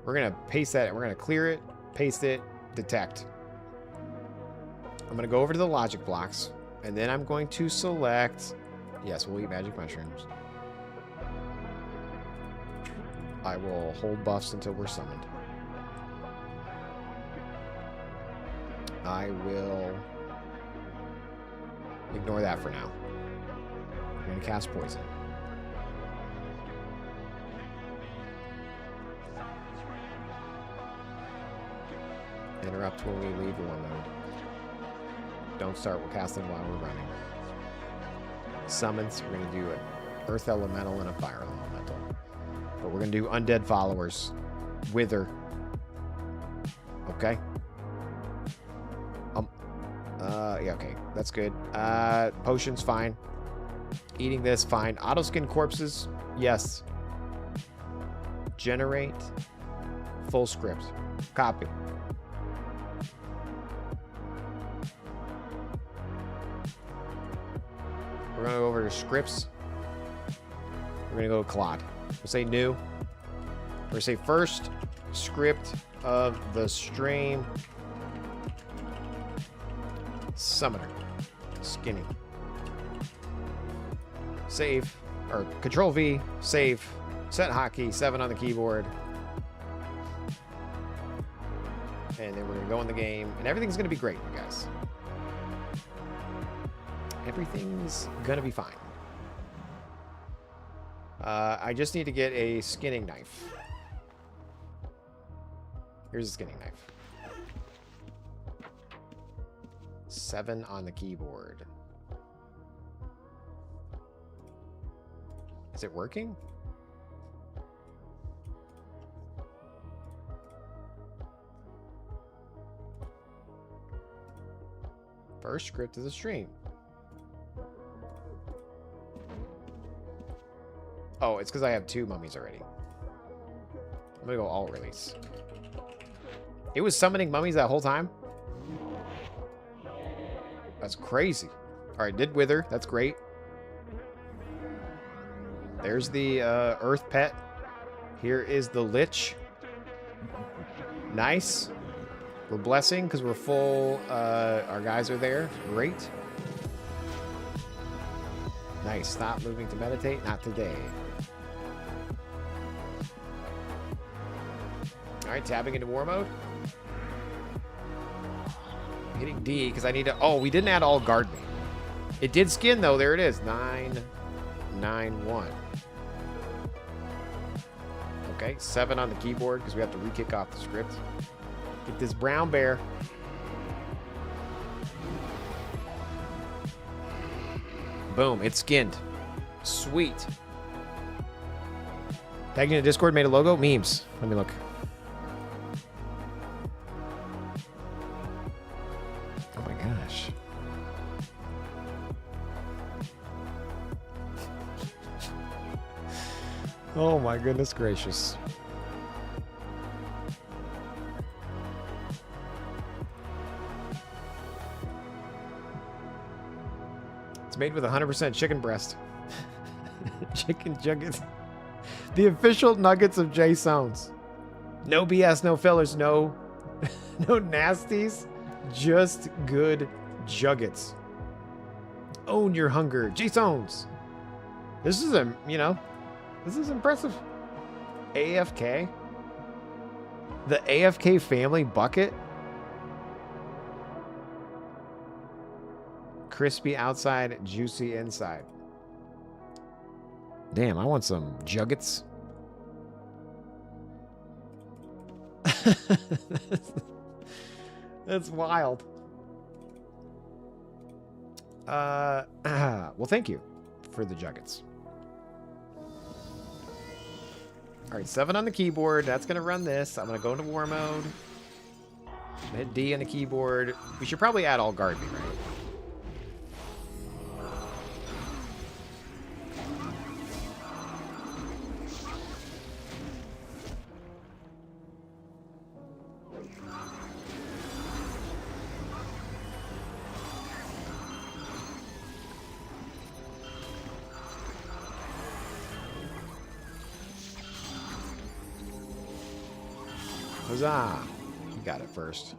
Speaker 1: We're gonna paste that. We're gonna clear it, paste it, detect. I'm gonna go over to the logic blocks, and then I'm going to select. Yes, we'll eat magic mushrooms. I will hold buffs until we're summoned. I will ignore that for now. I'm going to cast poison. Interrupt when we leave war mode. Don't start, we're casting while we're running. Summons, we're going to do an earth elemental and a fire elemental. But we're going to do undead followers. Wither. Okay. Yeah, okay. That's good. Potions, fine. Eating this, fine. Autoskin corpses, yes. Generate. Full script. Copy. We're going to go over to scripts. We're going to go to Claude. We'll say new. We're going to say first script of the stream. Summoner. Skinny. Save. Or Control V. Save. Set hotkey. 7 on the keyboard. And then we're going to go in the game. And everything's going to be great, you guys. Everything's going to be fine. I just need to get a skinning knife. Here's a skinning knife. 7 on the keyboard. Is it working? First script of the stream. Oh, it's because I have 2 mummies already. I'm gonna go all release. It was summoning mummies that whole time? That's crazy. Alright, did wither. That's great. There's the earth pet. Here is the lich. Nice. We're blessing because we're full. Our guys are there. Great. Nice. Stop moving to meditate. Not today. Alright, tapping into war mode. Hitting D because I need to... Oh, we didn't add all guard me. It did skin, though. There it is. 991. Okay, 7 on the keyboard because we have to re-kick off the script. Get this brown bear. Boom, it's skinned. Sweet. Tagging in Discord made a logo. Memes. Let me look. Oh my gosh. Oh my goodness gracious. It's made with 100% chicken breast. Chicken juggets. The official nuggets of Jay Sounds. No BS, no fillers, no nasties. Just good juggets. Own your hunger. Jay Sounds. This is this is impressive. AFK? The AFK family bucket? Crispy outside, juicy inside. Damn, I want some juggets. That's wild. Well, thank you for the juggets. All right, 7 on the keyboard. That's going to run this. I'm going to go into war mode. Hit D on the keyboard. We should probably add all guard me, right? Huzzah! You got it first.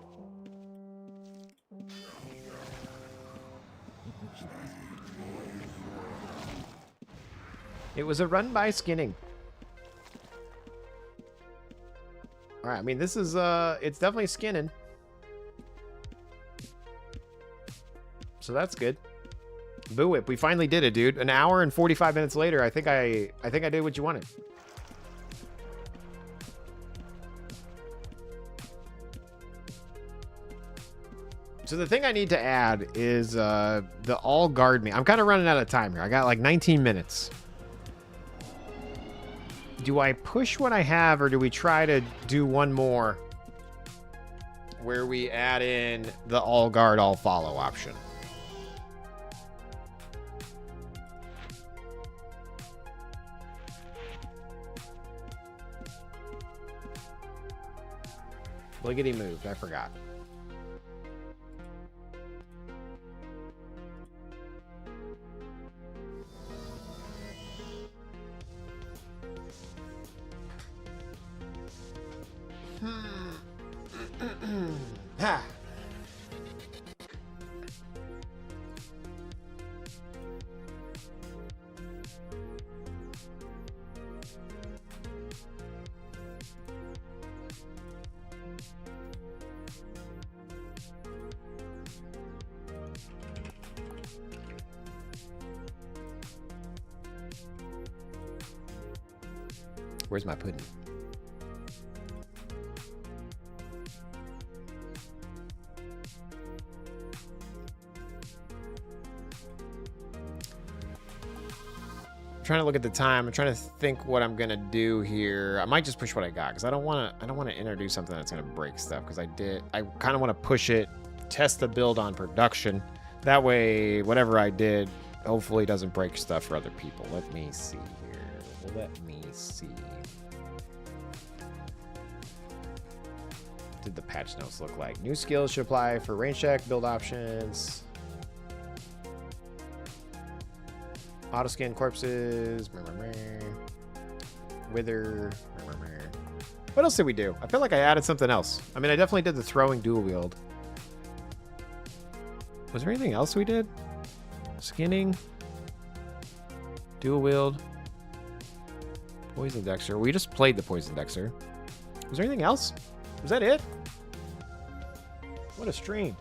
Speaker 1: It was a run by skinning. All right, I mean, this is, it's definitely skinning. So that's good. Boo Whip, we finally did it, dude. An hour and 45 minutes later, I think I did what you wanted. So the thing I need to add is the all guard me. I'm kind of running out of time here. I got like 19 minutes. Do I push what I have, or do we try to do one more where we add in the all guard, all follow option? Bliggity moved. I forgot. Ha. Where's my pudding? Trying to look at the time. I'm trying to think what I'm gonna do here. I might just push what I got because I don't want to introduce something that's gonna break stuff, because I kind of want to push it, test the build on production. That way, whatever I did hopefully doesn't break stuff for other people. Let me see here. Let me see. What did the patch notes look like? New skills should apply for range check, build options. Auto skin corpses. Wither. What else did we do? I feel like I added something else. I mean, I definitely did the throwing dual wield. Was there anything else we did? Skinning. Dual wield. Poison Dexxer. We just played the Poison Dexxer. Was there anything else? Was that it? What a stream.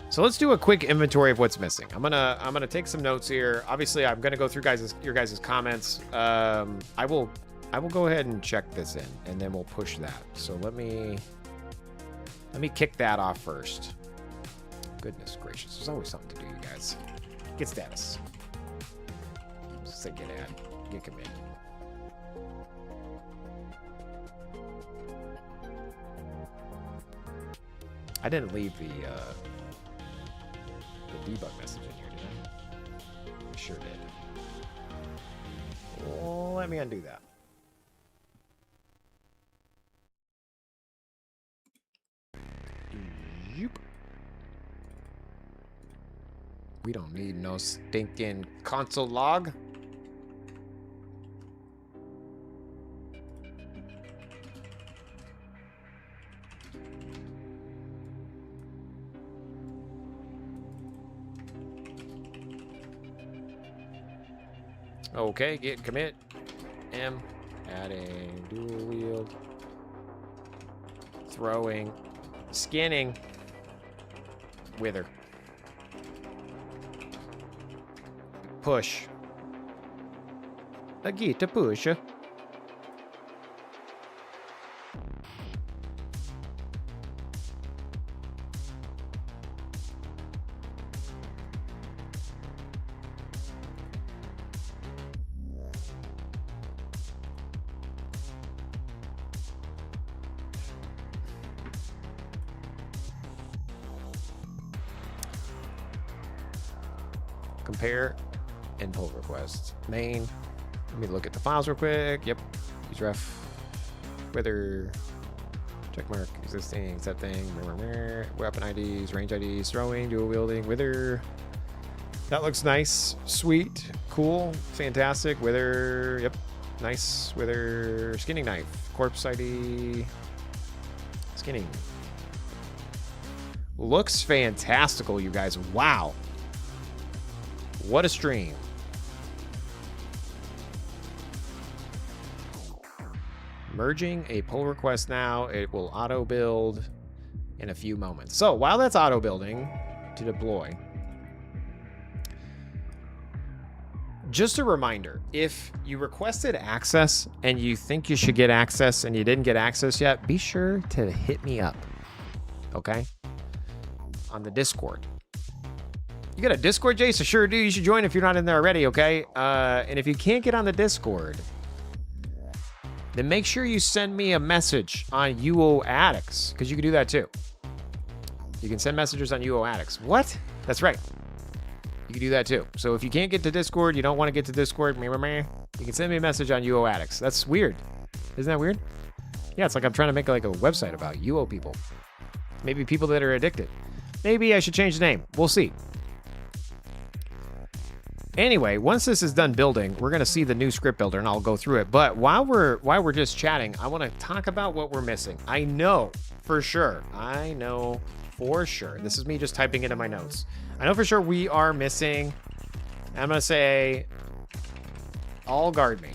Speaker 1: So let's do a quick inventory of what's missing. I'm gonna take some notes here. Obviously, I'm gonna go through your guys' comments. I will go ahead and check this in, and then we'll push that. So let me kick that off first. Goodness gracious, there's always something to do, you guys. Get status. Say get add. Get commit. I didn't leave the debug message in here, did I? I sure did. Well, let me undo that. Yoop. We don't need no stinking console log. Okay, get commit. M. Adding dual wield. Throwing. Skinning. Wither. Push. I get to push. Compare and pull requests. Main. Let me look at the files real quick. Yep. Use ref. Wither. Check mark. Existing, accepting, weapon IDs, range IDs, throwing, dual wielding, wither. That looks nice, sweet, cool, fantastic. Wither, yep, nice. Wither, skinning knife, corpse ID, skinning. Looks fantastical, you guys. Wow. What a stream. Merging a pull request now. It will auto build in a few moments. So while that's auto building to deploy, just a reminder, if you requested access and you think you should get access and you didn't get access yet, be sure to hit me up, okay? On the Discord. You got a Discord, Jace? I sure do. You should join if you're not in there already, okay? And if you can't get on the Discord, then make sure you send me a message on UO Addicts, because you can do that too. You can send messages on UO Addicts. What? That's right. You can do that too. So if you can't get to Discord, you don't want to get to Discord, you can send me a message on UO Addicts. That's weird. Isn't that weird? Yeah, it's like I'm trying to make like a website about UO people. Maybe people that are addicted. Maybe I should change the name. We'll see. Anyway, once this is done building, we're going to see the new script builder and I'll go through it. But while we're just chatting, I want to talk about what we're missing. I know for sure. This is me just typing into my notes. I know for sure we are missing. I'm going to say all guard me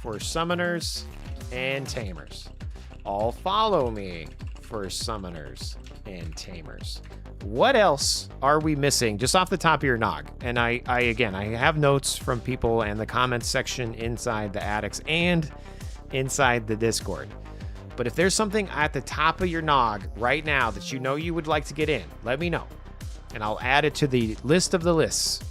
Speaker 1: for summoners and tamers. All follow me for summoners and tamers. What else are we missing just off the top of your nog? And I have notes from people and the comments section inside the Addicts and inside the Discord. But if there's something at the top of your nog right now that you know you would like to get in, let me know. And I'll add it to the list of the lists.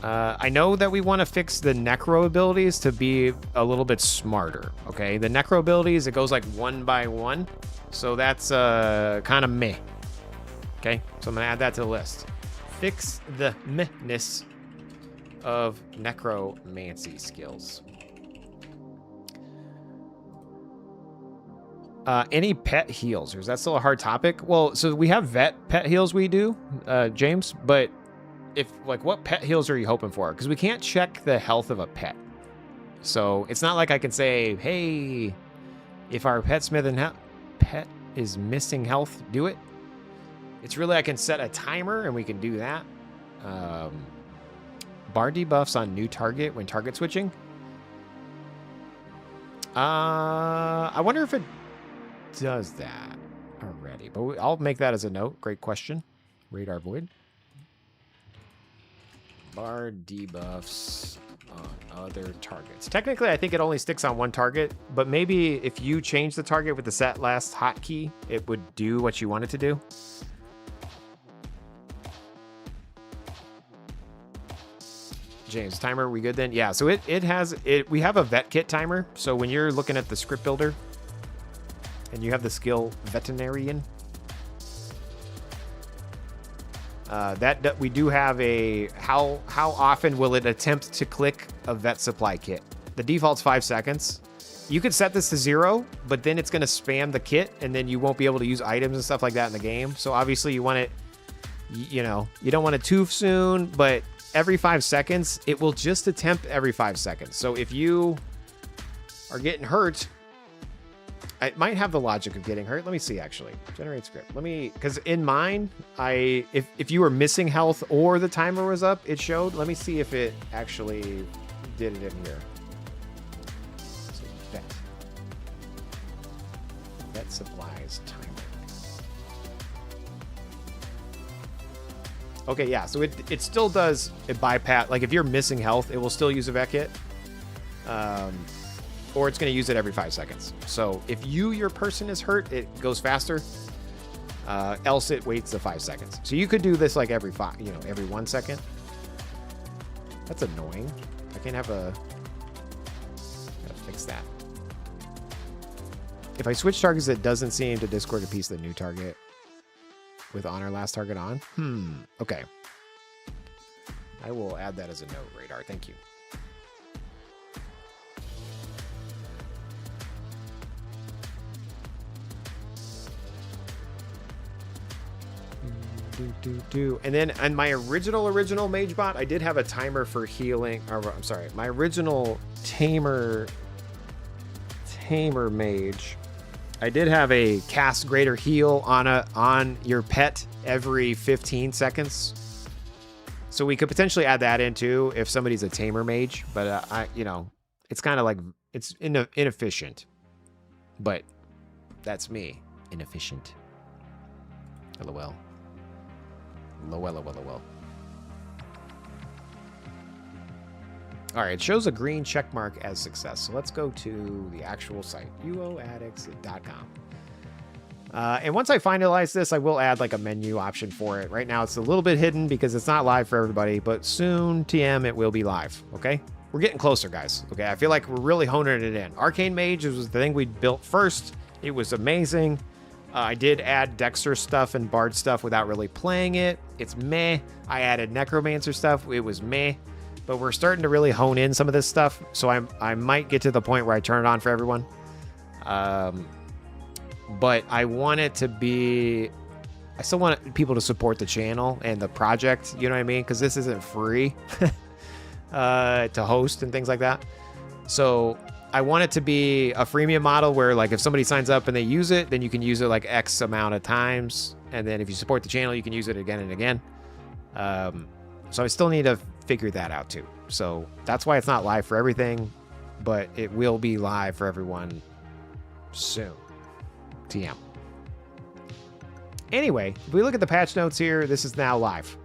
Speaker 1: I know that we want to fix the necro abilities to be a little bit smarter, okay? The necro abilities, it goes like 1 by 1. So that's kind of meh. Okay, so I'm going to add that to the list. Fix the mehness of necromancy skills. Any pet heals, or is that still a hard topic? Well, so we have vet pet heals we do, James, but what pet heals are you hoping for? Because we can't check the health of a pet. So it's not like I can say, hey, if our pet is missing health, do it. It's really, I can set a timer and we can do that. Bar debuffs on new target when target switching. I wonder if it does that already, but I'll make that as a note. Great question. Radar void. Bar debuffs on other targets. Technically, I think it only sticks on one target, but maybe if you change the target with the set last hotkey, it would do what you want it to do. James, timer, we good then? Yeah, so we have a vet kit timer. So when you're looking at the script builder and you have the skill veterinarian, that we do have a how often will it attempt to click a vet supply kit. The default's 5 seconds. You could set this to 0, but then it's going to spam the kit and then you won't be able to use items and stuff like that in the game. So obviously you want it, you don't want it too soon, but every 5 seconds, it will just attempt every 5 seconds. So if you are getting hurt, it might have the logic of getting hurt. Let me see, actually. Generate script. Because in mine, if you were missing health or the timer was up, it showed. Let me see if it actually did it in here. So vet supplies timer. Okay, yeah, so it still does it bypass. Like if you're missing health, it will still use a vet kit. Or it's going to use it every 5 seconds. So if your person is hurt, it goes faster. Else it waits the 5 seconds. So you could do this like every 1 second. That's annoying. I can't have gotta fix that. If I switch targets, it doesn't seem to discord a piece of the new target with honor last target on. Okay. I will add that as a note, Radar. Thank you. And then on my original mage bot, I did have a timer for healing. Or, I'm sorry, my original tamer mage. I did have a cast greater heal on your pet every 15 seconds. So we could potentially add that in too if somebody's a tamer mage, but it's kind of like it's inefficient. But that's me, inefficient. LOL. LOL. All right, it shows a green check mark as success. So let's go to the actual site, UOAddicts.com. And once I finalize this, I will add like a menu option for it. Right now, it's a little bit hidden because it's not live for everybody, but soon, TM, it will be live. Okay, we're getting closer, guys. Okay, I feel like we're really honing it in. Arcane Mage was the thing we built first. It was amazing. I did add Dexter stuff and Bard stuff without really playing it. It's meh. I added Necromancer stuff. It was meh. But we're starting to really hone in some of this stuff. So I might get to the point where I turn it on for everyone. But I want it to be... I still want people to support the channel and the project. You know what I mean? Because this isn't free to host and things like that. So... I want it to be a freemium model where like if somebody signs up and they use it, then you can use it like X amount of times. And then if you support the channel, you can use it again and again. So I still need to figure that out too. So that's why it's not live for everything, but it will be live for everyone soon. TM. Anyway, if we look at the patch notes here, this is now live.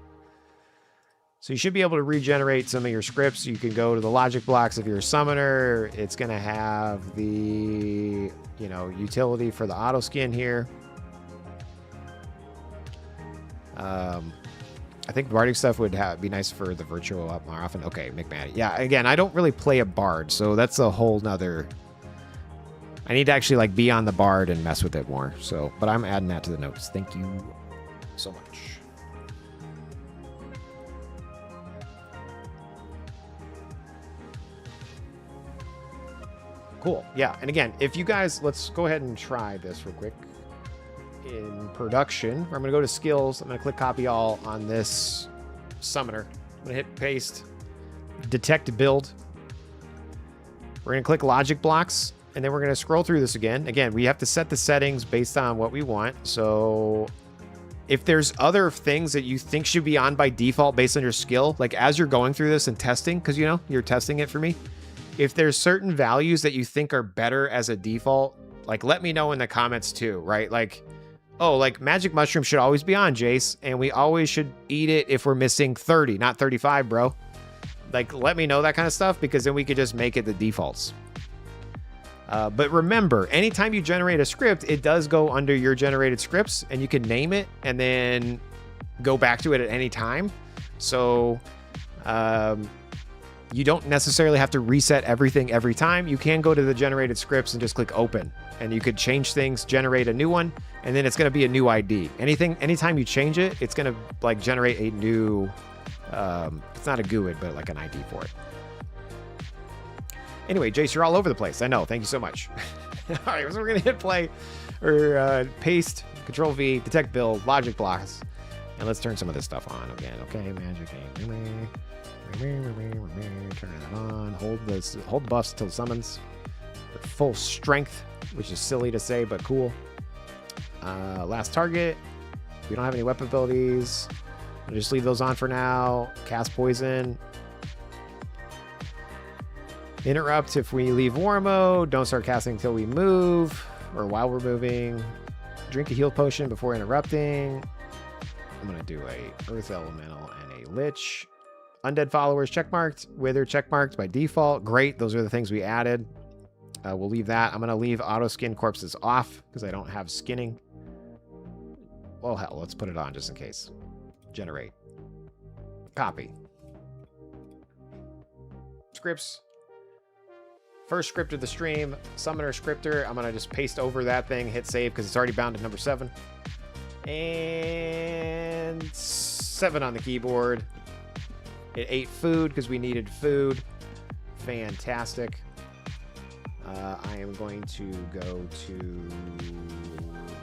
Speaker 1: So you should be able to regenerate some of your scripts. You can go to the logic blocks if you're a summoner. It's going to have the, utility for the auto skin here. I think bardic stuff would be nice for the virtual up more often. Okay, McMahon. Yeah, again, I don't really play a bard, so that's a whole nother... I need to actually like be on the bard and mess with it more. So, but I'm adding that to the notes. Thank you so much. Cool. Yeah. And again, if you guys, let's go ahead and try this real quick. In production, I'm going to go to skills. I'm going to click copy all on this summoner. I'm going to hit paste, detect build. We're going to click logic blocks, and then we're going to scroll through this again. Again, we have to set the settings based on what we want. So if there's other things that you think should be on by default based on your skill, like as you're going through this and testing, because you're testing it for me. If there's certain values that you think are better as a default, like let me know in the comments too, right? Like, oh, like magic mushroom should always be on, Jace, and we always should eat it if we're missing 30, not 35, bro. Like, let me know that kind of stuff because then we could just make it the defaults. But remember, anytime you generate a script, it does go under your generated scripts and you can name it and then go back to it at any time. So, you don't necessarily have to reset everything every time. You can go to the generated scripts and just click open and you could change things, generate a new one, and then it's going to be a new ID. Anytime you change it, it's going to like generate a new, it's not a GUID, but like an ID for it. Anyway, Jace, you're all over the place. I know. Thank you so much. All right, so we're going to hit play or paste, Control V, detect build, logic blocks, and let's turn some of this stuff on again. Okay, magic game. Turn that on. Hold the buffs until it summons. At full strength, which is silly to say, but cool. Last target. We don't have any weapon abilities. I'll just leave those on for now. Cast poison. Interrupt if we leave war mode. Don't start casting until we move or while we're moving. Drink a heal potion before interrupting. I'm going to do a earth elemental and a lich. Undead followers checkmarked. Wither checkmarked by default. Great. Those are the things we added. We'll leave that. I'm going to leave auto skin corpses off because I don't have skinning. Well, hell, let's put it on just in case. Generate. Copy. Scripts. First script of the stream. Summoner scripter. I'm going to just paste over that thing. Hit save because it's already bound to number 7. And 7 on the keyboard. It ate food because we needed food. Fantastic. I am going to go to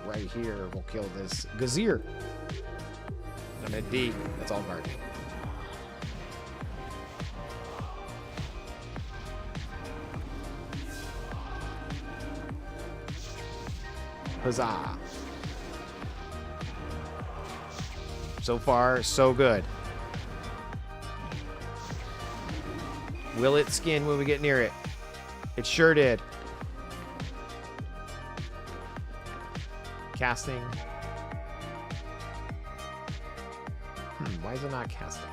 Speaker 1: right here. We'll kill this Gazir. I'm at D. That's all garbage. Huzzah. So far, so good. Will it skin when we get near it? It sure did. Casting. Why is it not casting?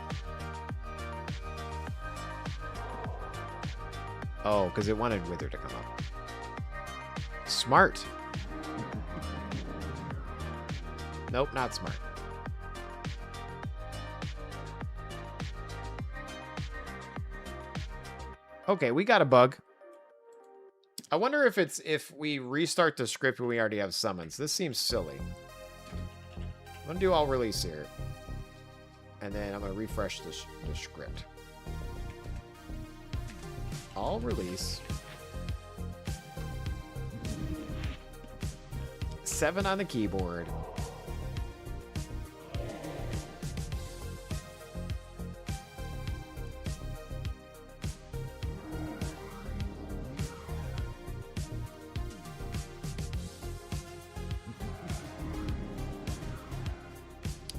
Speaker 1: Oh, because it wanted Wither to come up. Smart. Nope, not smart. Okay, we got a bug. I wonder if we restart the script when we already have summons. This seems silly. I'm gonna do all release here. And then I'm gonna refresh the script. All release. 7 on the keyboard.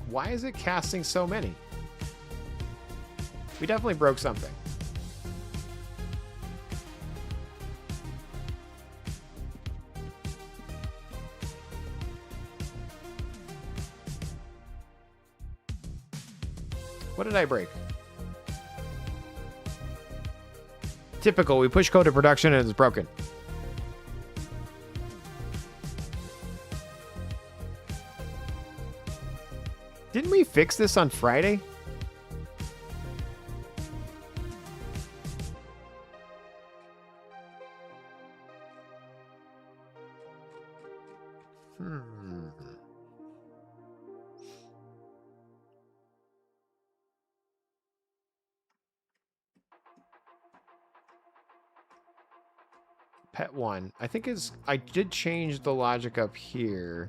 Speaker 1: Why is it casting so many? We definitely broke something. What did I break? Typical, we push code to production and it's broken. Didn't we fix this on Friday? Pet 1. I think I did change the logic up here.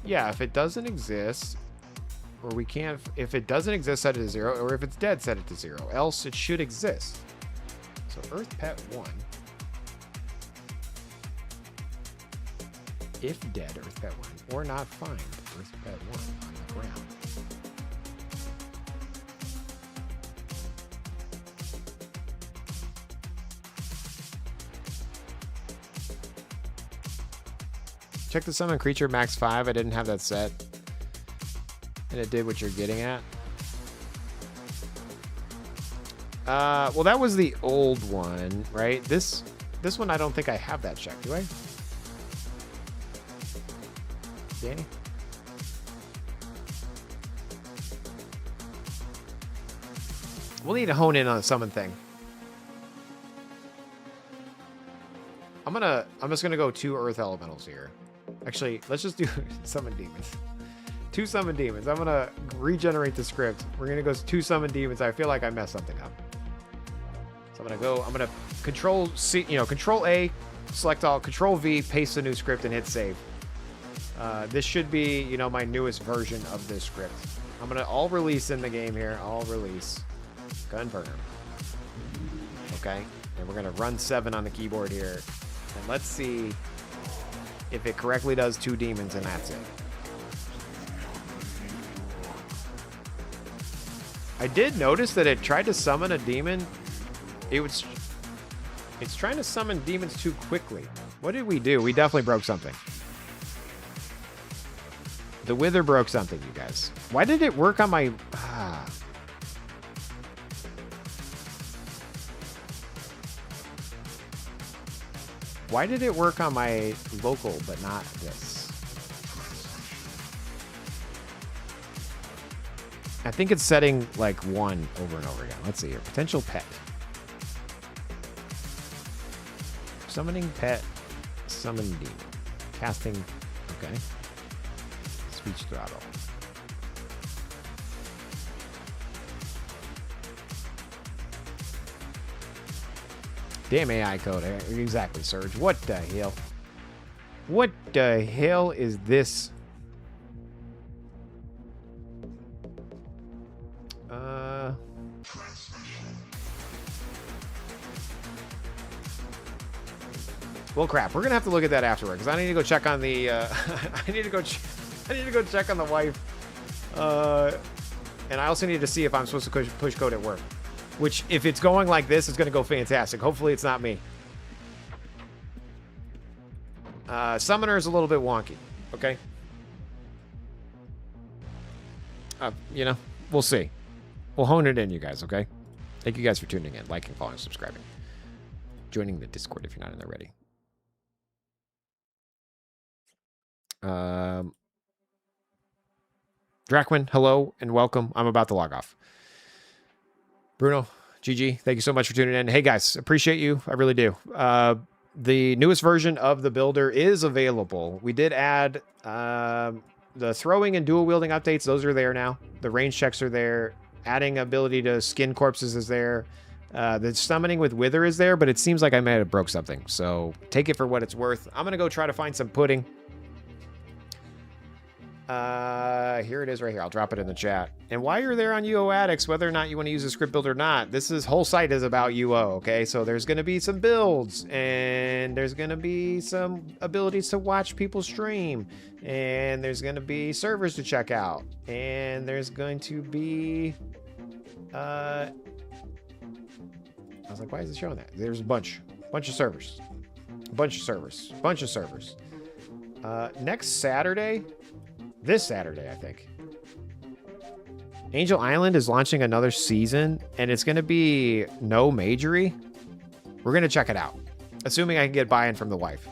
Speaker 1: Yeah, if it doesn't exist, or we can't, if it doesn't exist, set it to 0, or if it's dead, set it to 0. Else, it should exist. So, Earth Pet 1. If dead, Earth Pet 1. Or not find Earth Pet 1 on the ground. Check the summon creature max 5. I didn't have that set. And it did what you're getting at. Well, that was the old one, right? This one, I don't think I have that checked, do I? Danny? We'll need to hone in on the summon thing. I'm just gonna go 2 Earth Elementals here. Actually, let's just do summon demons. 2 summon demons. I'm gonna regenerate the script. We're gonna go 2 summon demons. I feel like I messed something up. So I'm gonna Control C, Control A, select all, Control V, paste the new script and hit save. This should be, my newest version of this script. I'm gonna all release in the game here. All release. Confirm. Okay. And we're gonna run 7 on the keyboard here. And let's see if it correctly does 2 demons, and that's it. I did notice that it tried to summon a demon. It's trying to summon demons too quickly. What did we do? We definitely broke something. The Wither broke something, you guys. Why did it work on my... Why did it work on my local, but not this? I think it's setting like 1 over and over again. Let's see here. Potential pet. Summoning pet. Summon demon. Casting. Okay. Speech throttle. Damn AI code. Exactly, Surge. What the hell? What the hell is this? Well, crap. We're gonna have to look at that afterward because I need to go check on the. I need to go check on the wife. And I also need to see if I'm supposed to push code at work. Which, if it's going like this, it's gonna go fantastic. Hopefully, it's not me. Summoner is a little bit wonky. Okay. You know, we'll see. We'll hone it in, you guys. Okay. Thank you guys for tuning in, liking, following, subscribing, joining the Discord if you're not in there already. Drachman, hello and welcome. I'm about to log off. Bruno, GG, thank you so much for tuning in. Hey guys, appreciate you. I really do. The newest version of the builder is available. We did add the throwing and dual wielding updates. Those are there now. The range checks are there. Adding ability to skin corpses is there. The summoning with Wither is there, but it seems like I may have broke something. So take it for what it's worth. I'm going to go try to find some pudding. Here it is right here. I'll drop it in the chat. And while you're there on UO Addicts, whether or not you want to use a script build or not, whole site is about UO, okay? So there's going to be some builds, and there's going to be some abilities to watch people stream, and there's going to be servers to check out, and there's going to be, I was like, why is it showing that? There's a bunch of servers. Next Saturday, this Saturday, I think, Angel Island is launching another season, and it's going to be no Magery. We're going to check it out, assuming I can get buy-in from the wife.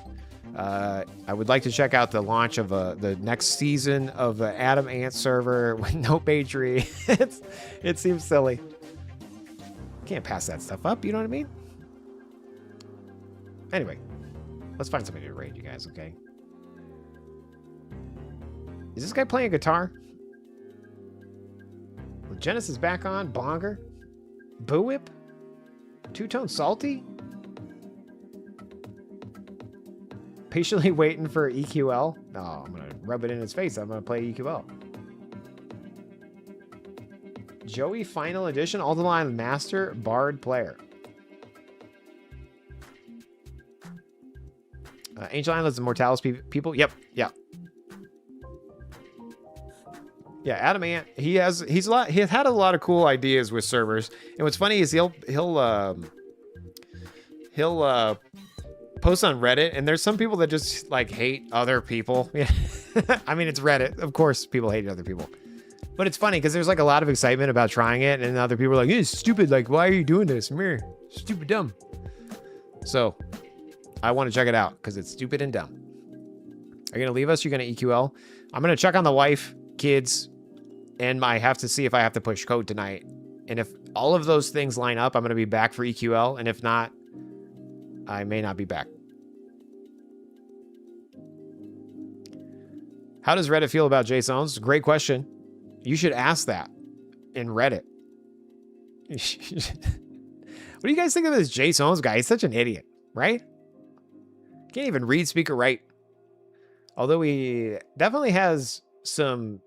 Speaker 1: I would like to check out the launch of the next season of the Adam Ant server with no Magery. It seems silly. Can't pass that stuff up, you know what I mean? Anyway, let's find somebody to raid, you guys, okay? Is this guy playing guitar? Genesis back on. Bonger. Boo Whip. Two-tone salty. Patiently waiting for EQL. No, I'm going to rub it in his face. I'm going to play EQL. Joey Final Edition. Ultima Master. Bard player. Angel Island's Immortalis people. Yep. Yeah. Yeah, Adam Ant, he has had a lot of cool ideas with servers. And what's funny is he'll post on Reddit, and there's some people that just like hate other people. I mean, it's Reddit. Of course, people hate other people. But it's funny because there's like a lot of excitement about trying it, and other people are like, "It's stupid. Like, why are you doing this? Mere stupid dumb." So, I want to check it out because it's stupid and dumb. Are you gonna leave us? You're gonna EQL? I'm gonna check on the wife, kids, and I have to see if I have to push code tonight. And if all of those things line up, I'm going to be back for EQL. And if not, I may not be back. How does Reddit feel about Jay Sones? Great question. You should ask that in Reddit. What do you guys think of this Jay Sones guy? He's such an idiot, right? Can't even read, speak, or write. Although he definitely has some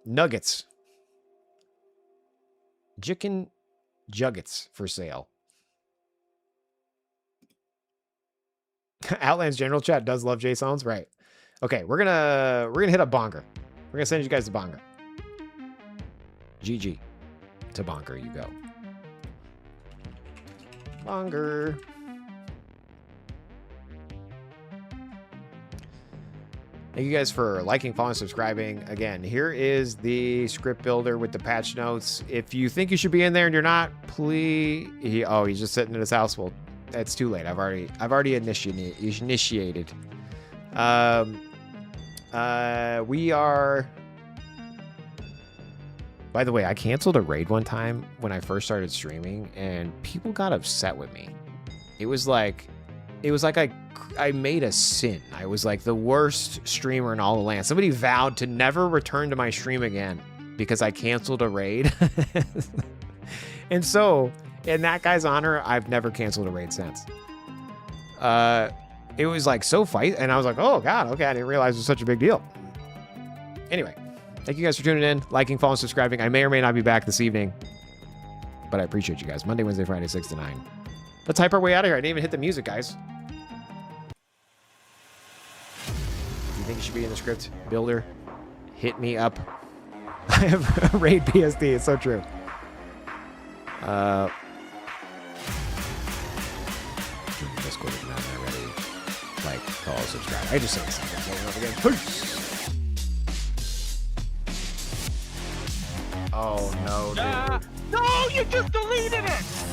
Speaker 1: nuggets. Chicken juggets for sale. Outlands general chat does love Jay Sones, right? Okay, we're gonna hit a bonger. We're gonna send you guys to bonger. GG. To bonger you go. Bonger. Thank you guys for liking, following, subscribing. Again, here is the script builder with the patch notes. If you think you should be in there and you're not, please. He's just sitting in his house. Well, it's too late. I've already initiated. We are. By the way, I canceled a raid one time when I first started streaming, and people got upset with me. It was like I made a sin. I was like the worst streamer in all the land. Somebody vowed to never return to my stream again because I canceled a raid. And so, in that guy's honor, I've never canceled a raid since. It was like so fight, and I was like, oh god, okay, I didn't realize it was such a big deal. Anyway, thank you guys for tuning in, liking, following, subscribing. I may or may not be back this evening, but I appreciate you guys. Monday, Wednesday, Friday, 6 to 9. Let's hype our way out of here. I didn't even hit the music, guys. think it should be in the script builder? Hit me up. I have raid PSD. It's so true. Discord if you're not already. Like, follow, subscribe. I just say this over and over again. Peace. Oh no, dude.
Speaker 4: No, you just deleted it!